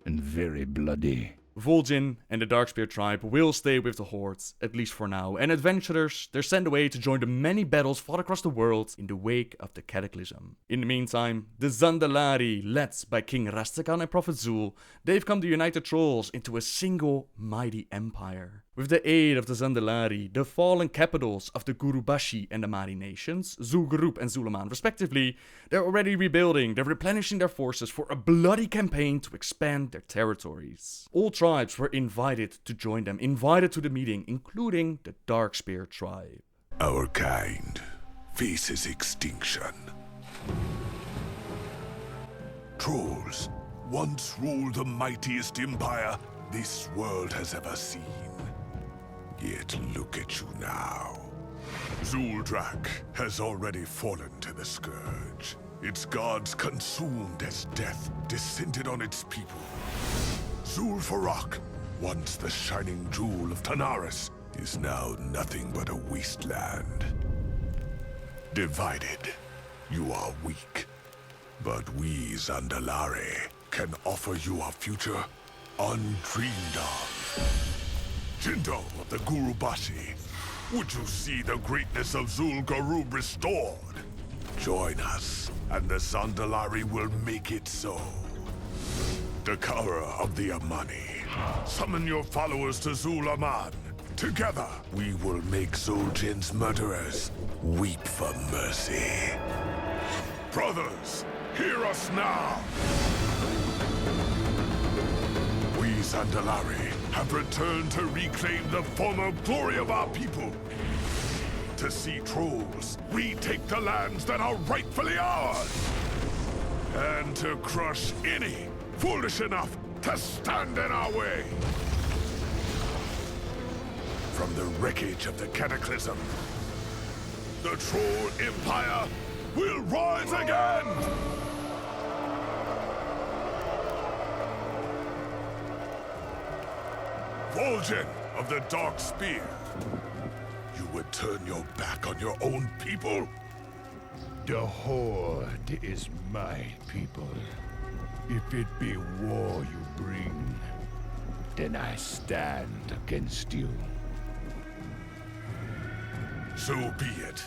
and very bloody. Vol'jin and the Darkspear tribe will stay with the Horde, at least for now, and adventurers, they're sent away to join the many battles fought across the world in the wake of the Cataclysm. In the meantime, the Zandalari, led by King Rastakhan and Prophet Zul, they've come to unite the trolls into a single mighty empire. With the aid of the Zandalari, the fallen capitals of the Gurubashi and the Mari nations, Zul'Gurub and Zulaman respectively, they're already rebuilding, they're replenishing their forces for a bloody campaign to expand their territories. All tribes were invited to join them, invited to the meeting, including the Darkspear tribe. Our kind faces extinction. Trolls once ruled the mightiest empire this world has ever seen. Yet look at you now. Zul'Drak has already fallen to the Scourge. Its gods consumed as death descended on its people. Zul'Farrak, once the shining jewel of Tanaris, is now nothing but a wasteland. Divided, you are weak. But we, Zandalari, can offer you a future undreamed of. Jinto of the Gurubashi, would you see the greatness of Zul'Gurub restored? Join us, and the Zandalari will make it so. Dakara of the Amani, summon your followers to Zulaman. Together, we will make Zul'jin's murderers weep for mercy. Brothers, hear us now! We Zandalari have returned to reclaim the former glory of our people. To see trolls retake the lands that are rightfully ours. And to crush any foolish enough to stand in our way. From the wreckage of the Cataclysm, the Troll Empire will rise again! Vol'jin of the Dark Spear, you would turn your back on your own people? The Horde is my people. If it be war you bring, then I stand against you. So be it,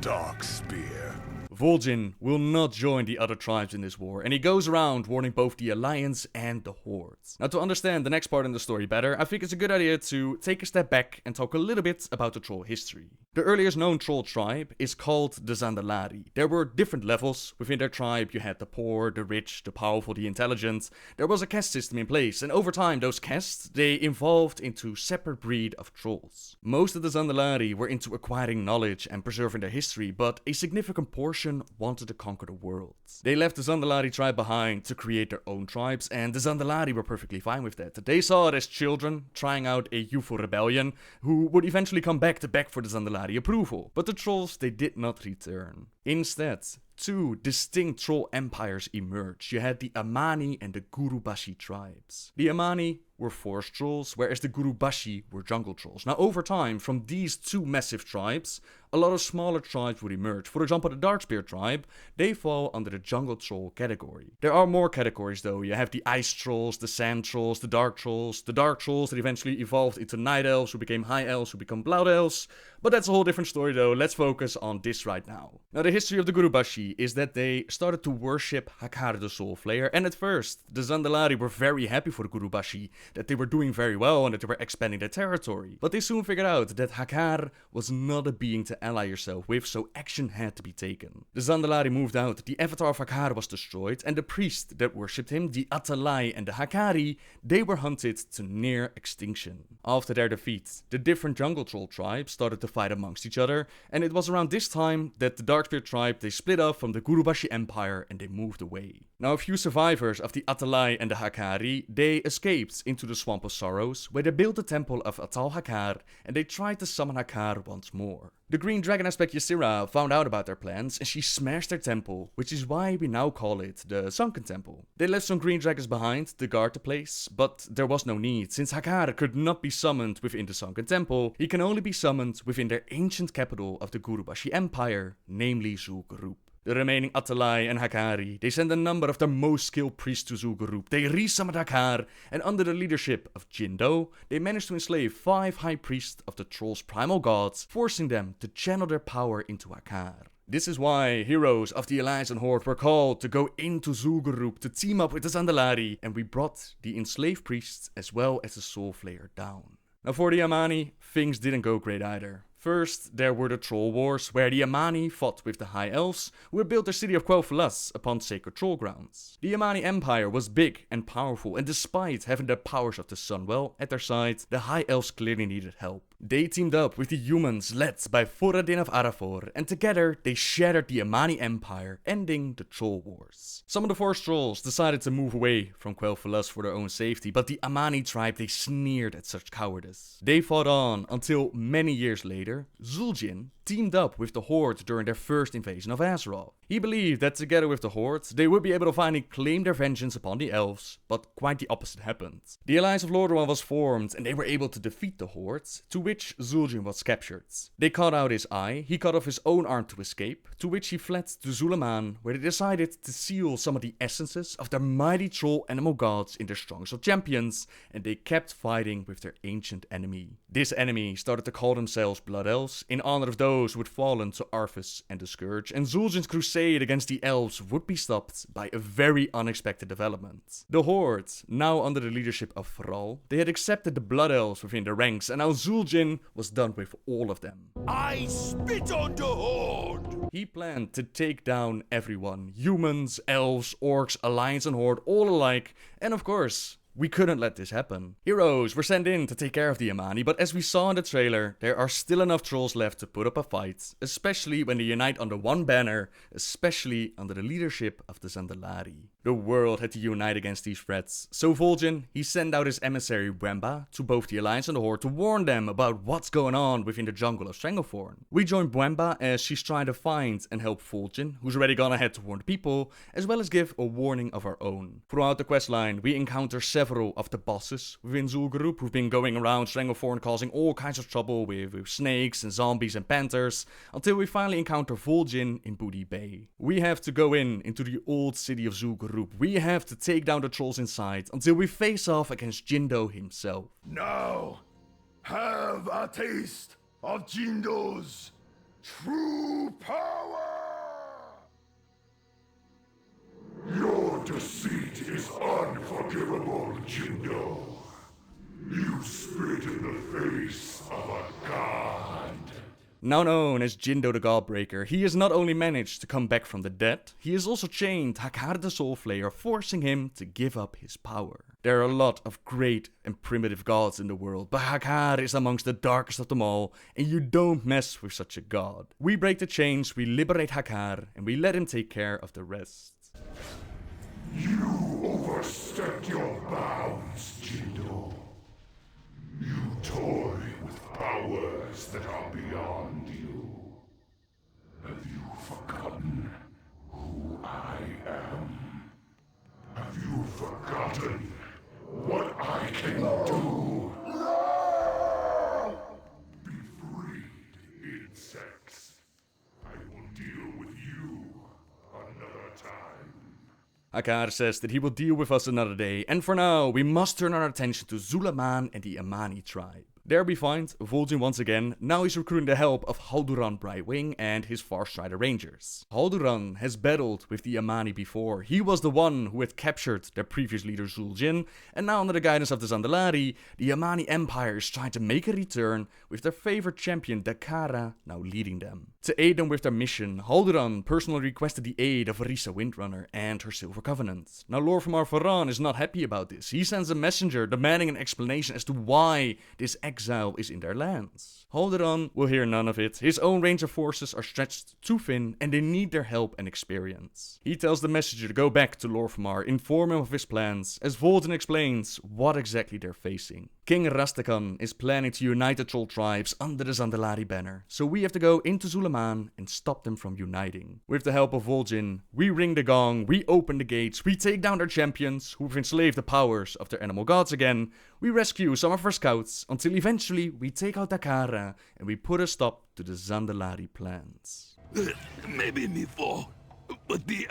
Dark Spear. Vol'jin will not join the other tribes in this war, and he goes around warning both the Alliance and the Horde. Now, to understand the next part in the story better, I think it's a good idea to take a step back and talk a little bit about the troll history. The earliest known troll tribe is called the Zandalari. There were different levels within their tribe. You had the poor, the rich, the powerful, the intelligent. There was a caste system in place, and over time those castes, they evolved into separate breed of trolls. Most of the Zandalari were into acquiring knowledge and preserving their history, but a significant portion wanted to conquer the world. They left the Zandalari tribe behind to create their own tribes, and the Zandalari were perfectly fine with that. They saw it as children trying out a youthful rebellion who would eventually come back to beg for the Zandalari approval. But the trolls, they did not return. Instead, two distinct troll empires emerged. You had the Amani and the Gurubashi tribes. The Amani were forest trolls, whereas the Gurubashi were jungle trolls. Now, over time, from these two massive tribes, a lot of smaller tribes would emerge. For example, the Darkspear tribe, they fall under the jungle troll category. There are more categories though. You have the ice trolls, the sand trolls, the dark trolls that eventually evolved into night elves, who became high elves, who become blood elves. But that's a whole different story though. Let's focus on this right now. Now, the history of the Gurubashi is that they started to worship Hakkar the Soul Flayer, and at first, the Zandalari were very happy for the Gurubashi, that they were doing very well and that they were expanding their territory. But they soon figured out that Hakkar was not a being to ally yourself with, so action had to be taken. The Zandalari moved out, the avatar of Hakkar was destroyed, and the priests that worshipped him, the Atalai and the Hakkari, they were hunted to near extinction. After their defeat, the different jungle troll tribes started to fight amongst each other, and it was around this time that the Darkspear tribe, they split off from the Gurubashi Empire and they moved away. Now, a few survivors of the Atalai and the Hakkari, they escaped into the Swamp of Sorrows, where they built the temple of Atal Hakkar, and they tried to summon Hakkar once more. The green dragon aspect Ysera found out about their plans, and she smashed their temple, which is why we now call it the Sunken Temple. They left some green dragons behind to guard the place, but there was no need. Since Hakkar could not be summoned within the Sunken Temple, he can only be summoned within their ancient capital of the Gurubashi Empire, namely Zul'Gurub. The remaining Atalai and Hakari, they send a number of their most skilled priests to Zul'Gurub. They resummoned Hakar, and under the leadership of Jindo, they managed to enslave 5 high priests of the trolls' primal gods, forcing them to channel their power into Hakar. This is why heroes of the Alliance and Horde were called to go into Zul'Gurub to team up with the Zandalari, and we brought the enslaved priests as well as the Soul Flayer down. Now for the Amani, things didn't go great either. First, there were the Troll Wars, where the Amani fought with the High Elves, who had built their city of Quel'Thalas upon sacred troll grounds. The Amani Empire was big and powerful, and despite having the powers of the Sunwell at their side, the High Elves clearly needed help. They teamed up with the humans led by Thoradin of Arafor, and together they shattered the Amani Empire, ending the Troll Wars. Some of the Forest Trolls decided to move away from Quel'Thalas for their own safety, but the Amani tribe, they sneered at such cowardice. They fought on until many years later, Vol'jin teamed up with the Horde during their first invasion of Azeroth. He believed that together with the Horde, they would be able to finally claim their vengeance upon the Elves, but quite the opposite happened. The Alliance of Lordaeron was formed, and they were able to defeat the Horde, to which Vol'jin was captured. They cut out his eye, he cut off his own arm to escape, to which he fled to Zul'Aman, where they decided to seal some of the essences of their mighty troll animal gods in their strongest of champions, and they kept fighting with their ancient enemy. This enemy started to call themselves Blood Elves, in honor of those who had fallen to Arthas and the Scourge, and Zul'jin's crusade against the Elves would be stopped by a very unexpected development. The Horde, now under the leadership of Thrall, they had accepted the Blood Elves within their ranks, and now Vol'jin was done with all of them. I spit on the Horde! He planned to take down everyone, humans, elves, orcs, Alliance and Horde, all alike, and of course, we couldn't let this happen. Heroes were sent in to take care of the Amani, but as we saw in the trailer, there are still enough trolls left to put up a fight, especially when they unite under one banner, especially under the leadership of the Zandalari. The world had to unite against these threats, so Vol'jin, he sent out his emissary Wamba to both the Alliance and the Horde to warn them about what's going on within the jungle of Stranglethorn. We joined Wamba as she's trying to find and help Vol'jin, who's already gone ahead to warn the people, as well as give a warning of our own. Throughout the questline, we encounter several of the bosses within Zul'Gurub who've been going around Stranglethorn causing all kinds of trouble with snakes and zombies and panthers, until we finally encounter Vol'jin in Booty Bay. We have to go into the old city of Zul'Gurub. We have to take down the trolls inside until we face off against Jindo himself. Now, have a taste of Jindo's true power! Your deceit is unforgivable, Jindo. You spit in the face of a god. Now known as Jindo the Godbreaker, he has not only managed to come back from the dead, he has also chained Hakar the Soul Flayer, forcing him to give up his power. There are a lot of great and primitive gods in the world, but Hakar is amongst the darkest of them all, and you don't mess with such a god. We break the chains, we liberate Hakar, and we let him take care of the rest. You overstepped your bounds, Jindo. You toy with powers that are beyond you. Have you forgotten who I am? Have you forgotten what I can do? Be freed, insects. I will deal with you another time. Hakar says that he will deal with us another day, and for now, we must turn our attention to Zul'Aman and the Amani tribe. There we find Vol'jin once again. Now he's recruiting the help of Halduran Brightwing and his Farstrider Rangers. Halduran has battled with the Amani before. He was the one who had captured their previous leader Vol'jin, and now under the guidance of the Zandalari, the Amani Empire is trying to make a return with their favorite champion Dakara now leading them. To aid them with their mission, Halduran personally requested the aid of Risa Windrunner and her Silver Covenant. Now Lord Famar Faran is not happy about this. He sends a messenger demanding an explanation as to why this exile is in their lands. Halduran will hear none of it. His own range of forces are stretched too thin and they need their help and experience. He tells the messenger to go back to Lord Famar, inform him of his plans, as Vol'jin explains what exactly they're facing. King Rastakhan is planning to unite the troll tribes under the Zandalari banner, so we have to go into Zul'Aman and stop them from uniting. With the help of Vol'jin, we ring the gong, we open the gates, we take down their champions, who've enslaved the powers of their animal gods again, we rescue some of our scouts, until eventually we take out Dakara and we put a stop to the Zandalari plans. Maybe me fall.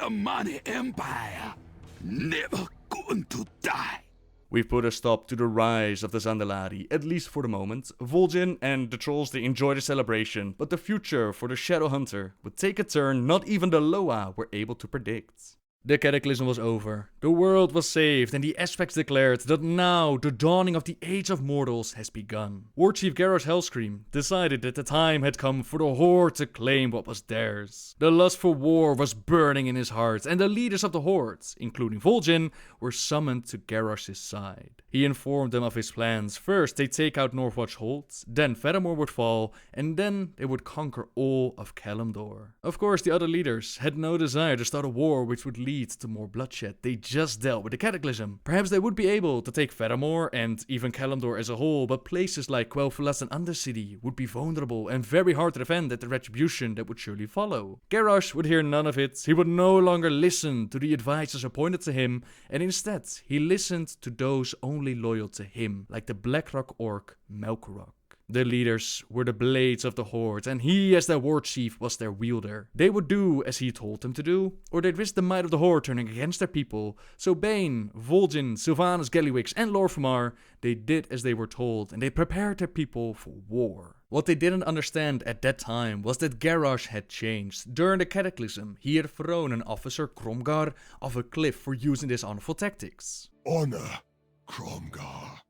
the Mani Empire never going to die. We've put a stop to the rise of the Zandalari, at least for the moment. Vol'jin and the trolls, they enjoy the celebration, but the future for the Shadow Hunter would take a turn not even the Loa were able to predict. The cataclysm was over, the world was saved, and the aspects declared that now the dawning of the Age of Mortals has begun. War Chief Garrosh Hellscream decided that the time had come for the Horde to claim what was theirs. The lust for war was burning in his heart, and the leaders of the Horde, including Vol'jin, were summoned to Garrosh's side. He informed them of his plans. First, they'd take out Northwatch Hold, then Fedamore would fall, and then they would conquer all of Kalimdor. Of course, the other leaders had no desire to start a war which would lead to more bloodshed. They just dealt with the cataclysm. Perhaps they would be able to take Fedamore and even Kalimdor as a whole, but places like Quel'Thalas and Undercity would be vulnerable and very hard to defend at the retribution that would surely follow. Garrosh would hear none of it. He would no longer listen to the advisors appointed to him, and instead he listened to those only loyal to him, like the Blackrock orc Melkorok. The leaders were the blades of the Horde, and he as their war chief was their wielder. They would do as he told them to do, or they'd risk the might of the Horde turning against their people. So Bane, Vol'jin, Sylvanas Gallywix and Lor'themar, they did as they were told, and they prepared their people for war. What they didn't understand at that time was that Garrosh had changed. During the cataclysm, he had thrown an officer, Cromgar, off a cliff for using dishonestful tactics. Honor, Cromgar.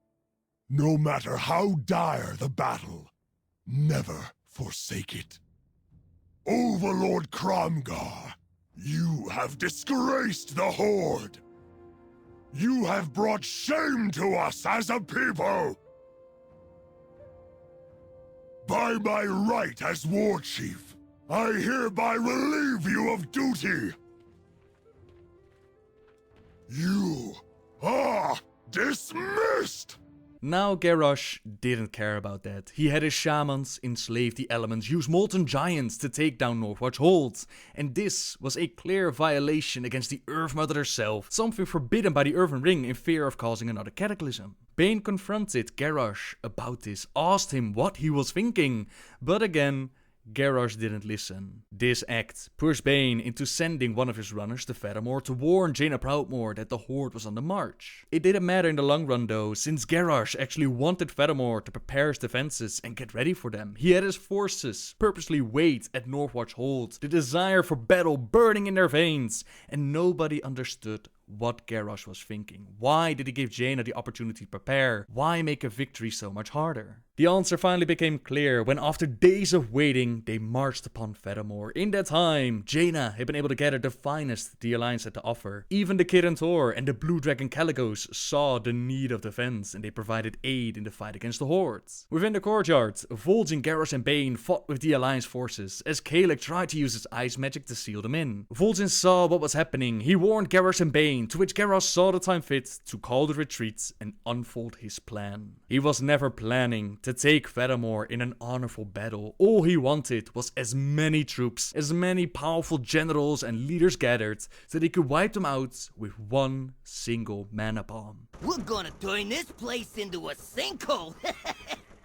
No matter how dire the battle, never forsake it. Overlord Cromgar, you have disgraced the Horde. You have brought shame to us as a people. By my right as War Chief, I hereby relieve you of duty. You are dismissed! Now Garrosh didn't care about that. He had his shamans enslave the elements, use molten giants to take down Northwatch Hold. And this was a clear violation against the Earth Mother herself, something forbidden by the Earthen Ring in fear of causing another cataclysm. Bane confronted Garrosh about this, asked him what he was thinking, but again, Garrosh didn't listen. This act pushed Bane into sending one of his runners to Fedamore to warn Jaina Proudmoore that the Horde was on the march. It didn't matter in the long run though, since Garrosh actually wanted Fedamore to prepare his defenses and get ready for them. He had his forces purposely wait at Northwatch Hold, the desire for battle burning in their veins, and nobody understood what Garrosh was thinking. Why did he give Jaina the opportunity to prepare? Why make a victory so much harder? The answer finally became clear when after days of waiting, they marched upon Fedamore. In that time, Jaina had been able to gather the finest the Alliance had to offer. Even the Kirin Tor and the Blue Dragon Calicos saw the need of defense, and they provided aid in the fight against the Horde. Within the courtyard, Vol'jin, Garrosh and Bane fought with the Alliance forces, as Kalec tried to use his ice magic to seal them in. Vol'jin saw what was happening. He warned Garrosh and Bane, to which Garrosh saw the time fit to call the retreat and unfold his plan. He was never planning to take Fedamore in an honorable battle. All he wanted was as many troops, as many powerful generals and leaders gathered, so that he could wipe them out with one single mana bomb. We're gonna turn this place into a sinkhole!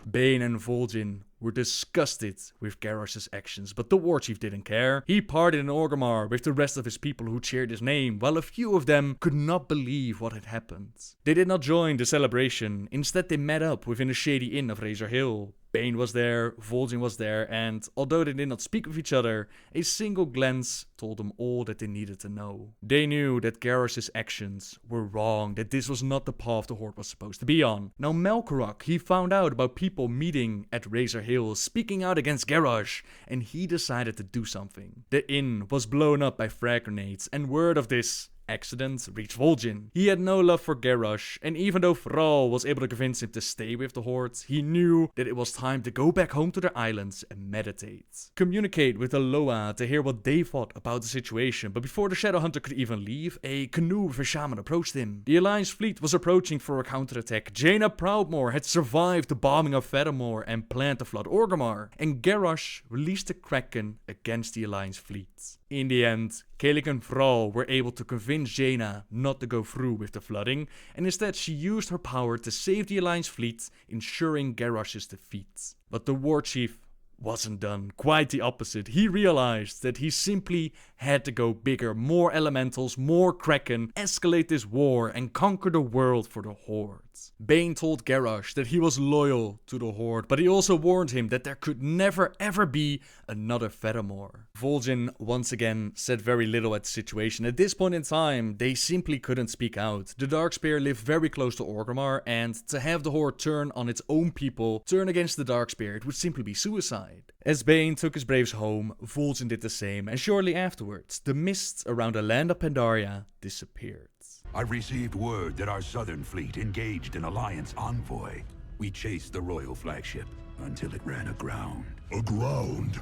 Bane and Vol'jin were disgusted with Garrosh's actions, but the war chief didn't care. He partied in Orgrimmar with the rest of his people who cheered his name, while a few of them could not believe what had happened. They did not join the celebration. Instead, they met up within a shady inn of Razor Hill. Bane was there, Vol'jin was there, and although they did not speak with each other, a single glance told them all that they needed to know. They knew that Garrosh's actions were wrong, that this was not the path the Horde was supposed to be on. Now Melkorok, he found out about people meeting at Razor Hill, speaking out against Garrosh, and he decided to do something. The inn was blown up by frag grenades, and word of this accident reached Vol'jin. He had no love for Garrosh, and even though Thrall was able to convince him to stay with the Horde, he knew that it was time to go back home to their islands and meditate. Communicate with the Loa to hear what they thought about the situation, but before the Shadow Hunter could even leave, a canoe with a shaman approached him. The Alliance fleet was approaching for a counterattack. Jaina Proudmoore had survived the bombing of Fedamore and planned to flood Orgrimmar, and Garrosh released the Kraken against the Alliance fleet. In the end, Kalec and Thrall were able to convince Jaina not to go through with the flooding, and instead she used her power to save the Alliance fleet, ensuring Garrosh's defeat. But the war chief wasn't done. Quite the opposite. He realized that he simply had to go bigger, more elementals, more Kraken, escalate this war and conquer the world for the Horde. Bane told Garrosh that he was loyal to the Horde, but he also warned him that there could never ever be another Fedamore. Vol'jin once again said very little at the situation. At this point in time, they simply couldn't speak out. The Darkspear lived very close to Orgrimmar, and to have the Horde turn on its own people, turn against the Darkspear, it would simply be suicide. As Bane took his braves home, Vol'jin did the same, and shortly afterwards, the mists around the land of Pandaria disappeared. I received word that our southern fleet engaged an Alliance envoy. We chased the royal flagship until it ran aground. Aground?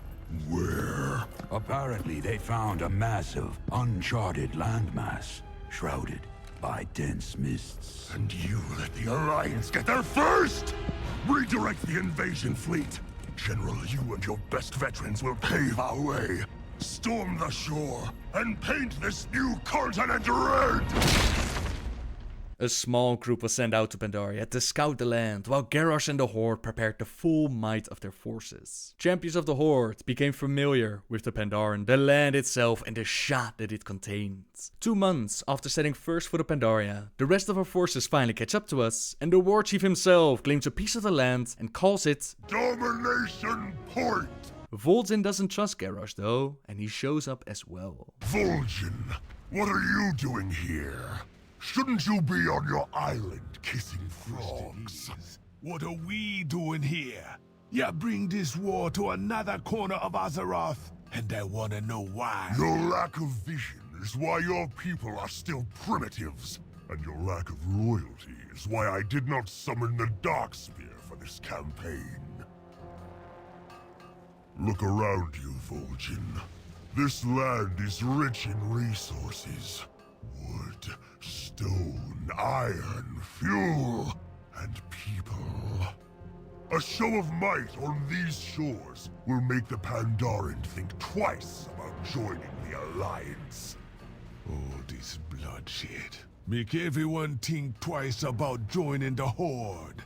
Where? Apparently they found a massive, uncharted landmass, shrouded by dense mists. And you let the Alliance get there first! Redirect the invasion fleet! General, you and your best veterans will pave our way. Storm the shore, and paint this new continent red! A small group was sent out to Pandaria to scout the land, while Garrosh and the Horde prepared the full might of their forces. Champions of the Horde became familiar with the Pandaren, the land itself, and the shot that it contained. 2 months after setting first foot on Pandaria, the rest of our forces finally catch up to us, and the war chief himself claims a piece of the land and calls it Domination Point! Vol'jin doesn't trust Garrosh though, and he shows up as well. Vol'jin, what are you doing here? Shouldn't you be on your island kissing frogs? What are we doing here? You bring this war to another corner of Azeroth, and I wanna know why. Your lack of vision is why your people are still primitives, and your lack of loyalty is why I did not summon the Darkspear for this campaign. Look around you, Vol'jin. This land is rich in resources. Wood, stone, iron, fuel, and people. A show of might on these shores will make the Pandaren think twice about joining the Alliance. All this bloodshed make everyone think twice about joining the Horde.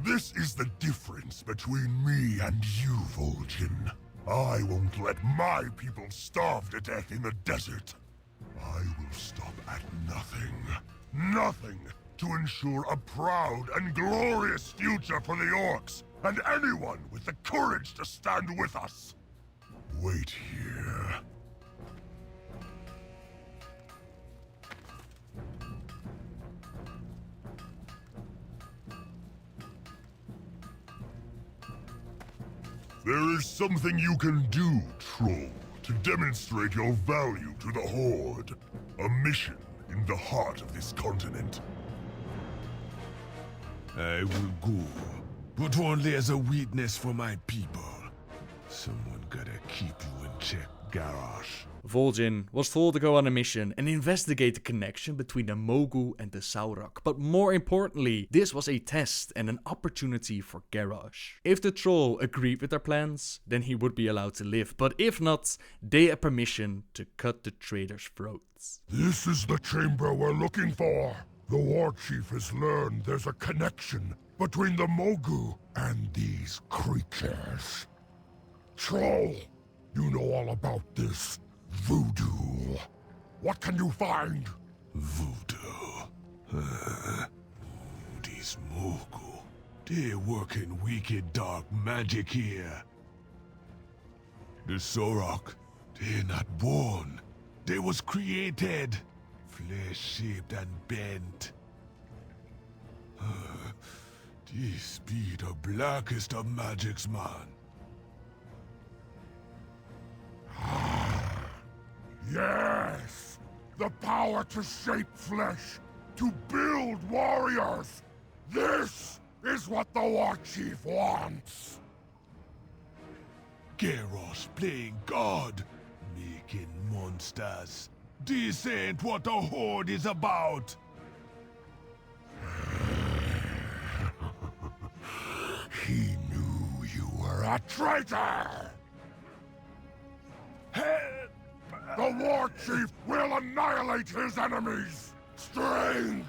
This is the difference between me and you, Vol'jin. I won't let my people starve to death in the desert. I will stop at nothing. Nothing to ensure a proud and glorious future for the Orcs and anyone with the courage to stand with us. Wait here. There is something you can do, Troll, to demonstrate your value to the Horde. A mission in the heart of this continent. I will go, but only as a witness for my people. Someone gotta keep you in check, Garrosh. Vol'jin was told to go on a mission and investigate the connection between the Mogu and the Saurok, but more importantly, this was a test and an opportunity for Garrosh. If the troll agreed with their plans, then he would be allowed to live, but if not, they had permission to cut the traitor's throats. This is the chamber we're looking for. The war chief has learned there's a connection between the Mogu and these creatures. Troll, you know all about this. Voodoo. What can you find? Voodoo. These Mogu. They're working wicked dark magic here. The Sorok, they're not born. They was created. Flesh-shaped and bent. This be the blackest of magics, man. Yes! The power to shape flesh, to build warriors! This is what the War Chief wants! Garrosh playing God, making monsters. This ain't what the Horde is about! He knew you were a traitor! The War Chief will annihilate his enemies! Strength!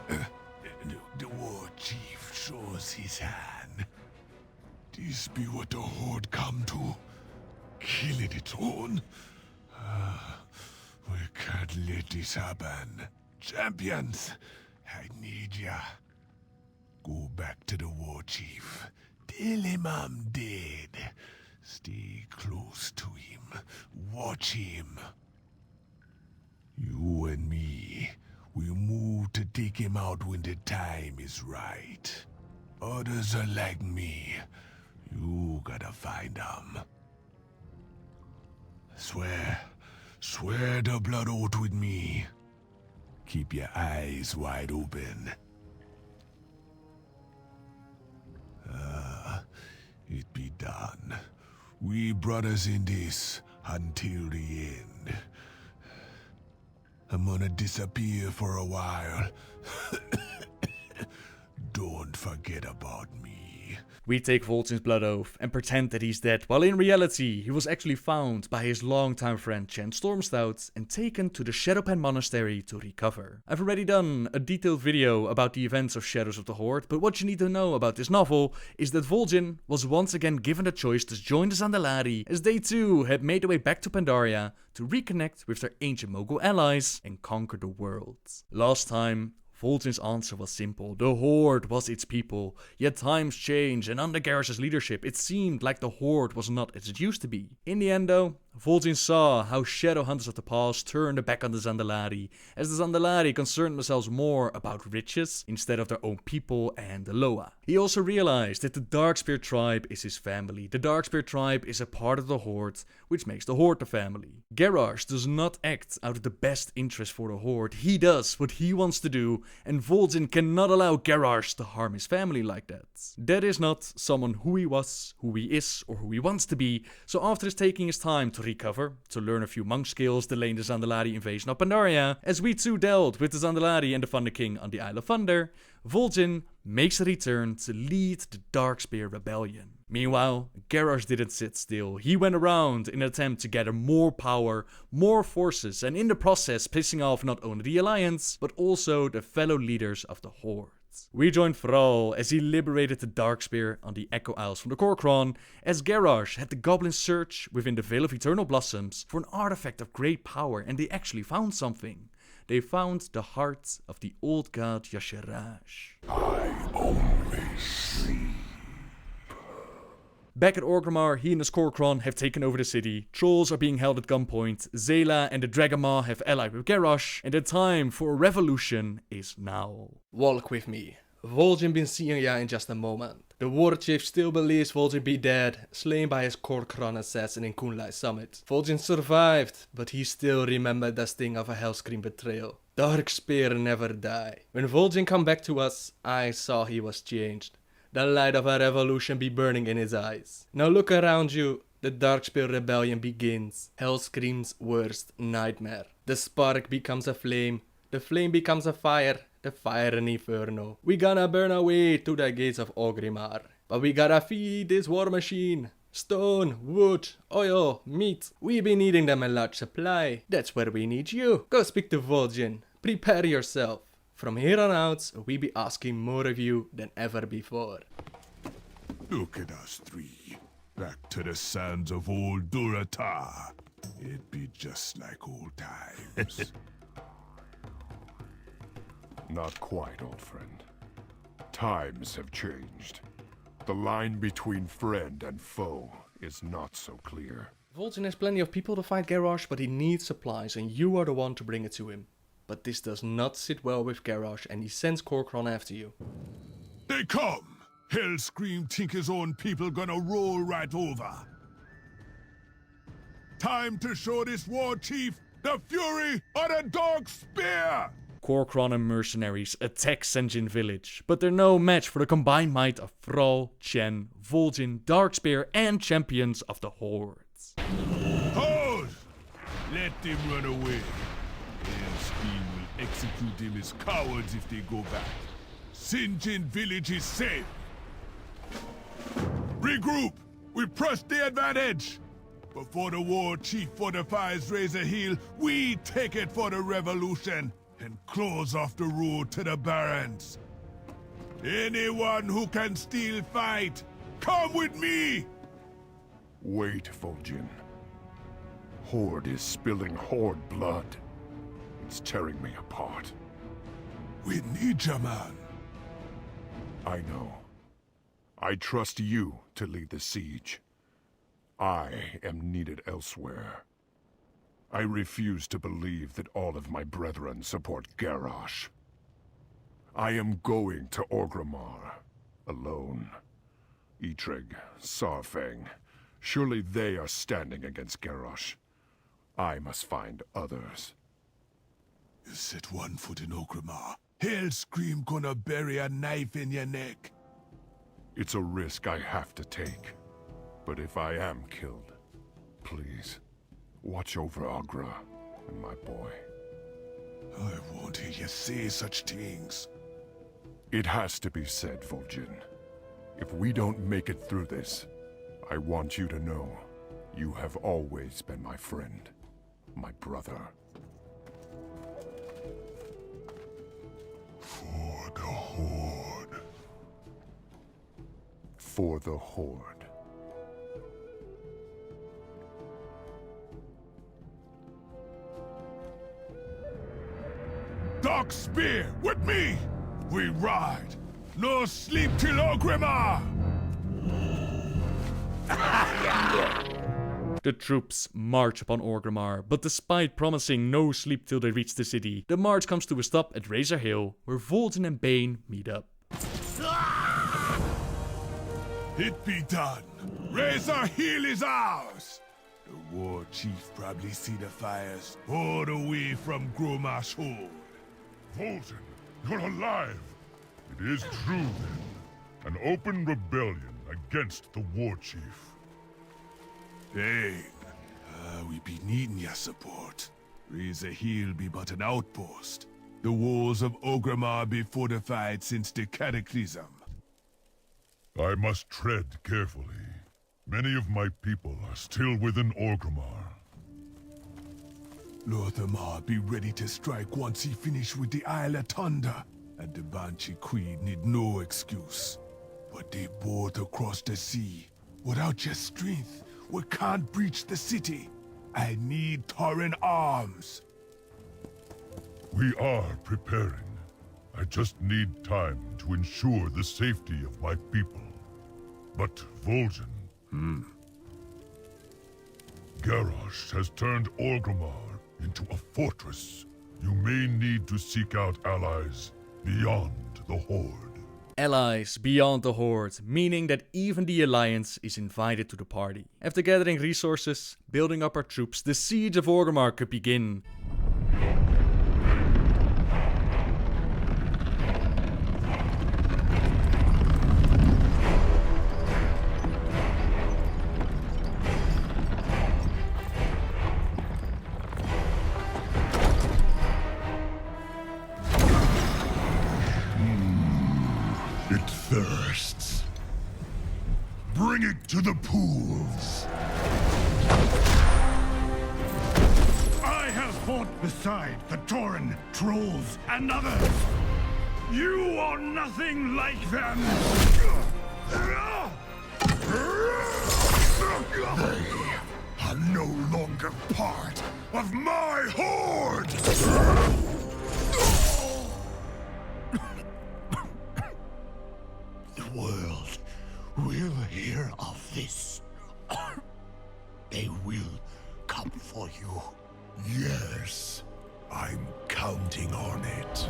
The War Chief shows his hand. This be what the Horde come to? Killing its own? We can't let this happen. Champions, I need ya. Go back to the war chief. Tell him I'm dead. Stay close to him. Watch him. You and me, we move to take him out when the time is right. Others are like me. You gotta find them. Swear the blood oath with me. Keep your eyes wide open. It be done. We brothers in this until the end. I'm gonna disappear for a while. Don't forget about me. We take Vol'jin's blood oath and pretend that he's dead, while in reality he was actually found by his longtime friend Chen Stormstout and taken to the Shadowpen Monastery to recover. I've already done a detailed video about the events of Shadows of the Horde, but what you need to know about this novel is that Vol'jin was once again given the choice to join the Zandalari, as they too had made their way back to Pandaria to reconnect with their ancient Mogul allies and conquer the world. Last time, Vol'jin's answer was simple. The Horde was its people, yet times changed, and under Garrosh's leadership it seemed like the Horde was not as it used to be. In the end though, Vol'jin saw how shadow hunters of the past turned their back on the Zandalari, as the Zandalari concerned themselves more about riches instead of their own people and the Loa. He also realized that the Darkspear tribe is his family. The Darkspear tribe is a part of the Horde, which makes the Horde the family. Garrosh does not act out of the best interest for the Horde. He does what he wants to do, and Vol'jin cannot allow Garrosh to harm his family like that. That is not someone who he was, who he is, or who he wants to be, so after taking his time to recover, to learn a few monk skills delaying the Zandalari invasion of Pandaria, as we too dealt with the Zandalari and the Thunder King on the Isle of Thunder, Vol'jin makes a return to lead the Darkspear rebellion. Meanwhile, Garrosh didn't sit still. He went around in an attempt to gather more power, more forces, and in the process pissing off not only the Alliance, but also the fellow leaders of the Horde. We joined Thrall as he liberated the Darkspear on the Echo Isles from the Kor'kron, as Garrosh had the goblins search within the Veil of Eternal Blossoms for an artifact of great power, and they actually found something. They found the heart of the old god Y'Shaarj. I only sleep. Back at Orgrimmar, he and his Kor'kron have taken over the city, trolls are being held at gunpoint, Zayla and the Dragonmaw have allied with Garrosh, and the time for a revolution is now. Walk with me. Vol'jin been seeing ya in just a moment. The war chief still believes Vol'jin be dead, slain by his Kor'kron assassin in Kunlai Summit. Vol'jin survived, but he still remembered the sting of a Hellscream betrayal. Darkspear never die. When Vol'jin come back to us, I saw he was changed. The light of a revolution be burning in his eyes. Now look around you. The Darkspear rebellion begins. Hellscream's worst nightmare. The spark becomes a flame. The flame becomes a fire. The fire an inferno. We gonna burn our way to the gates of Orgrimmar. But we gotta feed this war machine. Stone, wood, oil, meat. We be needing them in large supply. That's where we need you. Go speak to Vol'jin. Prepare yourself. From here on out, we be asking more of you than ever before. Look at us three. Back to the sands of old Durotar. It'd be just like old times. Not quite, old friend. Times have changed. The line between friend and foe is not so clear. Vol'jin has plenty of people to fight Garrosh, but he needs supplies, and you are the one to bring it to him. But this does not sit well with Garrosh, and he sends Kor'kron after you. They come! Hellscream think his own people gonna roll right over. Time to show this war chief the fury of the Darkspear! Kor'kron and mercenaries attack Sen'jin village, but they're no match for the combined might of Thrall, Chen, Vol'jin, Darkspear, and champions of the Hordes. Hold! Let them run away. Hellscream will execute them as cowards if they go back. Sen'jin village is safe. Regroup! We press the advantage! Before the war chief fortifies Razor Hill, we take it for the revolution and close off the road to the barrens. Anyone who can still fight, Come with me! Wait, Vol'jin. Horde is spilling Horde blood. It's tearing me apart. We need you, man. I know. I trust you to lead the siege. I am needed elsewhere. I refuse to believe that all of my brethren support Garrosh. I am going to Orgrimmar, alone. Eitrigg, Saurfang, surely they are standing against Garrosh. I must find others. You set one foot in Orgrimmar, Hellscream gonna bury a knife in your neck. It's a risk I have to take. But if I am killed, please, watch over Agra and my boy. I won't hear you say such things. It has to be said, Vol'jin. If we don't make it through this, I want you to know, you have always been my friend, my brother. For the Horde. For the Horde. Dark Spear, with me! We ride! No sleep till Orgrimmar! The troops march upon Orgrimmar, but despite promising no sleep till they reach the city, the march comes to a stop at Razor Hill, where Vol'jin and Bane meet up. It be done. Razor Hill is ours! The war chief probably see the fires all the way from Gromash Horde. Vol'jin, you're alive! It is true, then. An open rebellion against the war chief. Bane, we be needing your support. Razor Hill be but an outpost. The walls of Orgrimmar be fortified since the Cataclysm. I must tread carefully. Many of my people are still within Orgrimmar. Lor'themar be ready to strike once he finish with the Isle of Thunder, and the Banshee Queen need no excuse. But they both across the sea. Without your strength, we can't breach the city. I need Tauren arms. We are preparing. I just need time to ensure the safety of my people. But Vol'jin... Garrosh has turned Orgrimmar into a fortress. You may need to seek out allies beyond the Horde. Allies beyond the Horde, meaning that even the Alliance is invited to the party. After gathering resources, building up our troops, the siege of Orgrimmar could begin. It thirsts. Bring it to the pools. I have fought beside the Tauren, trolls, and others. You are nothing like them. They are no longer part of my horde. The world will hear of this. They will come for you. Yes, I'm counting on it.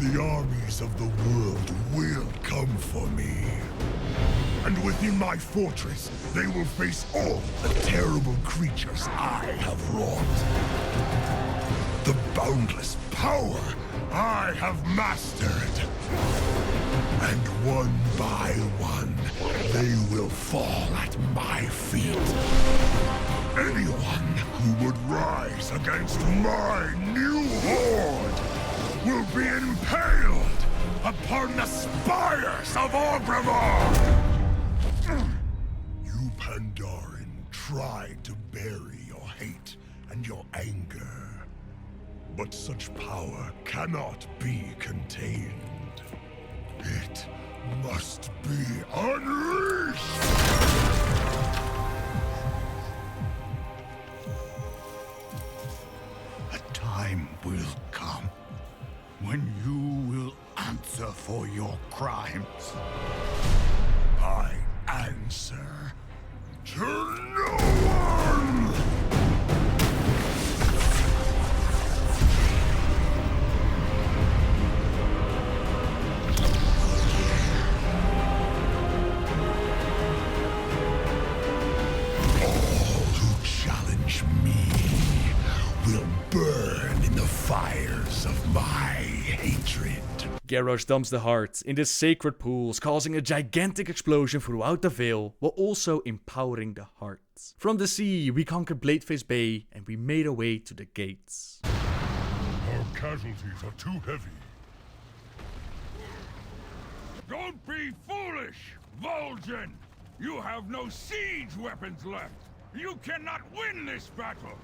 The armies of the world will come for me. And within my fortress, they will face all the terrible creatures I have wrought. The boundless power I have mastered. And one by one, they will fall at my feet. Anyone who would rise against my new horde will be impaled upon the spires of Orgrimmar! You Pandaren tried to bury your hate and your anger. But such power cannot be contained. It must be unleashed! A time will come when you will answer for your crimes. I answer to no one! Burn in the fires of my hatred. Garrosh dumps the heart in the sacred pools, causing a gigantic explosion throughout the Vale, while also empowering the heart. From the sea, we conquered Bladeface Bay, and we made our way to the gates. Our casualties are too heavy. Don't be foolish, Vol'jin! You have no siege weapons left. You cannot win this battle.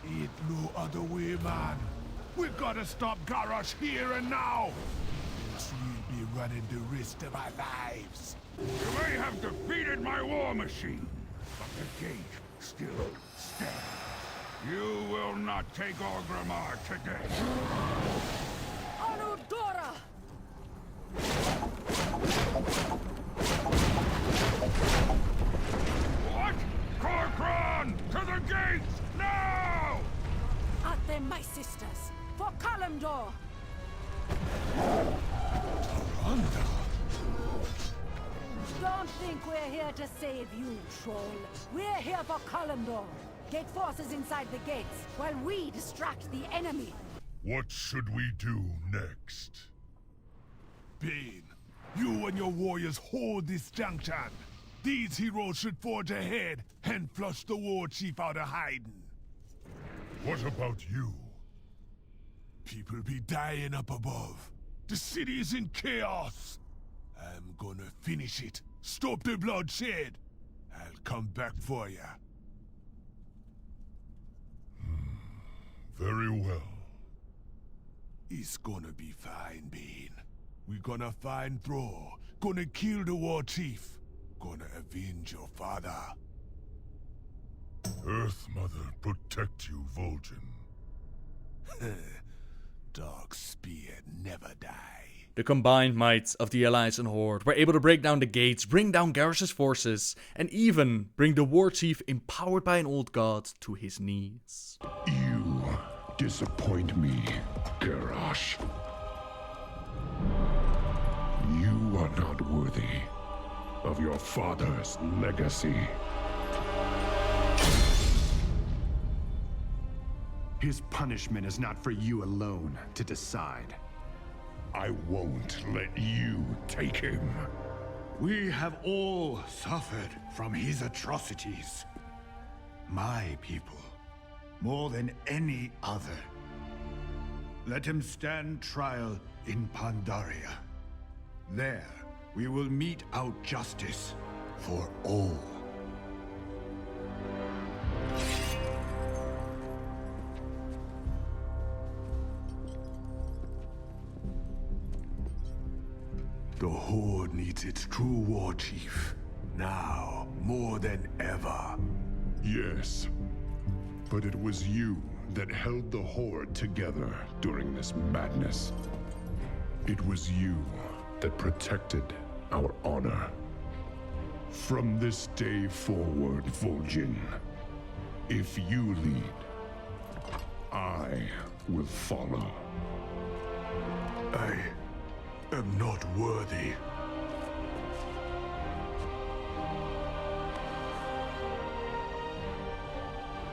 Ain't no other way, man. We gotta stop Garrosh here and now. Else we'll be running the rest of our lives. You may have defeated my war machine, but the gate still stands. You will not take Orgrimmar today. Anudora! What? Korkron! To the gates! Now! At them, my sisters, for Kalimdor! Don't think we're here to save you, troll. We're here for Kalimdor. Get forces inside the gates while we distract the enemy. What should we do next? Bane, you and your warriors hold this junction. These heroes should forge ahead and flush the war chief out of hiding. What about you? People be dying up above. The city is in chaos. I'm gonna finish it. Stop the bloodshed. I'll come back for ya. Very well. It's gonna be fine, Bane. We're gonna find Thror. Gonna kill the war chief. Gonna avenge your father. Earth Mother, protect you, Vol'jin. Dark Spear never die. The combined might of the Alliance and Horde were able to break down the gates, bring down Garrosh's forces, and even bring the war chief empowered by an old god to his knees. You disappoint me, Garrosh. You are not worthy of your father's legacy. His punishment is not for you alone to decide. I won't let you take him. We have all suffered from his atrocities. My people, more than any other. Let him stand trial in Pandaria. There, we will mete out justice for all. The Horde needs its true war chief. Now, more than ever. Yes. But it was you that held the Horde together during this madness. It was you that protected our honor. From this day forward, Vol'jin, if you lead, I will follow. I am not worthy.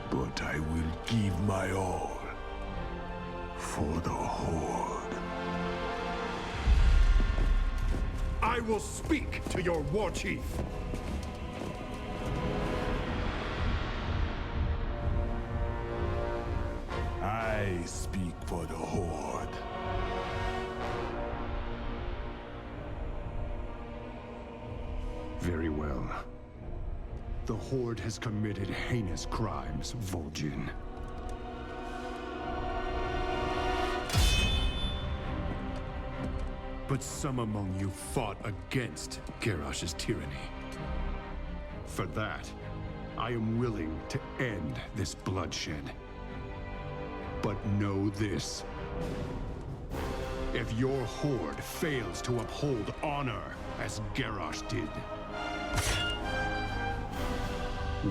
But I will give my all for the Horde. I will speak to your war chief. I speak for the Horde. Very well. The Horde has committed heinous crimes, Vol'jin. but some among you fought against Garrosh's tyranny. For that, I am willing to end this bloodshed. But know this. If your horde fails to uphold honor as Garrosh did,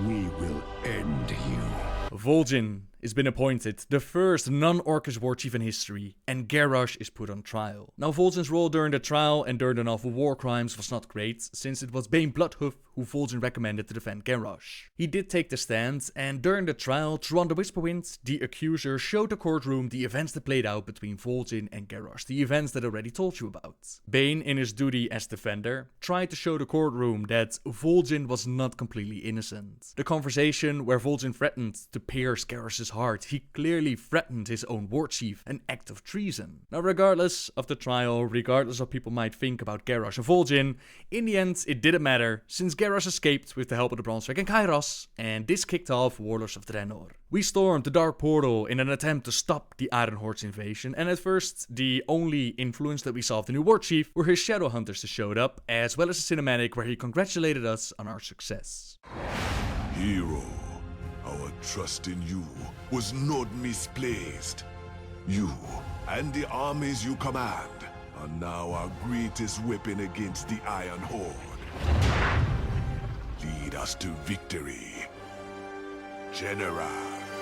we will end you. Vol'jin has been appointed the first non-Orcish war chief in history, and Garrosh is put on trial. Now, Vol'jin's role during the trial and during the novel war crimes was not great, since it was Bane Bloodhoof who Vol'jin recommended to defend Garrosh. He did take the stand, and during the trial, Tron the Whisperwind, the accuser, showed the courtroom the events that played out between Vol'jin and Garrosh, the events that I already told you about. Bane, in his duty as defender, tried to show the courtroom that Vol'jin was not completely innocent. The conversation where Vol'jin threatened to pierce Garrosh's heart, he clearly threatened his own war chief, an act of treason. Now, regardless of the trial, regardless of what people might think about Garrosh and Vol'jin, in the end, it didn't matter, since Garrosh escaped with the help of the Bronze Dragon Kairos, and this kicked off Warlords of Draenor. We stormed the Dark Portal in an attempt to stop the Iron Horde's invasion, and at first, the only influence that we saw of the new war chief were his shadow hunters that showed up, as well as a cinematic where he congratulated us on our success. Hero, our trust in you was not misplaced. You and the armies you command are now our greatest weapon against the Iron Horde. Lead us to victory, General.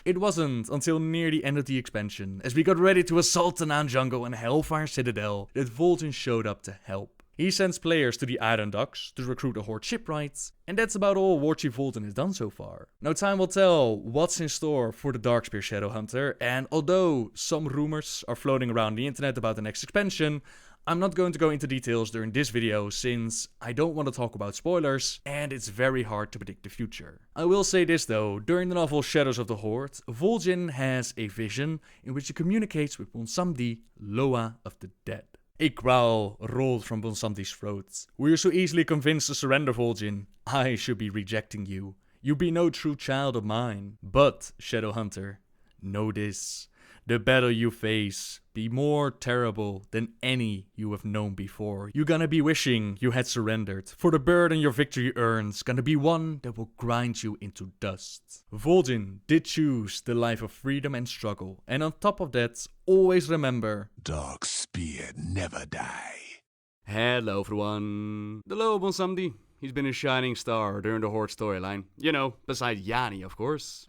It wasn't until near the end of the expansion, as we got ready to assault the Nan Jungle and Hellfire Citadel, that Vol'jin showed up to help. He sends players to the Iron Docks to recruit the Horde shipwrights, and that's about all Warchief Vol'jin has done so far. Now, time will tell what's in store for the Darkspear Shadowhunter, and although some rumors are floating around the internet about the next expansion, I'm not going to go into details during this video, since I don't want to talk about spoilers, and it's very hard to predict the future. I will say this though, during the novel Shadows of the Horde, Vol'jin has a vision in which he communicates with Bonsamdi, Loa of the Dead. A growl rolled from Bonsamdi's throat. "We are so easily convinced to surrender, Vol'jin. I should be rejecting you. You be no true child of mine. But, Shadowhunter, know this. The battle you face be more terrible than any you have known before. You gonna be wishing you had surrendered, for the burden your victory earns gonna be one that will grind you into dust." Vol'jin did choose the life of freedom and struggle, and on top of that, always remember, Darkspear never die. Hello everyone. The Loa Bonsamdi. He's been a shining star during the Horde storyline. You know, beside Yanni, of course.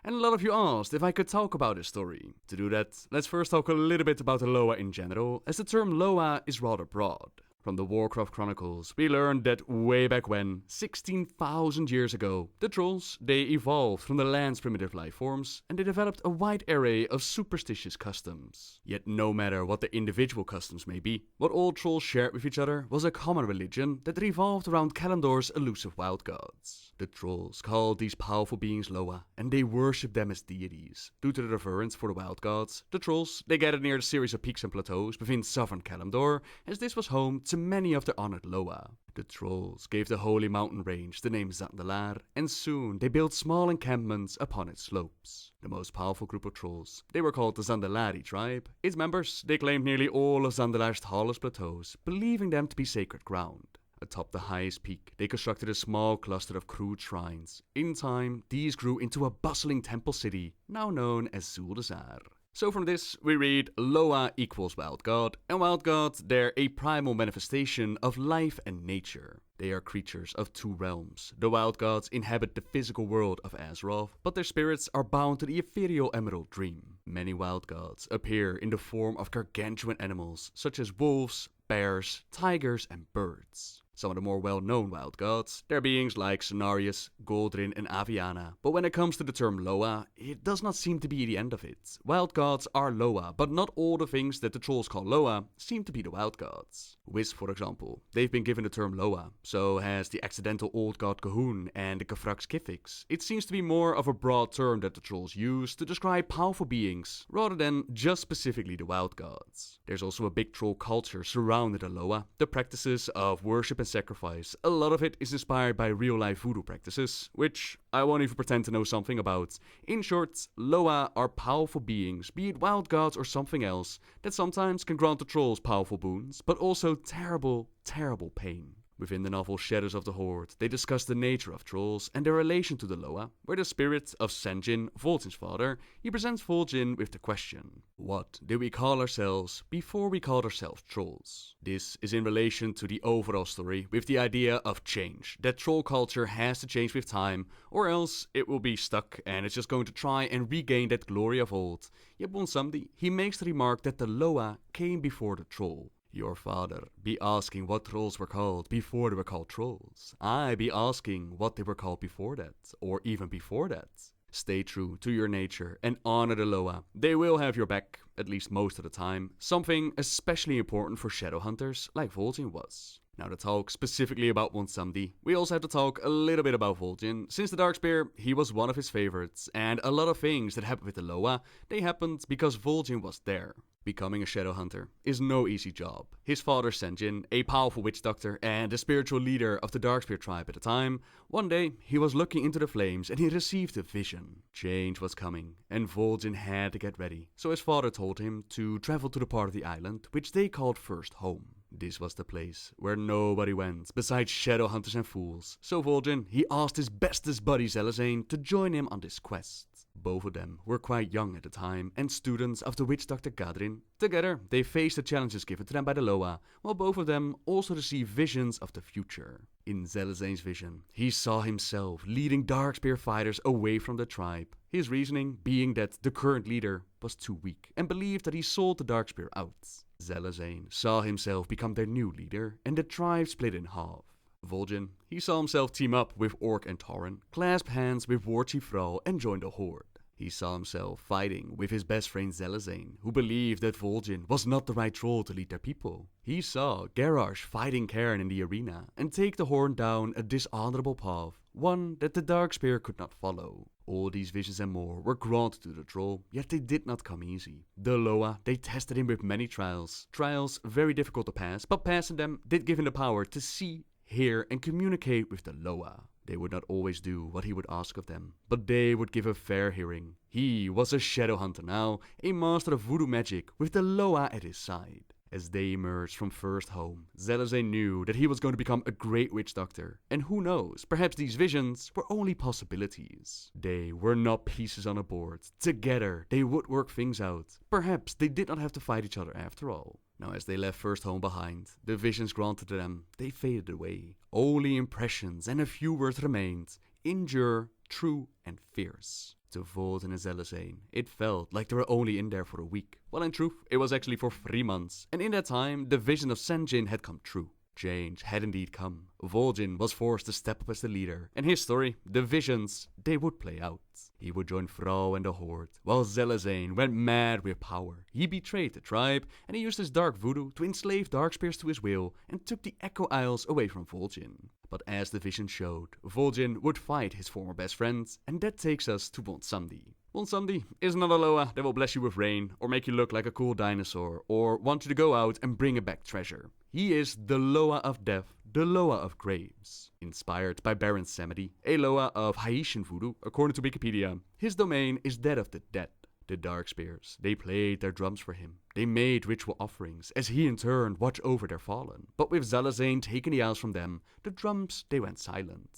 And a lot of you asked if I could talk about his story. To do that, let's first talk a little bit about the Loa in general, as the term Loa is rather broad. From the Warcraft Chronicles, we learned that way back when, 16,000 years ago, the trolls, they evolved from the land's primitive life forms, and they developed a wide array of superstitious customs. Yet no matter what the individual customs may be, what all trolls shared with each other was a common religion that revolved around Kalimdor's elusive wild gods. The trolls called these powerful beings Loa, and they worshipped them as deities. Due to the reverence for the wild gods, the trolls, they gathered near the series of peaks and plateaus within southern Kalimdor, as this was home to many of their honored Loa. The trolls gave the holy mountain range the name Zandalar, and soon they built small encampments upon its slopes. The most powerful group of trolls, they were called the Zandalari tribe. Its members, they claimed nearly all of Zandalar's tallest plateaus, believing them to be sacred ground. Atop the highest peak, they constructed a small cluster of crude shrines. In time, these grew into a bustling temple city, now known as Zuldazar. So from this, we read Loa equals Wild God, and Wild God, they're a primal manifestation of life and nature. They are creatures of two realms. The Wild Gods inhabit the physical world of Azeroth, but their spirits are bound to the ethereal Emerald Dream. Many Wild Gods appear in the form of gargantuan animals, such as wolves, bears, tigers, and birds. Some of the more well-known wild gods, they're beings like Cenarius, Goldrin, and Aviana. But when it comes to the term Loa, it does not seem to be the end of it. Wild gods are Loa, but not all the things that the trolls call Loa seem to be the wild gods. Wisp, for example, they've been given the term Loa. So has the accidental old god Kahun and the Kafrax Kithix. It seems to be more of a broad term that the trolls use to describe powerful beings, rather than just specifically the wild gods. There's also a big troll culture surrounding the Loa. The practices of worship and sacrifice, a lot of it is inspired by real-life voodoo practices, which I won't even pretend to know something about. In short, Loa are powerful beings, be it wild gods or something else, that sometimes can grant the trolls powerful boons, but also terrible, terrible pain. Within the novel Shadows of the Horde, they discuss the nature of trolls and their relation to the Loa, where the spirit of Sen'jin, Vol'jin's father, he presents Vol'jin with the question: what did we call ourselves before we called ourselves trolls? This is in relation to the overall story, with the idea of change, that troll culture has to change with time, or else it will be stuck and it's just going to try and regain that glory of old. Yet Bonsandi, he makes the remark that the Loa came before the troll. Your father be asking what trolls were called before they were called trolls. I be asking what they were called before that, or even before that. Stay true to your nature and honor the Loa. They will have your back, at least most of the time. Something especially important for shadow hunters, like Vol'jin was. Now to talk specifically about Bonsandi, we also have to talk a little bit about Vol'jin. Since the Darkspear, he was one of his favorites, and a lot of things that happened with the Loa, they happened because Vol'jin was there. Becoming a shadow hunter is no easy job. His father Sen'jin, a powerful witch doctor and the spiritual leader of the Darkspear tribe at the time, one day he was looking into the flames and he received a vision. Change was coming and Vol'jin had to get ready, so his father told him to travel to the part of the island which they called First Home. This was the place where nobody went besides shadow hunters and fools, so Vol'jin, he asked his bestest buddy Zelazane to join him on this quest. Both of them were quite young at the time and students of the witch doctor Gadrin. Together, they faced the challenges given to them by the Loa, while both of them also received visions of the future. In Zelazane's vision, he saw himself leading Darkspear fighters away from the tribe. His reasoning being that the current leader was too weak and believed that he sold the Darkspear out. Zelazane saw himself become their new leader and the tribe split in half. Vol'jin, he saw himself team up with Orc and Tauren, clasp hands with War Chief Thrall and join the Horde. He saw himself fighting with his best friend Zelazane, who believed that Vol'jin was not the right troll to lead their people. He saw Garrosh fighting Cairn in the arena and take the Horde down a dishonorable path, one that the Darkspear could not follow. All these visions and more were granted to the troll, yet they did not come easy. The Loa, they tested him with many trials. Trials very difficult to pass, but passing them did give him the power to see, hear and communicate with the Loa. They would not always do what he would ask of them, but they would give a fair hearing. He was a shadow hunter now, a master of voodoo magic with the Loa at his side. As they emerged from First Home, Zelazane knew that he was going to become a great witch doctor. And who knows, perhaps these visions were only possibilities. They were not pieces on a board. Together, they would work things out. Perhaps they did not have to fight each other after all. Now as they left First Home behind, the visions granted to them, they faded away. Only impressions and a few words remained. Endure, true and fierce. To Vol'jin and Zelazane, it felt like they were only in there for a week. Well, in truth, it was actually for 3 months, and in that time, the vision of Sen'jin had come true. Change had indeed come. Vol'jin was forced to step up as the leader, and his story, the visions, they would play out. He would join Thrall and the Horde, while Zelazane went mad with power. He betrayed the tribe, and he used his dark voodoo to enslave Darkspears to his will, and took the Echo Isles away from Vol'jin. But as the vision showed, Vol'jin would fight his former best friend, and that takes us to Bonsandi. Bonsandi is not a Loa that will bless you with rain, or make you look like a cool dinosaur, or want you to go out and bring back treasure. He is the Loa of Death, the Loa of Graves. Inspired by Baron Samedi, a Loa of Haitian voodoo, according to Wikipedia, his domain is that of the dead. The Darkspears, they played their drums for him. They made ritual offerings, as he in turn watched over their fallen. But with Zelazane taking the isles from them, the drums, they went silent.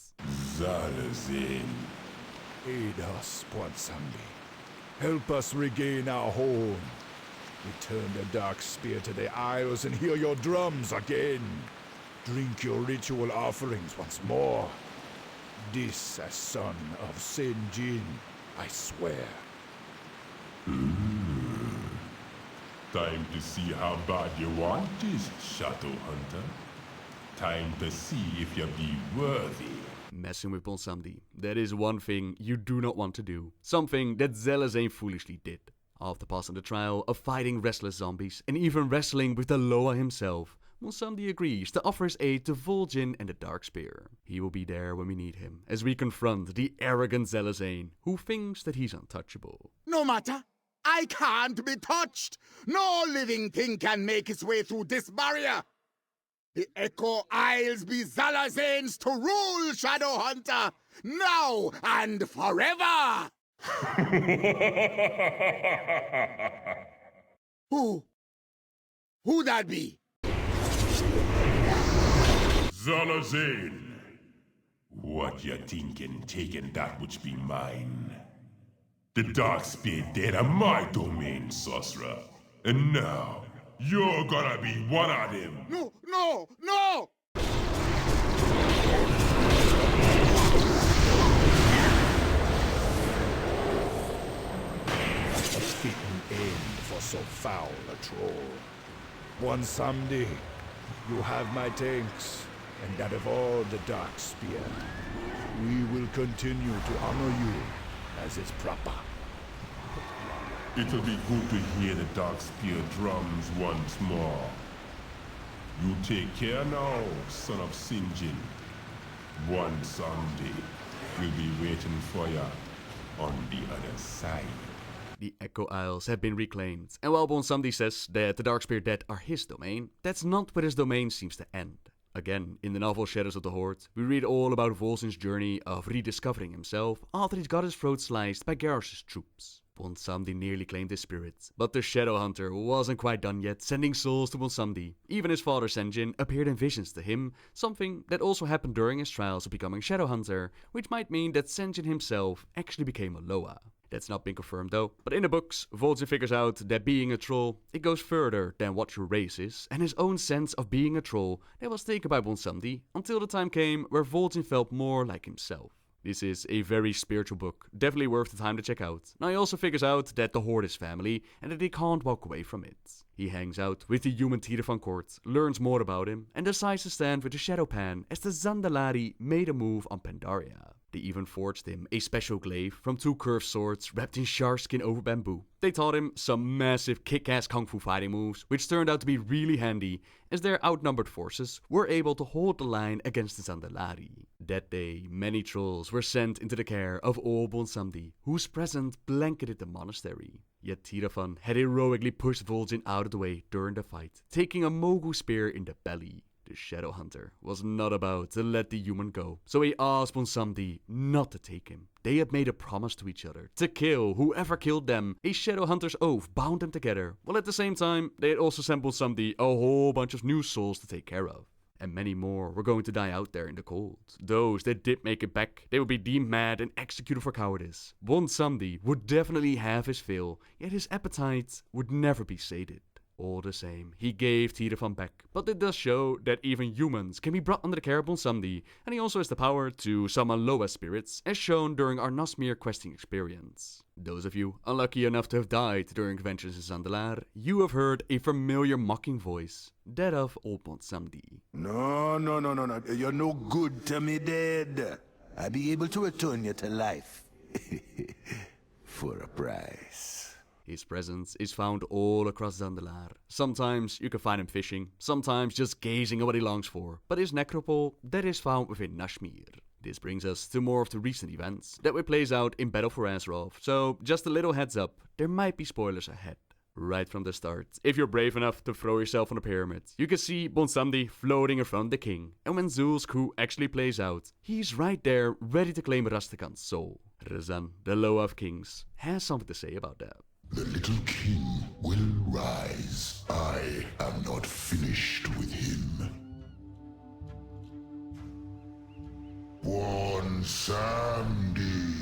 Zelazane, aid us, Bonsandi. Help us regain our home. Return the Darkspear to the Isles and hear your drums again. Drink your ritual offerings once more. This as son of Sen'jin, I swear. Time to see how bad you want this, Shadow Hunter. Time to see if you be worthy. Messing with Bonsandi, that is one thing you do not want to do. Something that Zelazane foolishly did. After passing the trial of fighting restless zombies and even wrestling with the Loa himself, Bonsandi agrees to offer his aid to Vol'jin and the Darkspear. He will be there when we need him, as we confront the arrogant Zelazane, who thinks that he's untouchable. No matter, I can't be touched! No living thing can make its way through this barrier! The Echo Isles be Zalazane's to rule, Shadowhunter, now and forever! Who that be? Zalazane! What you thinking, taking that which be mine? The Darkspear dead are my domain, sorcerer. And now, you're gonna be one of them! No! A fitting end for so foul a troll. One someday, you have my thanks, and that of all the Darkspear. We will continue to honor you as is proper. It'll be good to hear the Darkspear drums once more. You take care now, son of Sinjin. One someday, we'll be waiting for ya on the other side. The Echo Isles have been reclaimed, and while Bonsandi says that the Darkspear dead are his domain, that's not where his domain seems to end. Again, in the novel Shadows of the Horde, we read all about Vol'jin's journey of rediscovering himself after he's got his throat sliced by Garrosh's troops. Bonsandi nearly claimed his spirit, but the Shadowhunter wasn't quite done yet, sending souls to Bonsandi. Even his father Senjin appeared in visions to him, something that also happened during his trials of becoming Shadowhunter, which might mean that Senjin himself actually became a Loa. That's not been confirmed though, but in the books, Vol'jin figures out that being a troll, it goes further than what your race is, and his own sense of being a troll that was taken by Bonsandi until the time came where Vol'jin felt more like himself. This is a very spiritual book, definitely worth the time to check out. Now he also figures out that the Horde is family and that he can't walk away from it. He hangs out with the human Tyrfan court, learns more about him, and decides to stand with the Shadowpan as the Zandalari made a move on Pandaria. They even forged him a special glaive from 2 curved swords wrapped in shark skin over bamboo. They taught him some massive kick-ass kung fu fighting moves, which turned out to be really handy, as their outnumbered forces were able to hold the line against the Zandalari. That day, many trolls were sent into the care of old Bonsandi, whose presence blanketed the monastery. Yet Tyrfan had heroically pushed Vol'jin out of the way during the fight, taking a Mogu spear in the belly. The Shadowhunter was not about to let the human go, so he asked Bonsandi not to take him. They had made a promise to each other to kill whoever killed them. A Shadowhunter's oath bound them together, while at the same time they had also sent Bonsandi a whole bunch of new souls to take care of. And many more were going to die out there in the cold. Those that did make it back, they would be deemed mad and executed for cowardice. Bonsandi would definitely have his fill, yet his appetite would never be sated. All the same, he gave Tyrfan back, but it does show that even humans can be brought under the care of Bonsandi, and he also has the power to summon Loa spirits, as shown during our Nasmir questing experience. Those of you unlucky enough to have died during adventures in Zandalar, you have heard a familiar mocking voice, that of old Bonsandi. No. You're no good to me, dead. I'll be able to return you to life. For a price. His presence is found all across Zandalar. Sometimes you can find him fishing, sometimes just gazing at what he longs for, but his necropole, that is found within Nashmir. This brings us to more of the recent events that will plays out in Battle for Azeroth, so just a little heads up, there might be spoilers ahead. Right from the start, if you're brave enough to throw yourself on a pyramid, you can see Bonsandi floating in front of the king, and when Zul's coup actually plays out, he's right there ready to claim Rastakan's soul. Razan, the Loa of Kings, has something to say about that. The little king will rise. I am not finished with him. One Samdi.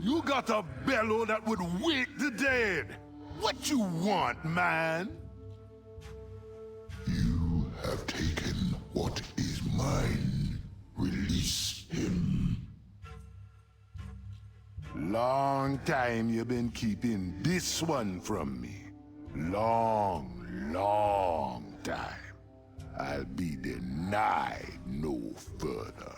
You got a bellow that would wake the dead! What you want, man? You have taken what is mine. Release him. Long time you've been keeping this one from me. Long time. I'll be denied no further.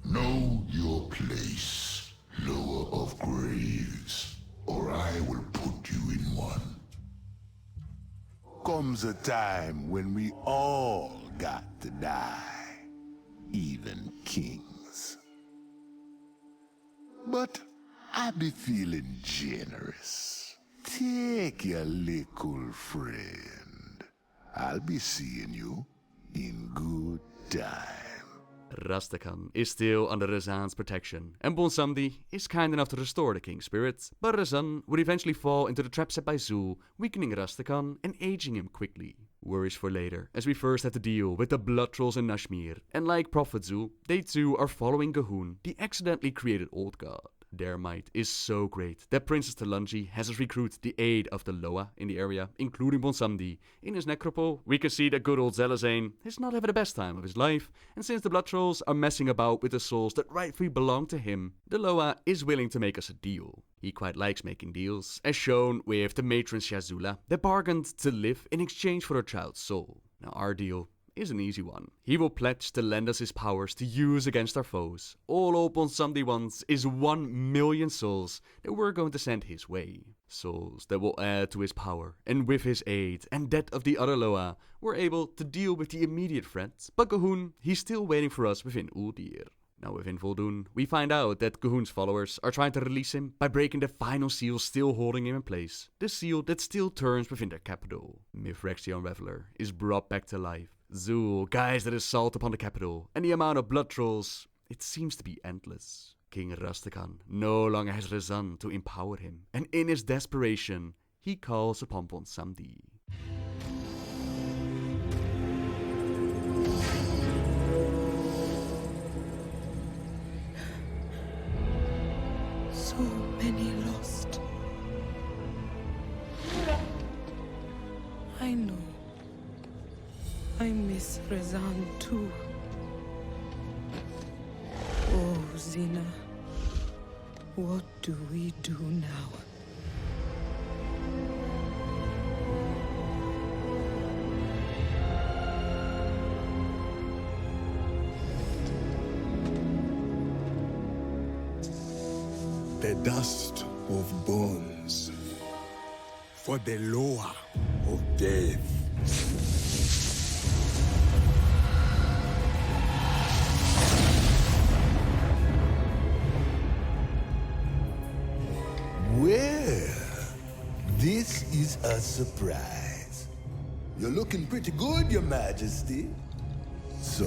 Know your place, Lower of Graves, or I will put you in one. Comes a time when we all got to die, even kings. But I be feeling generous. Take your little friend. I'll be seeing you in good time. Rastakhan is still under Razan's protection, and Bonsamdi is kind enough to restore the king's spirit, but Razan would eventually fall into the trap set by Zul, weakening Rastakhan and aging him quickly. Worries for later, as we first have to deal with the blood trolls in Nashmir, and like Prophet Zul, they too are following Gahun, the accidentally created old god. Their might is so great that Princess Talanji has us recruit the aid of the Loa in the area, including Bonsamdi. In his necropole, we can see that good old Zelazane is not having the best time of his life, and since the blood trolls are messing about with the souls that rightfully belong to him, the Loa is willing to make us a deal. He quite likes making deals, as shown with the matron Shazula that bargained to live in exchange for her child's soul. Now our deal is an easy one. He will pledge to lend us his powers to use against our foes. All old Bonsamdi wants is 1 million souls that we're going to send his way. Souls that will add to his power, and with his aid and that of the other Loa, we're able to deal with the immediate threat. But Gahun, he's still waiting for us within Uldir. Now within Vol'jin, we find out that Gahun's followers are trying to release him by breaking the final seal still holding him in place. The seal that still turns within their capital. Mithraxian Reveler is brought back to life. Zul guides that assault upon the capital, and the amount of blood trolls, it seems to be endless. King Rastakhan no longer has Razan to empower him, and in his desperation, he calls upon Bonsamdi. So many lost. I know. I miss Razan too. Oh, Zina. What do we do now? The dust of bones for the Loa of death. Well, this is a surprise. You're looking pretty good, Your Majesty. So,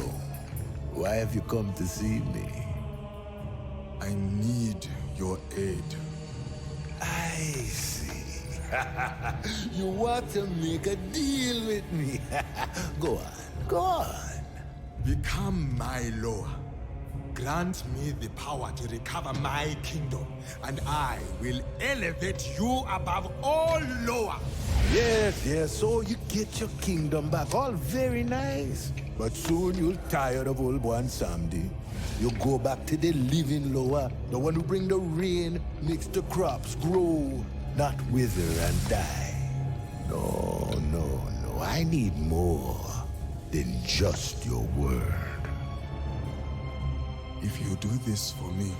why have you come to see me? I need your aid. I see. You want to make a deal with me. Go on, go on. Become my Loa. Grant me the power to recover my kingdom, and I will elevate you above all Loa. Yes, so you get your kingdom back. All very nice. But soon you'll tired of old Bonsamdi. You go back to the living Loa, the one who bring the rain, makes the crops grow, not wither and die. No. I need more than just your word. If you do this for me,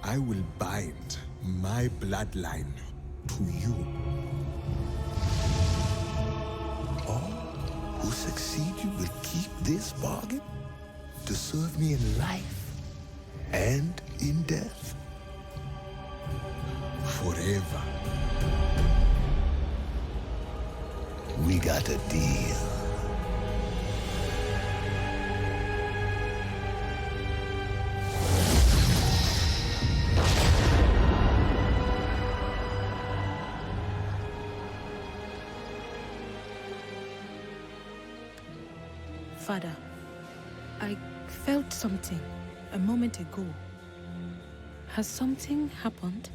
I will bind my bloodline to you. All who succeed you will keep this bargain to serve me in life and in death. Forever. We got a deal. Father, I felt something a moment ago. Has something happened?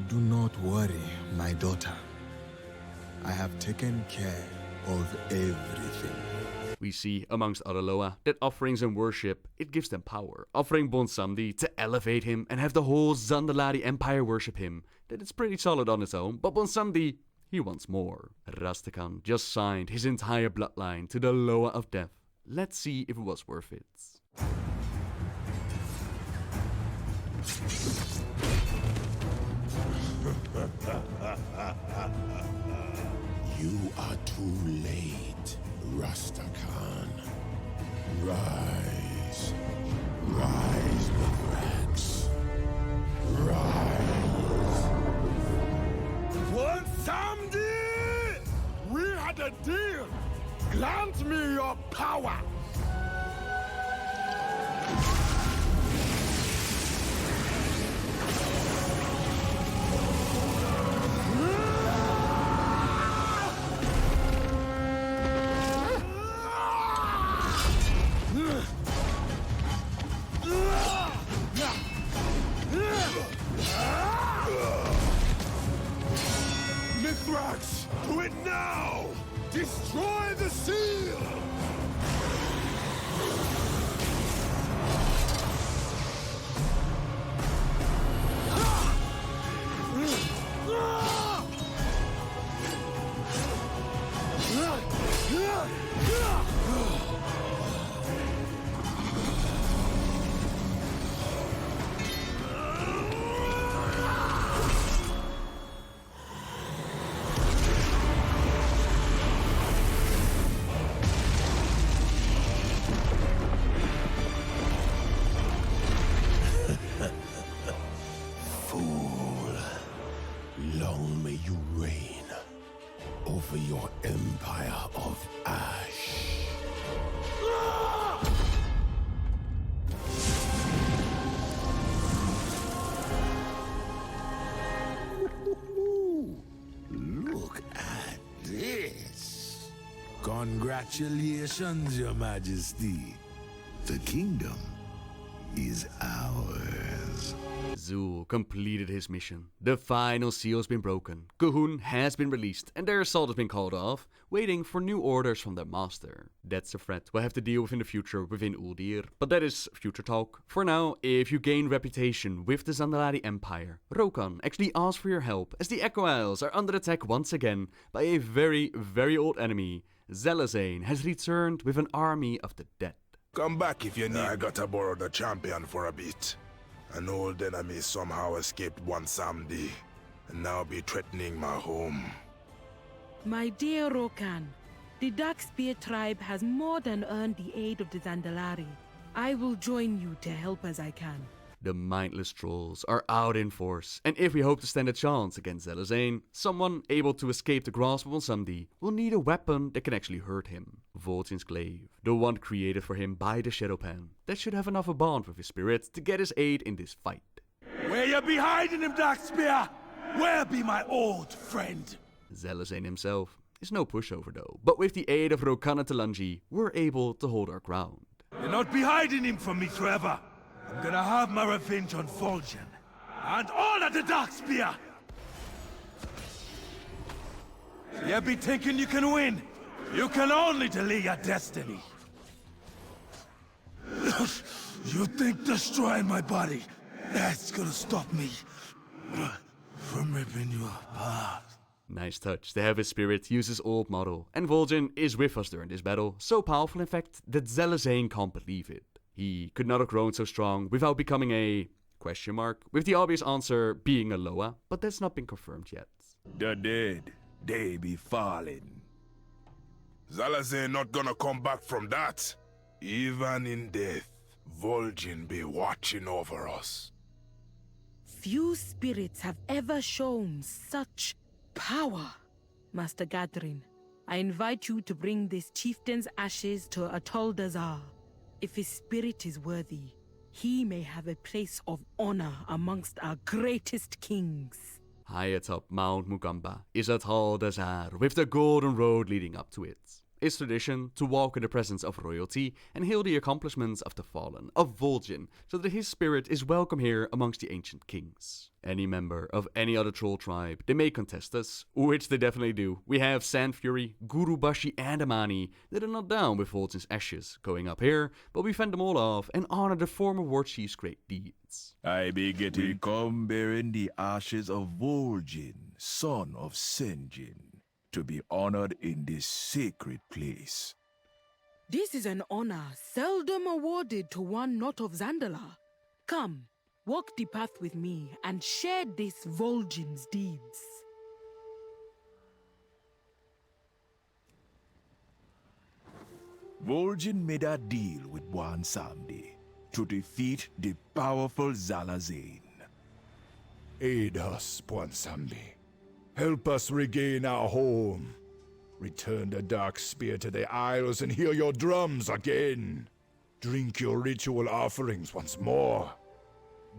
Do not worry, my daughter. I have taken care of everything. We see, amongst other Loa, that offerings and worship, it gives them power. Offering Bonsamdi to elevate him and have the whole Zandalari Empire worship him, that it's pretty solid on its own, but Bonsamdi, he wants more. Rastakhan just signed his entire bloodline to the Loa of Death. Let's see if it was worth it. You are too late, Rastakhan. Rise. Rise, Mithrax. Rise. Samdi! We had a deal! Grant me your power! Mithrax, do it now! Destroy the seal! Fool, long may you reign over your empire of ash. Look at this. Congratulations, Your Majesty. The kingdom is ours. Zul completed his mission. The final seal has been broken. Ga'Hoon has been released and their assault has been called off, waiting for new orders from their master. That's a threat we'll have to deal with in the future within Uldir, but that is future talk. For now, if you gain reputation with the Zandalari Empire, Rokan actually asks for your help as the Echo Isles are under attack once again by a very, very old enemy. Zelazane has returned with an army of the dead. Come back if you need. I gotta borrow the champion for a bit. An old enemy somehow escaped one Samdi, and now be threatening my home. My dear Rokan, the Darkspear tribe has more than earned the aid of the Zandalari. I will join you to help as I can. The mindless trolls are out in force, and if we hope to stand a chance against Zelazane, someone able to escape the grasp of Onsamdi will need a weapon that can actually hurt him. Vol'jin's glaive, the one created for him by the Shadowpan, that should have enough of a bond with his spirit to get his aid in this fight. Where you be hiding him, Darkspear? Where be my old friend? Zelazane himself is no pushover though, but with the aid of Rokan and Talanji, we're able to hold our ground. You'll not be hiding him from me forever. I'm gonna have my revenge on Vol'jin and all of the Darkspear! You be thinking you can win? You can only delay your destiny. You think destroying my body, that's gonna stop me from ripping you apart? Nice touch to have his spirit use his old model, and Vol'jin is with us during this battle, so powerful in fact that Zelazane can't believe it. He could not have grown so strong without becoming a question mark, with the obvious answer being a Loa, but that's not been confirmed yet. The dead, they be falling. Zalazane not gonna come back from that. Even in death, Vol'jin be watching over us. Few spirits have ever shown such power. Master Gadrin, I invite you to bring this chieftain's ashes to Atol Dazar. If his spirit is worthy, he may have a place of honor amongst our greatest kings. High atop Mount Mugamba is Atol Dazar, with the golden road leading up to it. It's tradition to walk in the presence of royalty and hail the accomplishments of the fallen, of Vol'jin, so that his spirit is welcome here amongst the ancient kings. Any member of any other troll tribe, they may contest us, which they definitely do. We have Sand Fury, Gurubashi and Amani that are not down with Vol'jin's ashes going up here, but we fend them all off and honor the former war chief's great deeds. I be getting... We come bearing the ashes of Vol'jin, son of Sen'jin, to be honored in this sacred place. This is an honor seldom awarded to one not of Zandalar. Come, walk the path with me and share this Vol'jin's deeds. Vol'jin made a deal with Wan Samdi to defeat the powerful Zalazane. Aid us, Wan Samdi. Help us regain our home. Return the dark spear to the Isles and hear your drums again. Drink your ritual offerings once more.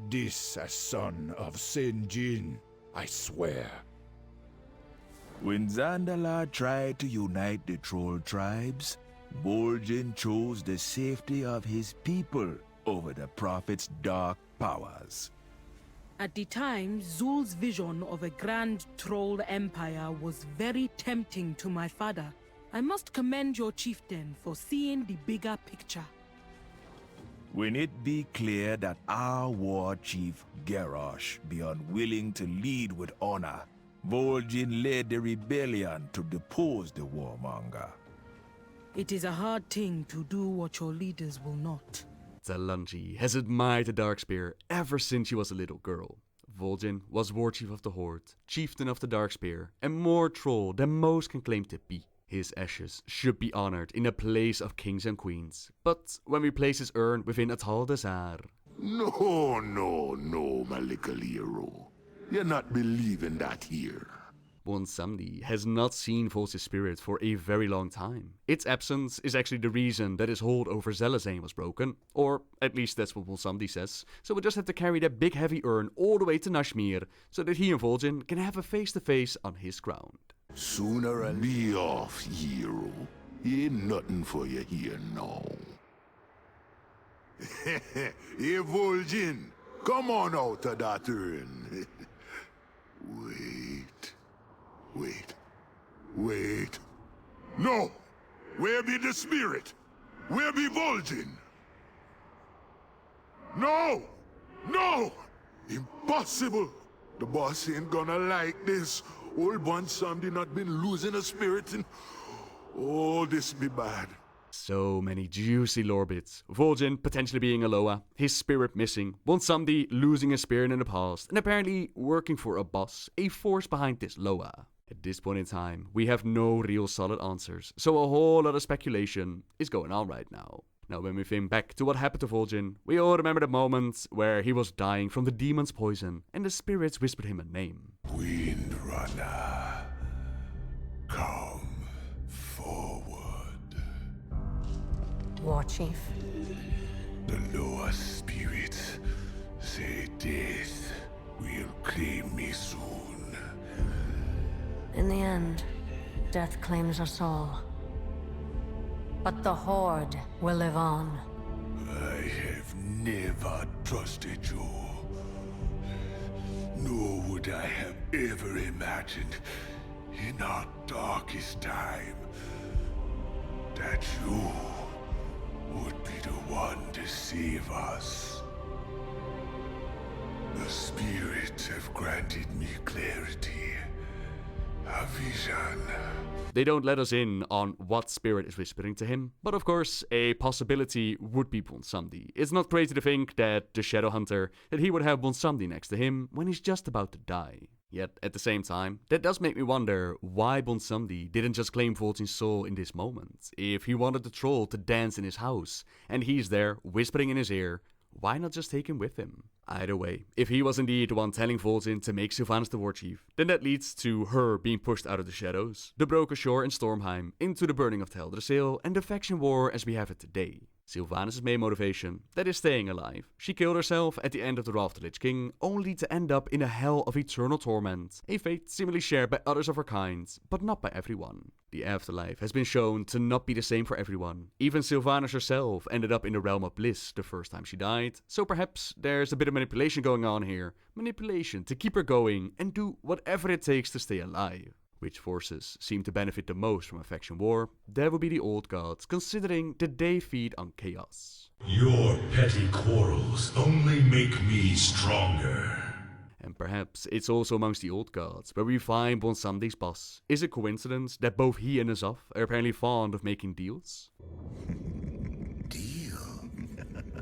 This as son of Sinjin, I swear. When Zandalar tried to unite the troll tribes, Vol'jin chose the safety of his people over the prophet's dark powers. At the time, Zul's vision of a grand troll empire was very tempting to my father. I must commend your chieftain for seeing the bigger picture. When it be clear that our war chief, Garrosh, be unwilling to lead with honor, Vol'jin led the rebellion to depose the warmonger. It is a hard thing to do what your leaders will not. Talanji has admired the Darkspear ever since she was a little girl. Vol'jin was war chief of the Horde, chieftain of the Darkspear, and more troll than most can claim to be. His ashes should be honored in a place of kings and queens, but when we place his urn within Atal Desar... No, my little hero. You're not believing that here. Bonsandi has not seen Vol'jin's spirit for a very long time. Its absence is actually the reason that his hold over Zelazane was broken, or at least that's what Bonsandi says, so we'll just have to carry that big heavy urn all the way to Nashmir, so that he and Vol'jin can have a face-to-face on his ground. Sooner or be off, hero. Ain't nothing for you here now. Hey, Vol'jin, come on out of that urn. Wait. No! Where be the spirit? Where be Vol'jin? No! Impossible! The boss ain't gonna like this. Old Bonsandi not been losing a spirit and... Oh, this be bad. So many juicy lore bits. Vol'jin potentially being a Loa, his spirit missing, Bonsandi losing his spirit in the past, and apparently working for a boss, a force behind this Loa. At this point in time, we have no real solid answers, so a whole lot of speculation is going on right now. Now, when we think back to what happened to Vol'jin, we all remember the moment where he was dying from the demon's poison, and the spirits whispered him a name. Windrunner, come forward. War Chief. The lower spirits say death will claim me soon. In the end, death claims us all. But the Horde will live on. I have never trusted you. Nor would I have ever imagined in our darkest time that you would be the one to save us. The spirits have granted me clarity, a vision. They don't let us in on what spirit is whispering to him, but of course, a possibility would be Bonsandi. It's not crazy to think that the Shadow Hunter, that he would have Bonsandi next to him when he's just about to die. Yet, at the same time, that does make me wonder why Bonsandi didn't just claim Vol'jin's soul in this moment. If he wanted the troll to dance in his house, and he's there, whispering in his ear, why not just take him with him? Either way, if he was indeed the one telling Vol'jin to make Sylvanas the war chief, then that leads to her being pushed out of the shadows, the broken shore in Stormheim, into the burning of Teldrassil, and the faction war as we have it today. Sylvanas' main motivation, that is staying alive. She killed herself at the end of the Wrath of the Lich King, only to end up in a hell of eternal torment, a fate seemingly shared by others of her kind, but not by everyone. The afterlife has been shown to not be the same for everyone. Even Sylvanas herself ended up in the realm of bliss the first time she died, so perhaps there's a bit of manipulation going on here. Manipulation to keep her going and do whatever it takes to stay alive. Which forces seem to benefit the most from a faction war? That would be the old gods, considering that they feed on chaos. Your petty quarrels only make me stronger. And perhaps it's also amongst the old gods where we find Bonsandi's boss. Is it coincidence that both he and Azov are apparently fond of making deals? Deal?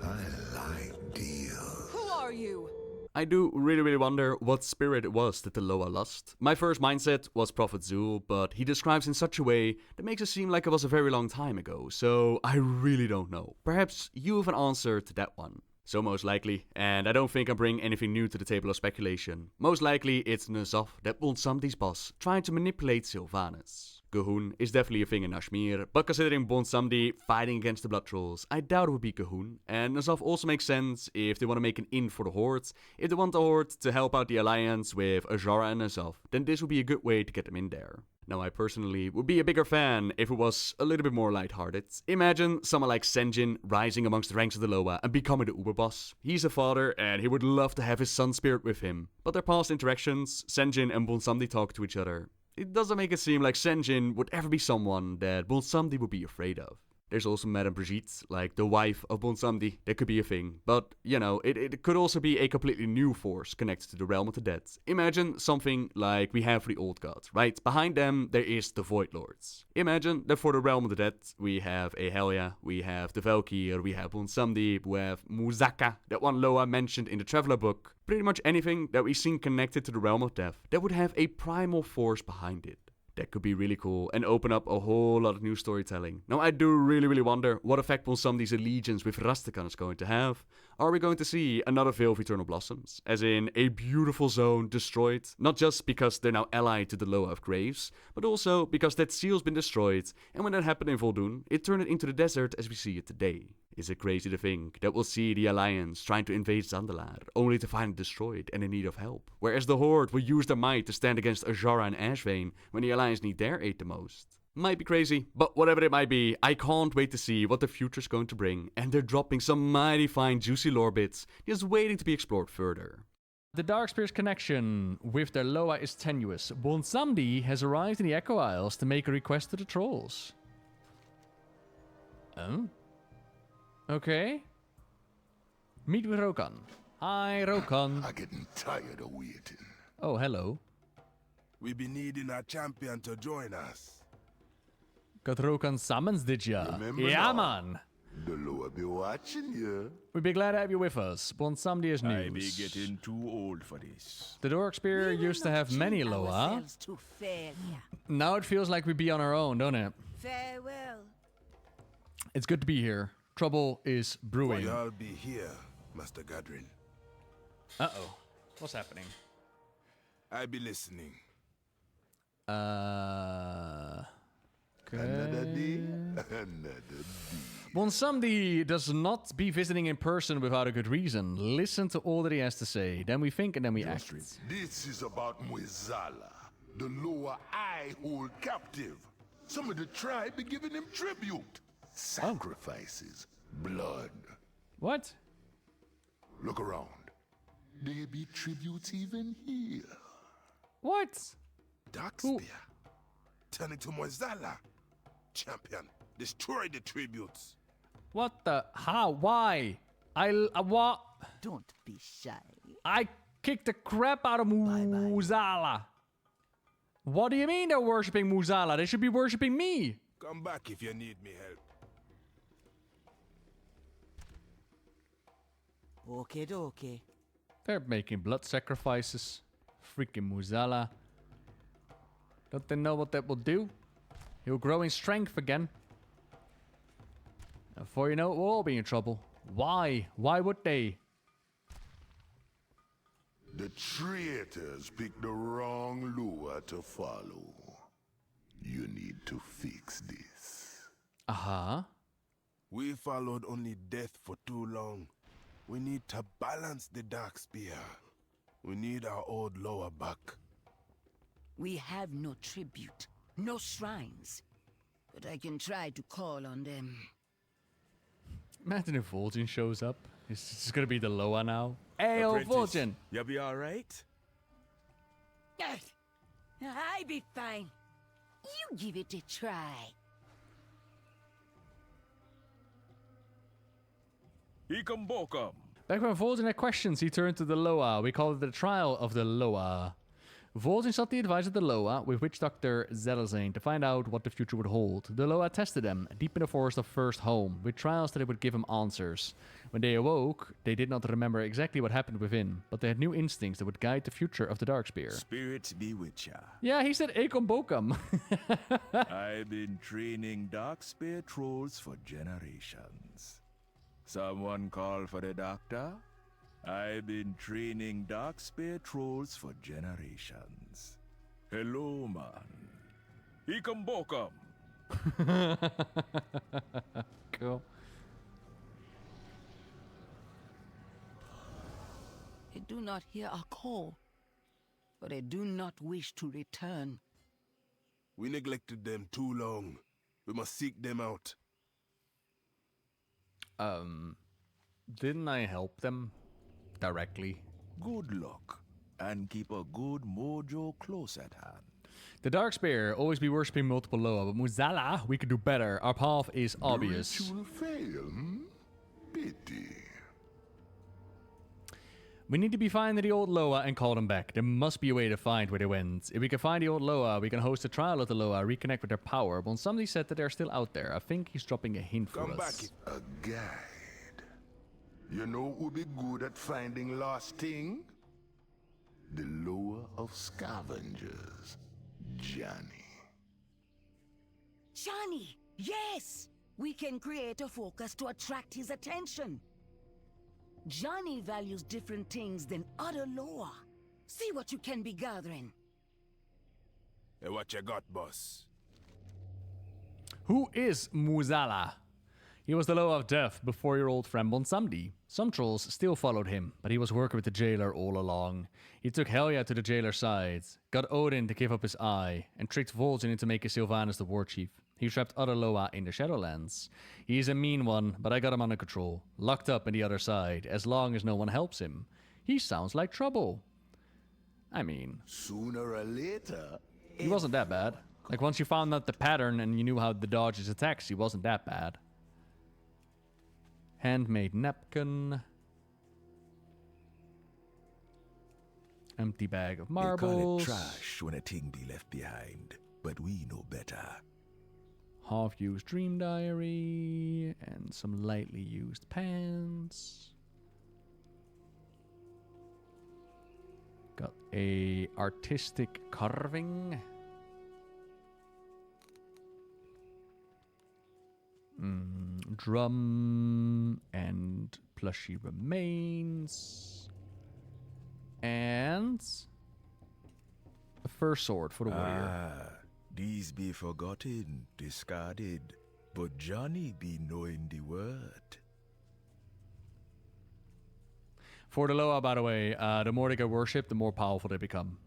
I like deal. Who are you? I do really wonder what spirit it was that the Loa lost. My first mindset was Prophet Zul, but he describes in such a way that makes it seem like it was a very long time ago, so I really don't know. Perhaps you have an answer to that one. So most likely, and I don't think I'm bringing anything new to the table of speculation, most likely it's N'Zoth, that Bonsamdi's boss, trying to manipulate Sylvanas. Ga'Hoon is definitely a thing in Ashmir, but considering Bonsamdi fighting against the Blood Trolls, I doubt it would be Ga'Hoon, and N'Zoth also makes sense if they want to make an in for the Horde. If they want the Horde to help out the Alliance with Azara and N'Zoth, then this would be a good way to get them in there. Now, I personally would be a bigger fan if it was a little bit more lighthearted. Imagine someone like Sen'jin rising amongst the ranks of the Loa and becoming the Uber boss. He's a father and he would love to have his son spirit with him. But their past interactions, Sen'jin and Bonsamdi talk to each other. It doesn't make it seem like Sen'jin would ever be someone that Bonsamdi would be afraid of. There's also Madame Brigitte, like the wife of Bonsamdi. That could be a thing. But, you know, it could also be a completely new force connected to the realm of the dead. Imagine something like we have for the old gods, right? Behind them, there is the Void Lords. Imagine that for the realm of the dead, we have a Helya, we have the Valkyr, we have Bonsamdi, we have Muzaka, that one Loa mentioned in the Traveler book. Pretty much anything that we've seen connected to the realm of death that would have a primal force behind it. That could be really cool and open up a whole lot of new storytelling. Now, I do really wonder what effect Bonsamdi's allegiance with Rastakhan is going to have. Are we going to see another Veil of Eternal Blossoms? As in a beautiful zone destroyed, not just because they're now allied to the Loa of Graves, but also because that seal's been destroyed, and when that happened in Vol'jin, it turned it into the desert as we see it today. Is it crazy to think that we'll see the Alliance trying to invade Zandalar, only to find it destroyed and in need of help? Whereas the Horde will use their might to stand against Azara and Ashvane when the Alliance need their aid the most. Might be crazy, but whatever it might be, I can't wait to see what the future's going to bring, and they're dropping some mighty fine juicy lore bits, just waiting to be explored further. The Darkspear's connection with their Loa is tenuous. Bonsamdi has arrived in the Echo Isles to make a request to the trolls. Oh? Okay. Meet with Rokan. Hi, Rokan. I'm getting tired of waiting. Oh, hello. We be needing a champion to join us. Got Rokan summons, did ya? Remember Yeah, now? man. The Loa be watching you. We'd be glad to have you with us. Bonsamdi is news. I be getting too old for this. The Darkspear used to have many Loa. To failure. Now it feels like we be on our own, don't it? Farewell. It's good to be here. Trouble is brewing. Y'all be here, Master Gadrin. Uh-oh. What's happening? I be listening. Another day, another day. Bonsamdi does not be visiting in person without a good reason. Listen to all that he has to say. Then we think and then we act. This is about Muezala, the Loa I hold captive. Some of the tribe be giving him tribute. Sacrifices, blood. What? Look around. There be tributes even here. What? Darkspear. Turning to Muezala. Champion, destroy the tributes. What the? How? Why? What? Don't be shy. I kicked the crap out of Muzala. What do you mean they're worshipping Muzala? They should be worshipping me. Come back if you need me help. Okay. They're making blood sacrifices. Freaking Muzala. Don't they know what that will do? He'll grow in strength again. And before you know it, we'll all be in trouble. Why? Why would they? The traitors picked the wrong Loa to follow. You need to fix this. Uh-huh. We followed only death for too long. We need to balance the Darkspear. We need our old Loa back. We have no tribute, no shrines. But I can try to call on them. Imagine if Vol'jin shows up. It's gonna be the Loa now. Hey, oh, Vol'jin! You be alright? I be fine. You give it a try. Ikambokum. Back when Vol'jin had questions, he turned to the Loa. We call it the trial of the Loa. Vol'jin sought the advice of the Loa with Witch Doctor Zelazane to find out what the future would hold. The Loa tested them, deep in the forest of First Home, with trials that they would give him answers. When they awoke, they did not remember exactly what happened within, but they had new instincts that would guide the future of the Darkspear. Spirits be with ya. Yeah, he said Ekom Bokum. I've been training Darkspear trolls for generations. Someone call for the doctor? I've been training Darkspear trolls for generations. Hello, man. Ikambokum. Cool. They do not hear our call, but they do not wish to return. We neglected them too long. We must seek them out. Didn't I help them directly? Good luck, and keep a good mojo close at hand. The Darkspear always be worshipping multiple Loa, but Muzala, we could do better. Our path is obvious. The ritual fail, hmm? Pity. We need to be finding the old Loa and call them back. There must be a way to find where they went. If we can find the old Loa, we can host a trial of the Loa, reconnect with their power. But somebody said that they're still out there. I think he's dropping a hint for us. A guide. You know who be good at finding lost thing? The Loa of Scavengers. Johnny. Johnny! Yes! We can create a focus to attract his attention. Johnny values different things than other Loa. See what you can be gathering. Hey, what you got, boss? Who is Muzala? He was the Loa of Death before your old friend Bonsamdi. Some trolls still followed him, but he was working with the jailer all along. He took Helya to the jailer's side, got Odin to give up his eye, and tricked Vol'jin into making Sylvanas the war chief. He trapped other Loa in the Shadowlands. He's a mean one, but I got him under control. Locked up in the other side, as long as no one helps him. He sounds like trouble. I mean... Sooner or later... He wasn't that bad. Like, once you found out the pattern and you knew how to dodge his attacks, he wasn't that bad. Handmade napkin. Empty bag of marbles. They call it trash when a thing be left behind, but we know better. Half-used dream diary and some lightly used pants. Got a artistic carving. Drum and plushy remains. And a fur sword for the warrior. These be forgotten, discarded, but Johnny be knowing the word. For the Loa, by the way, the more they get worshipped, the more powerful they become.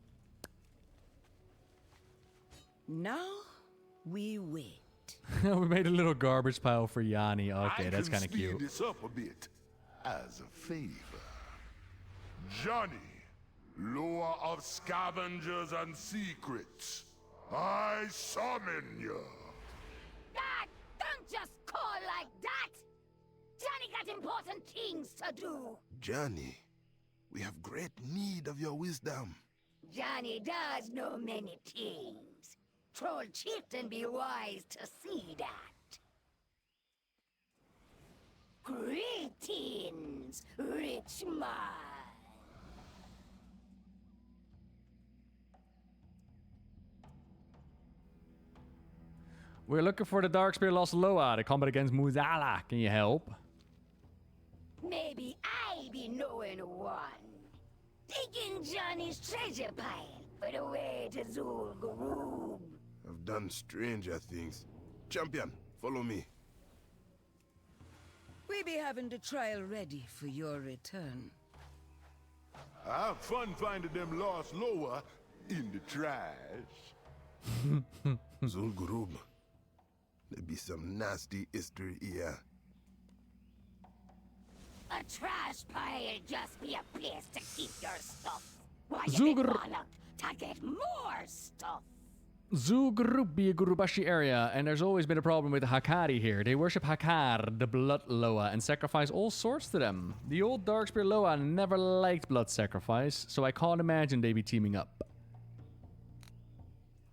Now we wait. We made a little garbage pile for Yanni. Okay, that's kind of cute. I can speed this up a bit, as a favor. Johnny, Loa of Scavengers and Secrets, I summon you. Ah, don't just call like that! Johnny got important things to do! Johnny, we have great need of your wisdom. Johnny does know many things. Troll chieftain be wise to see that. Greetings, rich man. We're looking for the Darkspear Lost Loa to combat against Muzala. Can you help? Maybe I be knowing one. Digging Johnny's treasure pile for the way to Zul'Gurub. I've done stranger things. Champion, follow me. We be having the trial ready for your return. Have fun finding them lost Loa in the trash. Zul'Gurub. There be some nasty history here. A trash pile just be a place to keep your stuff. Why you get walloped to get more stuff? Zul'Gurub be a Gurubashi area, and there's always been a problem with the Hakari here. They worship Hakar, the blood Loa, and sacrifice all sorts to them. The old Darkspear Loa never liked blood sacrifice, so I can't imagine they be teaming up.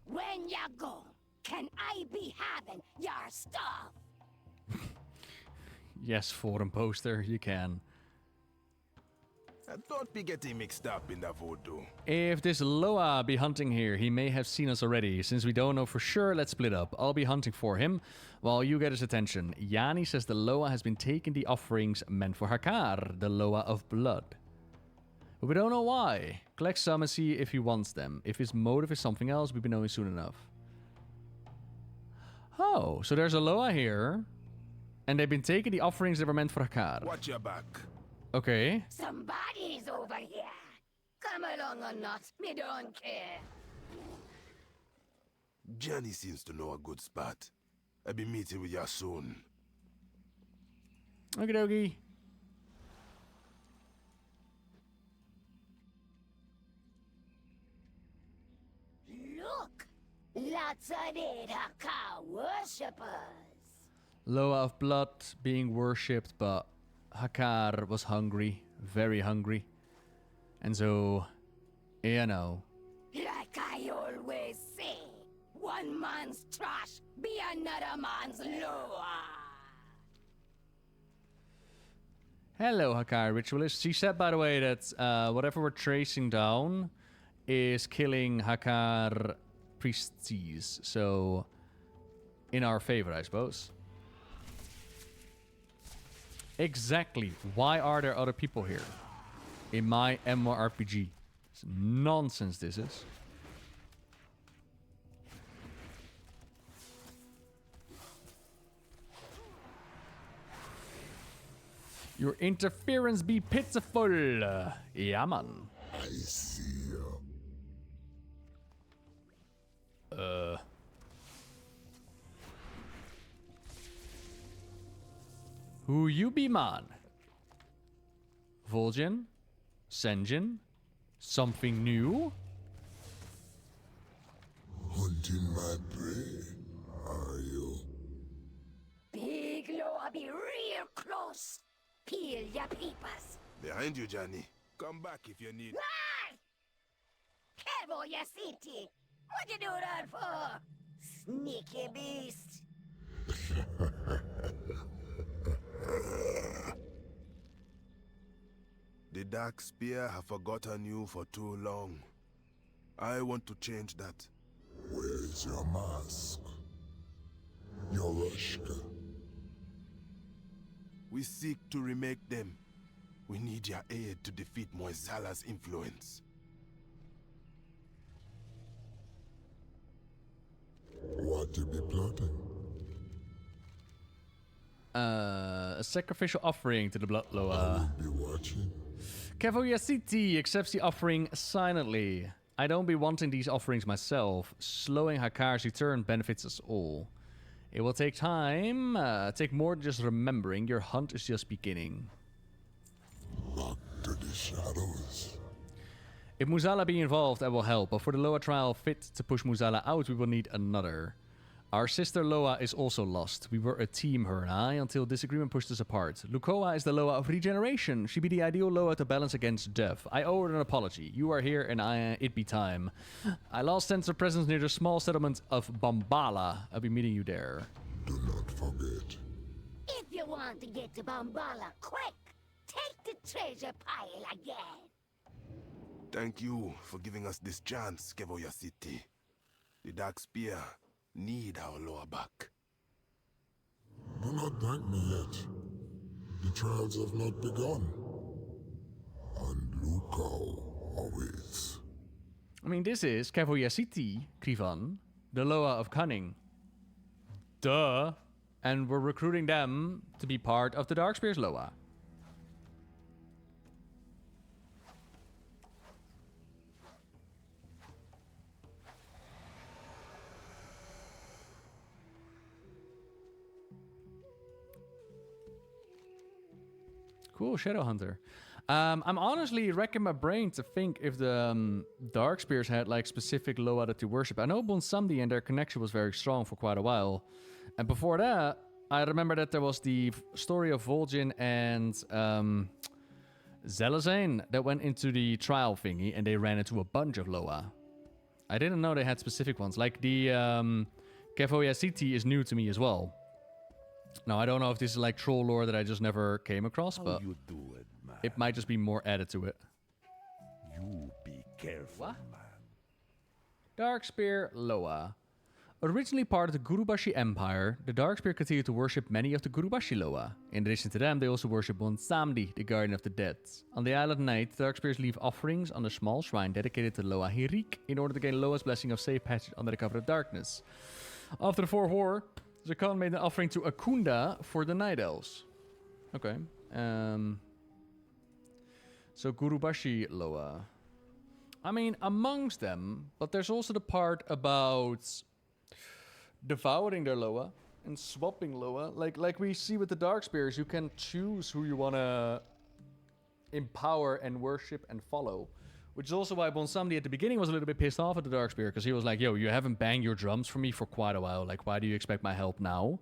When you go, can I be having your stuff? Yes, forum poster, you can. And don't be getting mixed up in that voodoo. If this Loa be hunting here, he may have seen us already. Since we don't know for sure, let's split up. I'll be hunting for him while you get his attention. Yanni says the Loa has been taking the offerings meant for Hakar, the Loa of blood. But we don't know why. Collect some and see if he wants them. If his motive is something else, we'll be knowing soon enough. Oh, so there's a Loa here. And they've been taking the offerings that were meant for Hakar. Watch your back. Okay. Somebody's over here. Come along or not, me don't care. Johnny seems to know a good spot. I'll be meeting with you soon. Okie dokie. Look! Lots of Hakar worshippers. Loa of blood being worshipped, but Hakar was hungry, very hungry. And so, you know. Like I always say, one man's trash be another man's Loa. Hello, Hakar ritualist. She said, by the way, that whatever we're tracing down is killing Hakar priestesses. So, in our favor, I suppose. Exactly. Why are there other people here? In my MMORPG. It's nonsense, this is. Your interference be pitiful. Yeah, man. I see you. Who you be, man? Vol'jin? Sen'jin? Something new? Hunting my prey, are you? Big Loa be real close. Peel your peepers. Behind you, Johnny. Come back if you need. Ah! Careful, your city. What you do that for? Sneaky beast. The Dark Spear have forgotten you for too long. I want to change that. Where's your mask? Your Rushka? We seek to remake them. We need your aid to defeat Moisala's influence. What you be plotting? A sacrificial offering to the Blood I Loa. will be watching. Kevoya City accepts the offering silently. I don't be wanting these offerings myself. Slowing Hakar's return benefits us all. It will take time, take more than just remembering. Your hunt is just beginning. Lock to the shadows. If Muzala be involved, I will help, but for the Loa trial fit to push Muzala out, we will need another. Our sister Loa is also lost. We were a team, her and I, until disagreement pushed us apart. Lukoa is the Loa of regeneration. She be the ideal Loa to balance against death. I owe her an apology. You are here and it be time. I lost sense of presence near the small settlement of Bambala. I'll be meeting you there. Do not forget. If you want to get to Bambala quick, take the treasure pile again. Thank you for giving us this chance, Kevoya City. The Dark Spear need our Loa back. Do not thank me yet. The trials have not begun. And Luko always. I mean, this is Kevoya City, Krivan, the Loa of Cunning. Duh. And we're recruiting them to be part of the Darkspear's Loa. Cool, Shadowhunter. I'm honestly racking my brain to think if the Darkspears had like specific Loa that to worship. I know Bonsamdi and their connection was very strong for quite a while. And before that, I remember that there was the story of Vol'jin and Zelazane that went into the trial thingy and they ran into a bunch of Loa. I didn't know they had specific ones. Like the Kevoya City is new to me as well. Now, I don't know if this is like troll lore that I just never came across, but... How you doing, man? it might just be more added to it. You be careful, man. Darkspear Loa. Originally part of the Gurubashi Empire, the Darkspear continued to worship many of the Gurubashi Loa. In addition to them, they also worship Bonsamdi, the Guardian of the Dead. On the Isle at night, Darkspears leave offerings on a small shrine dedicated to Loa Hirik in order to gain Loa's blessing of safe passage under the cover of darkness. After the Fourth War, Zakan made an offering to Akunda for the Night Elves. Okay. So Gurubashi Loa. I mean, amongst them, but there's also the part about devouring their Loa and swapping Loa. Like we see with the Darkspears, you can choose who you want to empower and worship and follow. Which is also why Bonsamdi at the beginning was a little bit pissed off at the Darkspear, because he was like, yo, you haven't banged your drums for me for quite a while. Like, why do you expect my help now?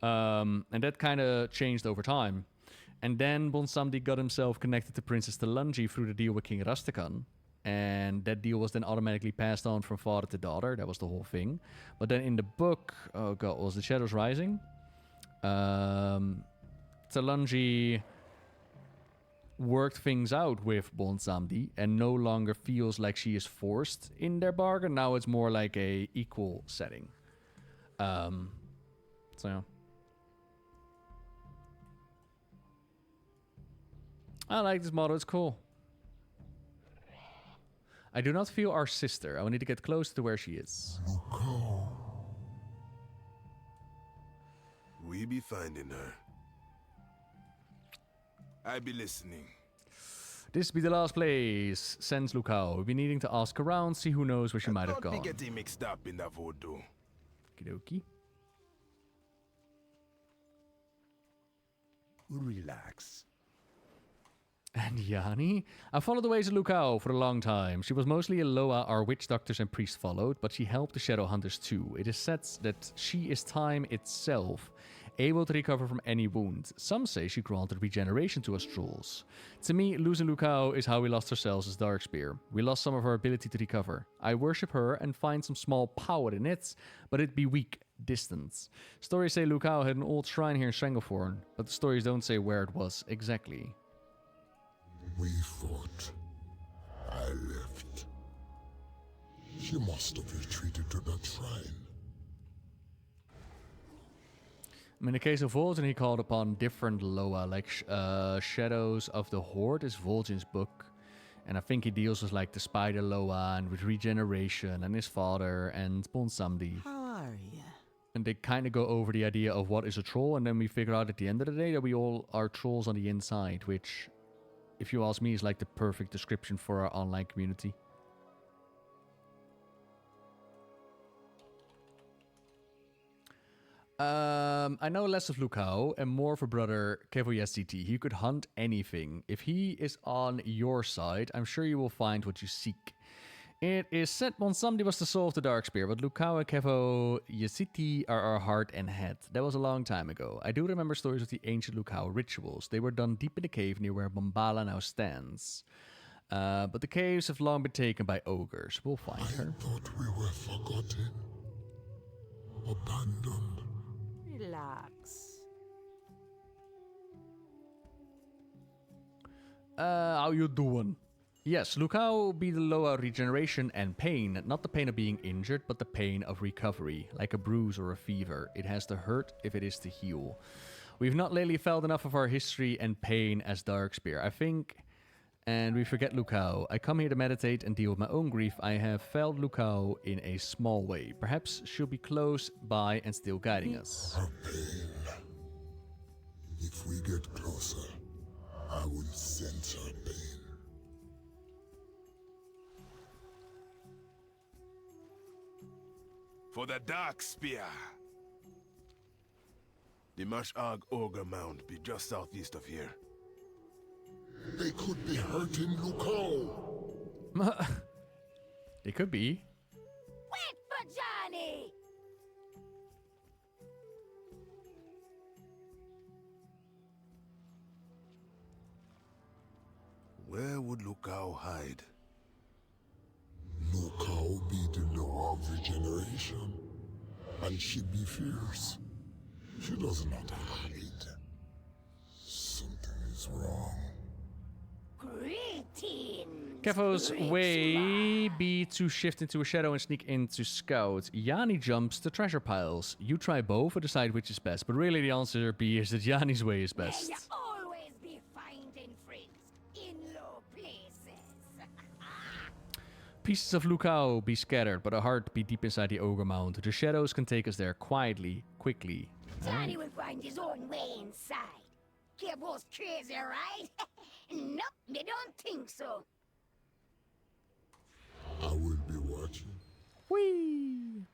And that kind of changed over time. And then Bonsamdi got himself connected to Princess Telungi through the deal with King Rastakan. And that deal was then automatically passed on from father to daughter. That was the whole thing. But then in the book, oh god, was the Shadows Rising? Telungi worked things out with Bonsamdi and no longer feels like she is forced in their bargain. Now it's more like a equal setting. So I like this model, it's cool. I do not feel our sister. I will need to get close to where she is. We be finding her. I be listening. This be the last place, sends Lukao. We'll be needing to ask around, see who knows where she might have gone. Don't be getting mixed up in that voodoo. Okie Relax. And Yanni? I followed the ways of Lukao for a long time. She was mostly a Loa our witch doctors and priests followed, but she helped the Shadow Hunters too. It is said that she is time itself, able to recover from any wound. Some say she granted regeneration to us trolls. To me, losing Lukao is how we lost ourselves as Darkspear. We lost some of our ability to recover. I worship her and find some small power in it, but it be weak, distant. Stories say Lukao had an old shrine here in Stranglethorn, but the stories don't say where it was exactly. We fought. I left. She must have retreated to that shrine. In the case of Vol'jin, he called upon different Loa, like Shadows of the Horde is Vol'jin's book. And I think he deals with like the Spider Loa and with regeneration and his father and Bonsamdi. How are you? And they kind of go over the idea of what is a troll, and then we figure out at the end of the day that we all are trolls on the inside, which, if you ask me, is like the perfect description for our online community. I know less of Lukao and more of a brother Kevoyasiti. He could hunt anything. If he is on your side, I'm sure you will find what you seek. It is said Bonsamdi was the soul of the Darkspear, but Lukao and Kevoyasiti are our heart and head. That was a long time ago. I do remember stories of the ancient Lukao rituals. They were done deep in the cave near where Bombala now stands. But the caves have long been taken by ogres. We'll find her. I thought we were forgotten. Abandoned. Relax. How you doing? Yes, Lukao be the Loa regeneration and pain. Not the pain of being injured, but the pain of recovery. Like a bruise or a fever. It has to hurt if it is to heal. We've not lately felt enough of our history and pain as Darkspear, I think. And we forget Lukao. I come here to meditate and deal with my own grief. I have felt Lukao in a small way. Perhaps she'll be close by and still guiding us. Her pain. If we get closer, I will sense her pain. For the Darkspear. The Mash'ag Ogre Mound be just southeast of here. They could be hurting Lukao. They could be. Wait for Johnny! Where would Lukao hide? Lukao be the Loa of regeneration, and she be fierce. She does not hide. Something is wrong. Greetings. Kevo's way be to shift into a shadow and sneak into scout. Yanni jumps to treasure piles. You try both or decide which is best, but really the answer B is that Yanni's way is best. May you always be finding friends in low places. Pieces of Lukao be scattered, but a heart be deep inside the ogre mound. The shadows can take us there quietly, quickly. Johnny will find his own way inside. Kevo's crazy, right? Nope, me don't think so. I will be watching. Whee!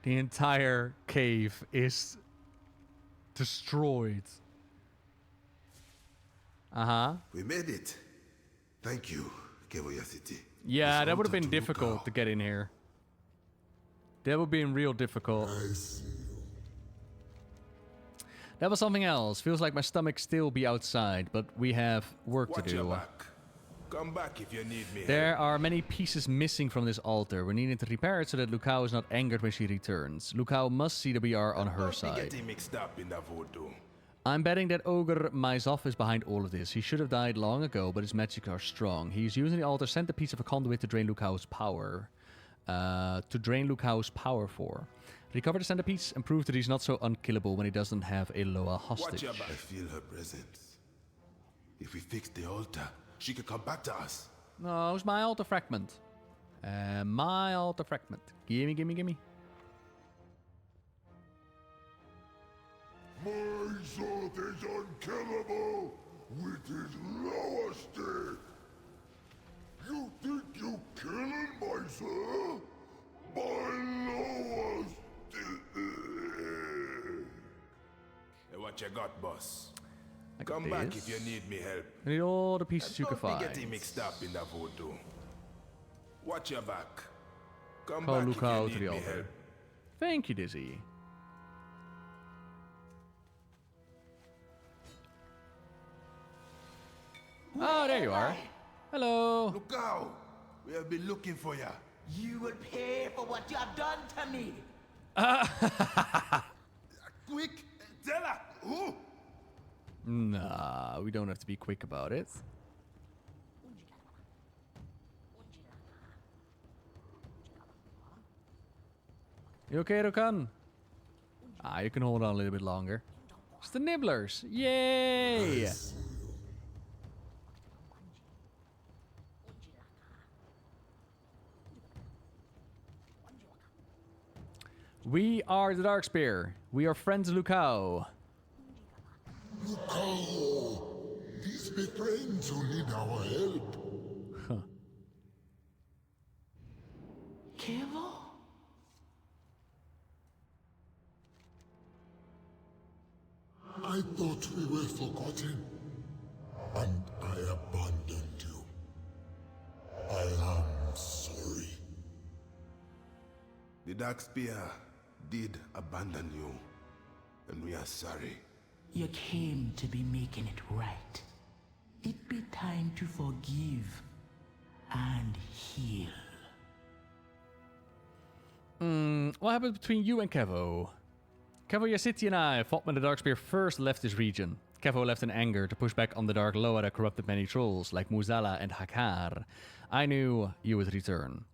The entire cave is destroyed. Uh-huh. We made it. Thank you, City. Yeah, that would have been difficult to get in here. That would have been real difficult. That was something else. Feels like my stomach still be outside, but we have work to do. Back. Come back if you need me. There are many pieces missing from this altar. We're needing to repair it so that Lukao is not angered when she returns. Lukao must see that we are on her side. Getting mixed up in that voodoo. I'm betting that Ogre Myzov is behind all of this. He should have died long ago, but his magic are strong. He's using the altar centerpiece of a conduit to drain Lukao's power. For. Recover the centerpiece and prove that he's not so unkillable when he doesn't have a Loa hostage. I feel her presence. If we fix the altar, she could come back to us. No, it's my altar fragment. My altar fragment. Gimme, gimme, gimme. My sword is unkillable with his Loa stick. You think you killing my sir? My Loa stick. Hey, what you got, boss? Come back if you need me help. I need all the pieces you can find. Don't be getting mixed up in that voodoo. Watch your back. Come Call back Lukao if to you the need me altar. help. Thank you, Dizzy. Oh, there you are. Hello. Lukao, we have been looking for you. You will pay for what you have done to me. Quick, tell her who? Nah, we don't have to be quick about it. You okay, Rokan? Ah, you can hold on a little bit longer. It's the Nibblers. Yay! We are the Darkspear. We are friends of Lukao. Lukao! These be friends who need our help. Huh. Kevo? I thought we were forgotten, and I abandoned you. I am sorry. The Darkspear did abandon you, and we are sorry. You came to be making it right. It be time to forgive and heal. What happened between you and Kevo? Kevo Yasiti and I fought when the Darkspear first left this region. Kevo left in anger to push back on the Dark Loa that corrupted many trolls, like Muzala and Hakar. I knew you would return.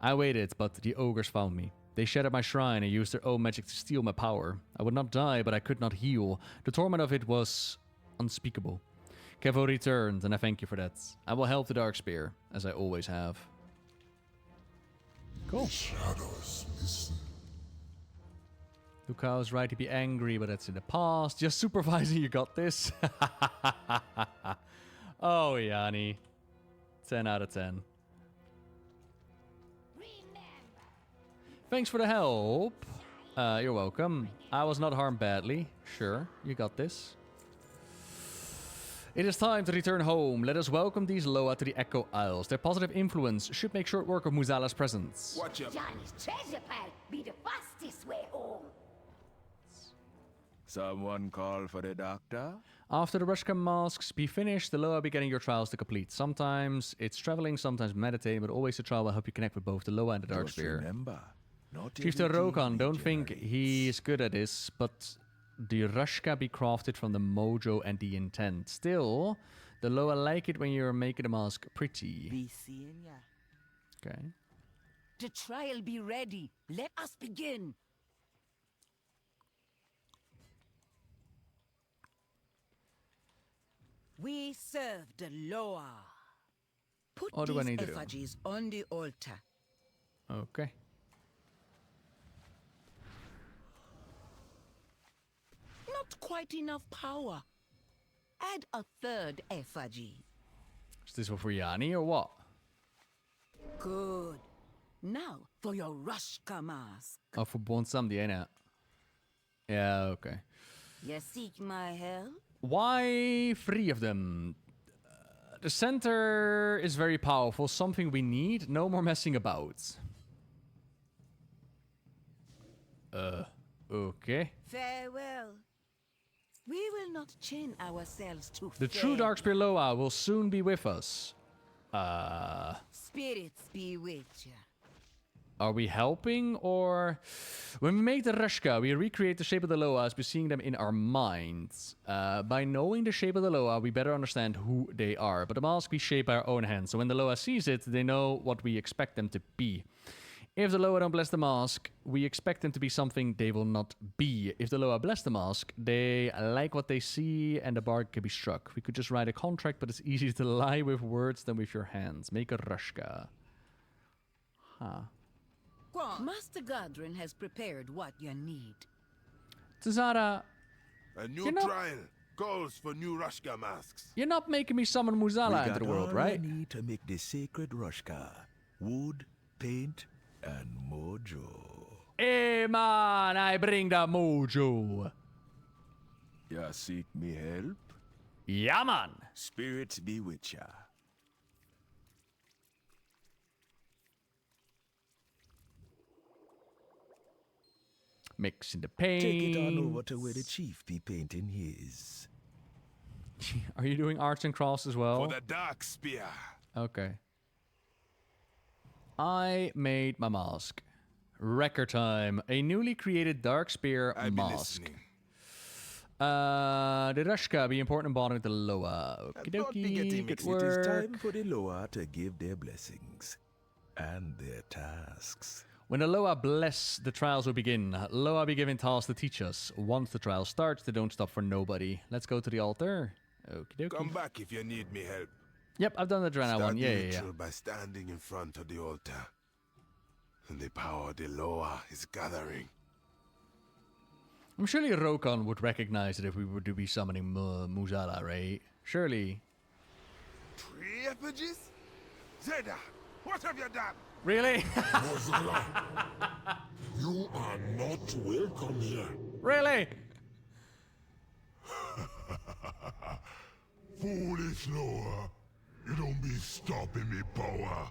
I waited, but the ogres found me. They shattered my shrine and used their own magic to steal my power. I would not die, but I could not heal. The torment of it was unspeakable. Kevo returned, and I thank you for that. I will help the Darkspear, as I always have. Cool. The shadows listen. Lukao's right to be angry, but that's in the past. Just supervising, you got this. Oh, Yanni. 10 out of 10. Thanks for the help. You're welcome. I was not harmed badly. Sure, you got this. It is time to return home. Let us welcome these Loa to the Echo Isles. Their positive influence should make short work of Muzala's presence. Watch out. Johnny's treasure pile be the fastest way home. Someone call for the doctor? After the Rushcam masks be finished, the Loa be getting your trials to complete. Sometimes it's traveling, sometimes meditating, but always the trial will help you connect with both the Loa and the Darkspear. Remember, not Chieftain everything Rokan, don't think degenerates. he's good at this, but the Rashka be crafted from the mojo and the intent. Still, the Loa like it when you're making the mask pretty. Be seeing ya. Okay. The trial be ready. Let us begin. We serve the Loa. Put What do I these need to do? effigies on the altar. Okay. Not quite enough power. Add a third effigy. Is this for Yanni or what? Good. Now for your Rashka mask. Oh, for Bonsam, die ene. Yeah, okay. You seek my help? Why 3 of them? The center is very powerful, something we need. No more messing about. Okay. Farewell. We will not chain ourselves to The true Darkspear Loa will soon be with us. Spirits be with you. Are we helping, or... When we make the Rashka, we recreate the shape of the Loas by seeing them in our minds. By knowing the shape of the Loa, we better understand who they are. But the mask we shape by our own hands, so when the Loa sees it, they know what we expect them to be. If the Loa don't bless the mask, we expect them to be something they will not be. If the Loa bless the mask, they like what they see and the bargain can be struck. We could just write a contract, but it's easier to lie with words than with your hands. Make a Rashka. Huh. Master Gadrin has prepared what you need. Tazara, A new trial calls for new Rashka masks. you're not making me summon Muzala into the world, right? We need to make the sacred Rashka. Wood, paint, and mojo. Hey man, I bring the mojo. Ya seek me help? Yeah man. Spirits be with ya. Mixing the paint. Take it on over to where the chief be painting his. Are you doing arts and crafts as well? For the dark spear. Okay. I made my mask. Record time. A newly created dark spear mask. The Rashka be important in bonding with the Loa. Okie Don't be getting dokie. mixed. Good It is work. time for the Loa to give their blessings and their tasks. When the Loa bless, the trials will begin. Loa be given tasks to teach us. Once the trial starts, they don't stop for nobody. Let's go to the altar. Okie dokie. Come back if you need me help. Yep, I've done the Drana one. Yeah, yeah, yeah. By standing in front of the altar. And the power of the Loa is gathering. I'm surely Rokon would recognize it if we were to be summoning Muzala, right? Surely. 3 effigies? Zeda, what have you done? Really? Mozala, you are not welcome here. Really? Foolish Loa, you don't be stopping me power.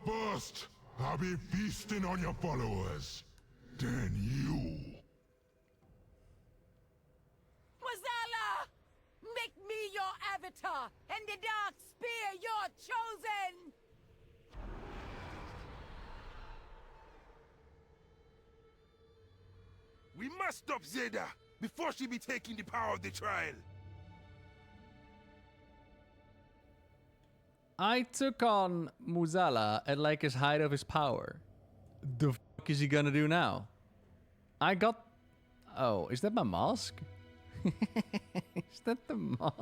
First, I'll be feasting on your followers. Then you. Mozala! Make me your avatar, and the dark spear your chosen! We must stop Zeda before she be taking the power of the trial. I took on Muzala at like his height of his power. The fuck is he gonna do now? I got... Oh, is that my mask? Is that the mask?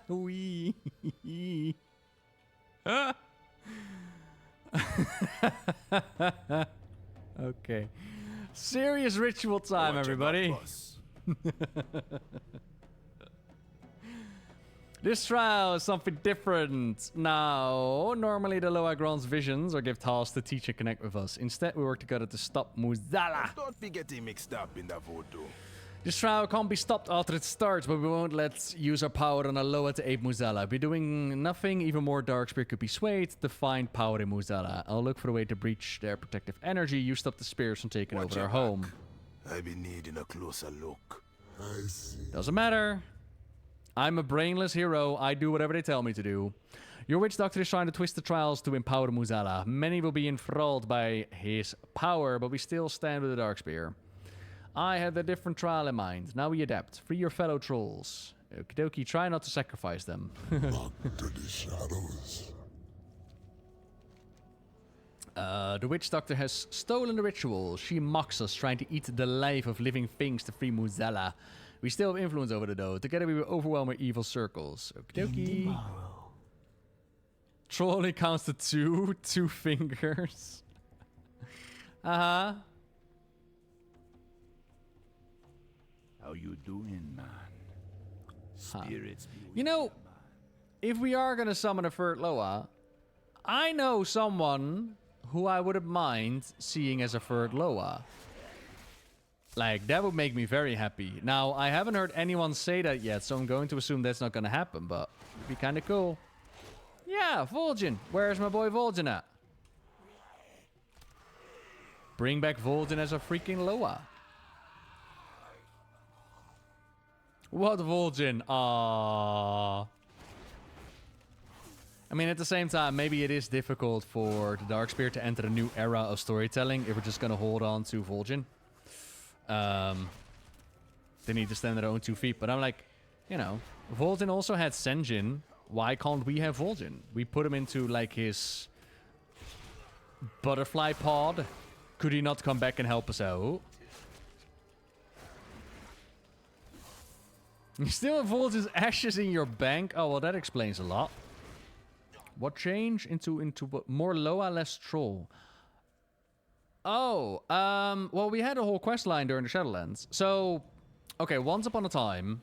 Wee. Okay. Serious ritual time, everybody. This trial is something different. Now, normally the Loa grants visions or give tasks to teach and connect with us. Instead, we work together to stop Muzala. Don't be getting mixed up in that voodoo. This trial can't be stopped after it starts, but we won't let's use our power on a Loa to aid Muzala. We're doing nothing, even more Darkspear could be swayed to find power in Muzala. I'll look for a way to breach their protective energy. You stop the spirits from taking over our home. I be needing a closer look. I see. Doesn't matter. I'm a brainless hero. I do whatever they tell me to do. Your witch doctor is trying to twist the trials to empower Muzala. Many will be enthralled by his power, but we still stand with the dark spear. I had a different trial in mind. Now we adapt. Free your fellow trolls. Okie dokie, try not to sacrifice them. Back to the shadows. The witch doctor has stolen the ritual. She mocks us, trying to eat the life of living things to free Muzala. We still have influence over the dough. Together we will overwhelm her evil circles. Okie dokie. Troll only counts to 2. 2 fingers. Uh-huh. How you doing, man? Spirits be with you know, if we are gonna summon a third Loa, I know someone who I wouldn't mind seeing as a third Loa. Like, that would make me very happy. Now, I haven't heard anyone say that yet, so I'm going to assume that's not gonna happen, but it'd be kinda cool. Yeah, Vol'jin. Where's my boy Vol'jin at? Bring back Vol'jin as a freaking Loa. What Vol'jin? Aww. I mean, at the same time, maybe it is difficult for the Darkspear to enter a new era of storytelling if we're just gonna hold on to Vol'jin. They need to stand on their own 2 feet. But I'm like, you know, Vol'jin also had Sen'jin. Why can't we have Vol'jin? We put him into, like, his butterfly pod. Could he not come back and help us out? You still have Vol'jin's ashes in your bank? Oh, well, that explains a lot. What change? Into more Loa, less troll. Oh, well, we had a whole quest line during the Shadowlands. So, okay, once upon a time,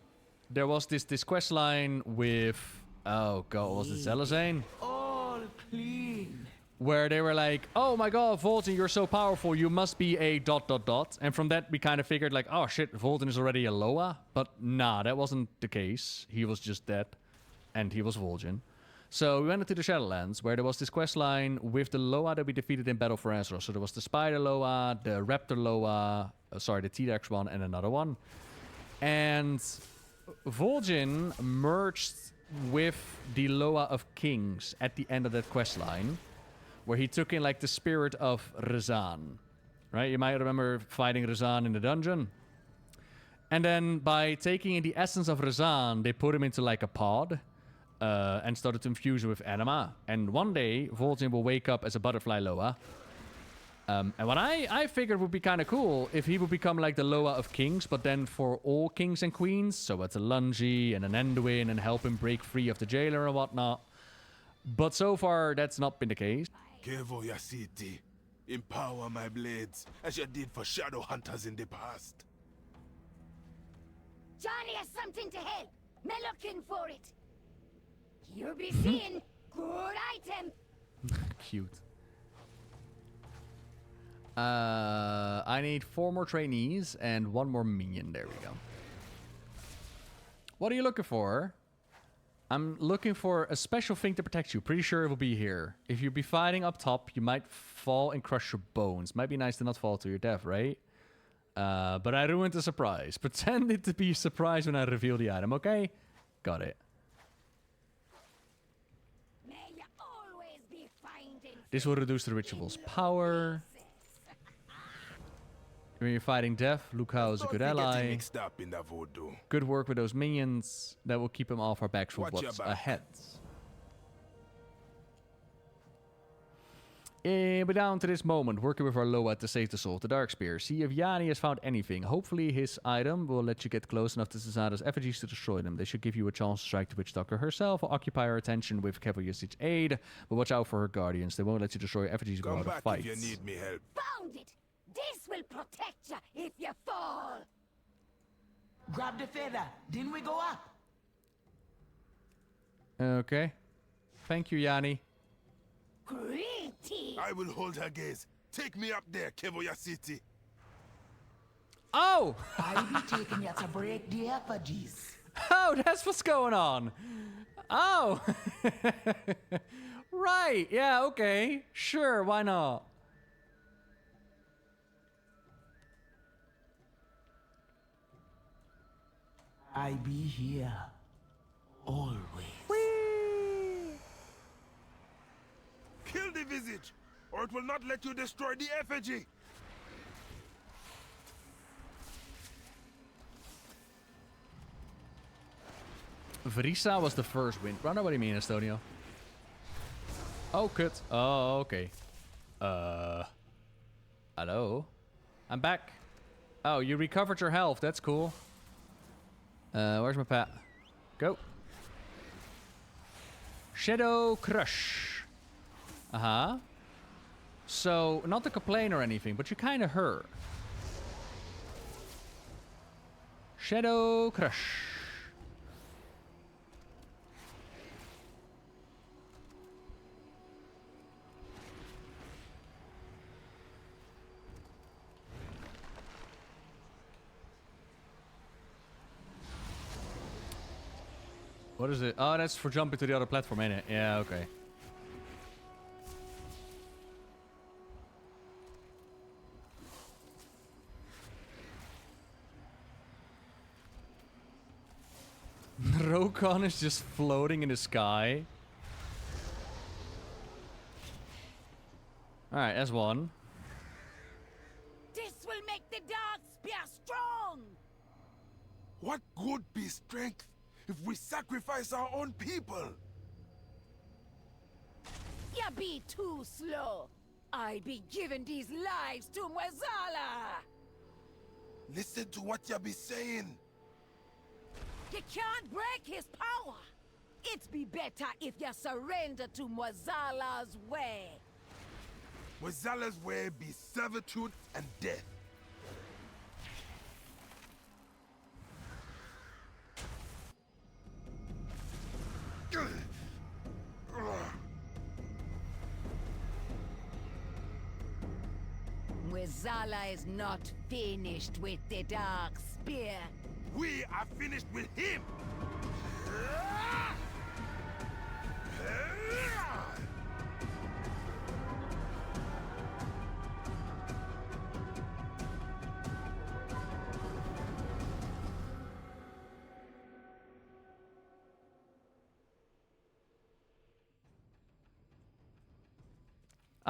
there was this quest line with, oh god, was it Zelazane? All clean. Where they were like, oh my god, Vol'jin, you're so powerful, you must be a ... And from that, we kind of figured like, oh shit, Vol'jin is already a Loa. But nah, that wasn't the case. He was just dead. And he was Vol'jin. So we went into the Shadowlands, where there was this quest line with the Loa that we defeated in Battle for Azeroth. So there was the Spider Loa, the Raptor Loa, the T-Rex one, and another one. And Vol'jin merged with the Loa of Kings at the end of that quest line, where he took in like the spirit of Rezan. Right? You might remember fighting Rezan in the dungeon. And then by taking in the essence of Rezan, they put him into like a pod. And started to infuse it with anima. And one day, Vol'jin will wake up as a butterfly Loa. And what I figured would be kind of cool if he would become like the Loa of Kings, but then for all kings and queens. So it's a Lungi and an Anduin and help him break free of the jailer and whatnot. But so far, that's not been the case. Kil'jaeden, empower my blades as you did for shadow hunters in the past. Johnny has something to help. Me looking for it. You'll be seeing good item. Cute. I need 4 more trainees and 1 more minion. There we go. What are you looking for? I'm looking for a special thing to protect you. Pretty sure it will be here. If you be fighting up top, you might fall and crush your bones. Might be nice to not fall to your death, right? But I ruined the surprise. Pretend it to be a surprise when I reveal the item, okay? Got it. This will reduce the ritual's power. When you're fighting death, Lukao is a good ally. Good work with those minions. That will keep him off our backs for what's ahead. But down to this moment, working with our Loa to save the soul, the Darkspear. See if Yanni has found anything. Hopefully his item will let you get close enough to Zazada's effigies to destroy them. They should give you a chance to strike the Witch Doctor herself or occupy her attention with Cavalier's aid. But watch out for her guardians. They won't let you destroy effigies without a fight. If you need me help. Found it! This will protect you if you fall! Grab the feather. Didn't we go up? Okay. Thank you, Yanni. I will hold her gaze. Take me up there, Kil'jaeden. Oh! I'll be taking you to break the effigies. Oh, that's what's going on. Oh. Right. Yeah, okay. Sure, why not? I be here. always. Kill the visage, or it will not let you destroy the effigy. Vrisa was the first wind runner. What do you mean, Estonio? Oh, cut. Oh, okay. Hello? I'm back. Oh, you recovered your health. That's cool. Where's my pet? Go. Shadow Crush. Uh-huh. So, not to complain or anything, but you kind of hurt. Shadow Crush. What is it? Oh, that's for jumping to the other platform, ain't it? Yeah, okay. Rokon is just floating in the sky. Alright, that's one. This will make the dark spear strong! What good be strength if we sacrifice our own people? You be too slow. I be giving these lives to Mwazala. Listen to what you be saying. You can't break his power. It'd be better if you surrender to Mwazala's way. Mwazala's way be servitude and death. Mwazala is not finished with the dark spear. We are finished with him!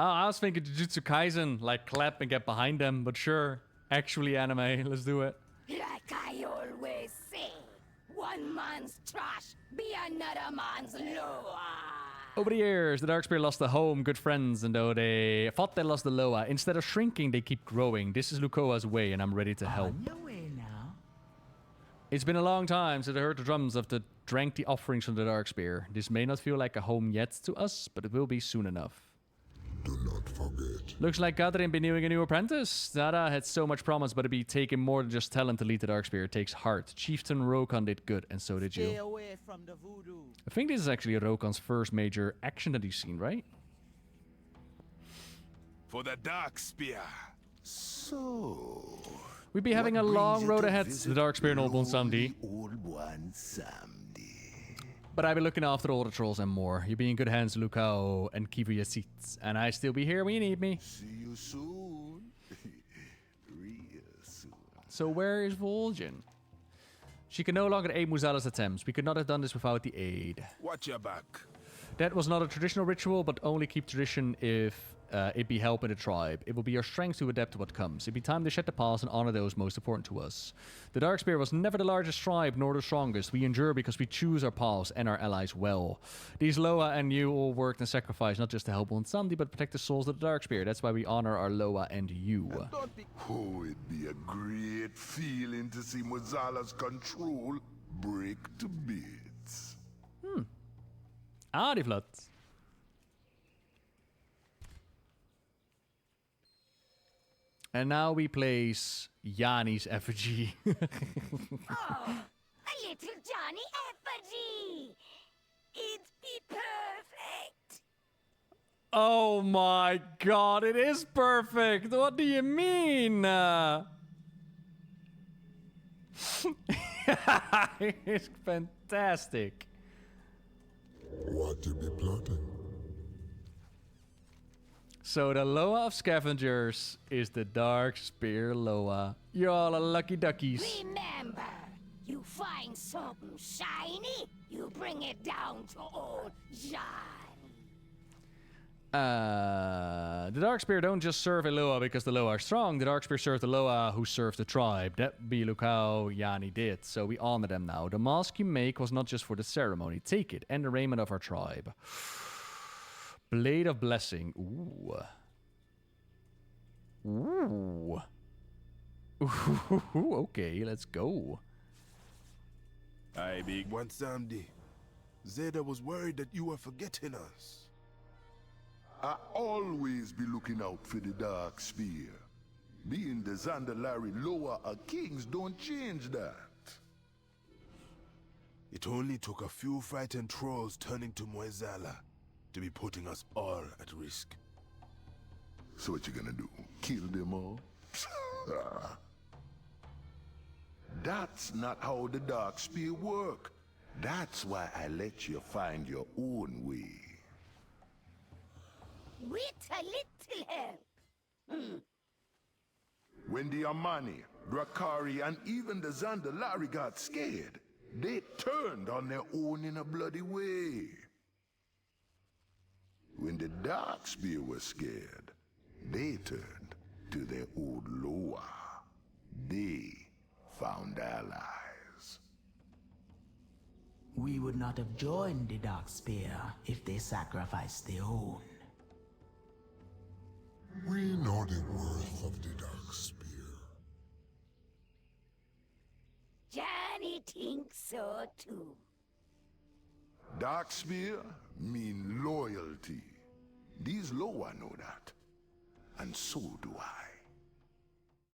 Oh, I was thinking Jujutsu Kaisen, like clap and get behind them, but sure. Actually anime, let's do it. Like I always say, one man's trash be another man's loa. Over the years, the Darkspear lost a home, good friends, and though they thought they lost the Loa, instead of shrinking, they keep growing. This is Lukoa's way, and I'm ready to help. On your way now. It's been a long time since I heard the drums of the drank the offerings from the Darkspear. This may not feel like a home yet to us, but it will be soon enough. Do not forget. Looks like Gadrin been needing a new apprentice. Zara had so much promise, but it'd be taking more than just talent to lead the Darkspear. It takes heart. Chieftain Rokon did good, and so did Stay you. away from the voodoo. I think this is actually Rokon's first major action that he's seen, right? For the dark spear. So... We'd be having a long road ahead to the Darkspear and Old One Samdi. But I've been looking after all the trolls and more. You be in good hands, Lukao and Kivu Yasit. And I still be here when you need me. See you soon. Real soon. So where is Vol'jin? She can no longer aid Mwazala's attempts. We could not have done this without the aid. Watch your back. That was not a traditional ritual, but only keep tradition if it be helping the tribe. It will be our strength to adapt to what comes. It be time to shed the past and honor those most important to us. The Darkspear was never the largest tribe, nor the strongest. We endure because we choose our paths and our allies well. These Loa and you all worked and sacrificed not just to help Samdi, but protect the souls of the Darkspear. That's why we honor our Loa and you. Oh, it'd be a great feeling to see Mwazala's control break to bits. Die vlot. And now we place Yanni's effigy. Oh, a little Johnny effigy. It'd be perfect. Oh my god, it is perfect! What do you mean? It's fantastic. What you be plotting? So the Loa of Scavengers is the Darkspear Loa. You're all a lucky duckies. Remember, you find something shiny, you bring it down to old Johnny. The Darkspear don't just serve a Loa because the Loa are strong. The Darkspear serve the Loa who serve the tribe. That be look how Yanni did. So we honor them now. The mask you make was not just for the ceremony. Take it and the raiment of our tribe. Blade of Blessing. Ooh. Ooh. Ooh. Okay, let's go. Aye, big one, Samdi. Zeta was worried that you were forgetting us. I always be looking out for the Dark Spear. Being the Zandalari Loa of Kings don't change that. It only took a few frightened trolls turning to Moezala to be putting us all at risk. So what you gonna do? Kill them all? That's not how the Dark Spear work. That's why I let you find your own way. With a little help. When the Amani, Drakari, and even the Zandalari got scared, they turned on their own in a bloody way. When the Darkspear was scared, they turned to their old Loa. They found allies. We would not have joined the Darkspear if they sacrificed their own. We know the worth of the Darkspear. Johnny thinks so too. Darkspear mean loyalty. These Loa know that. And so do I.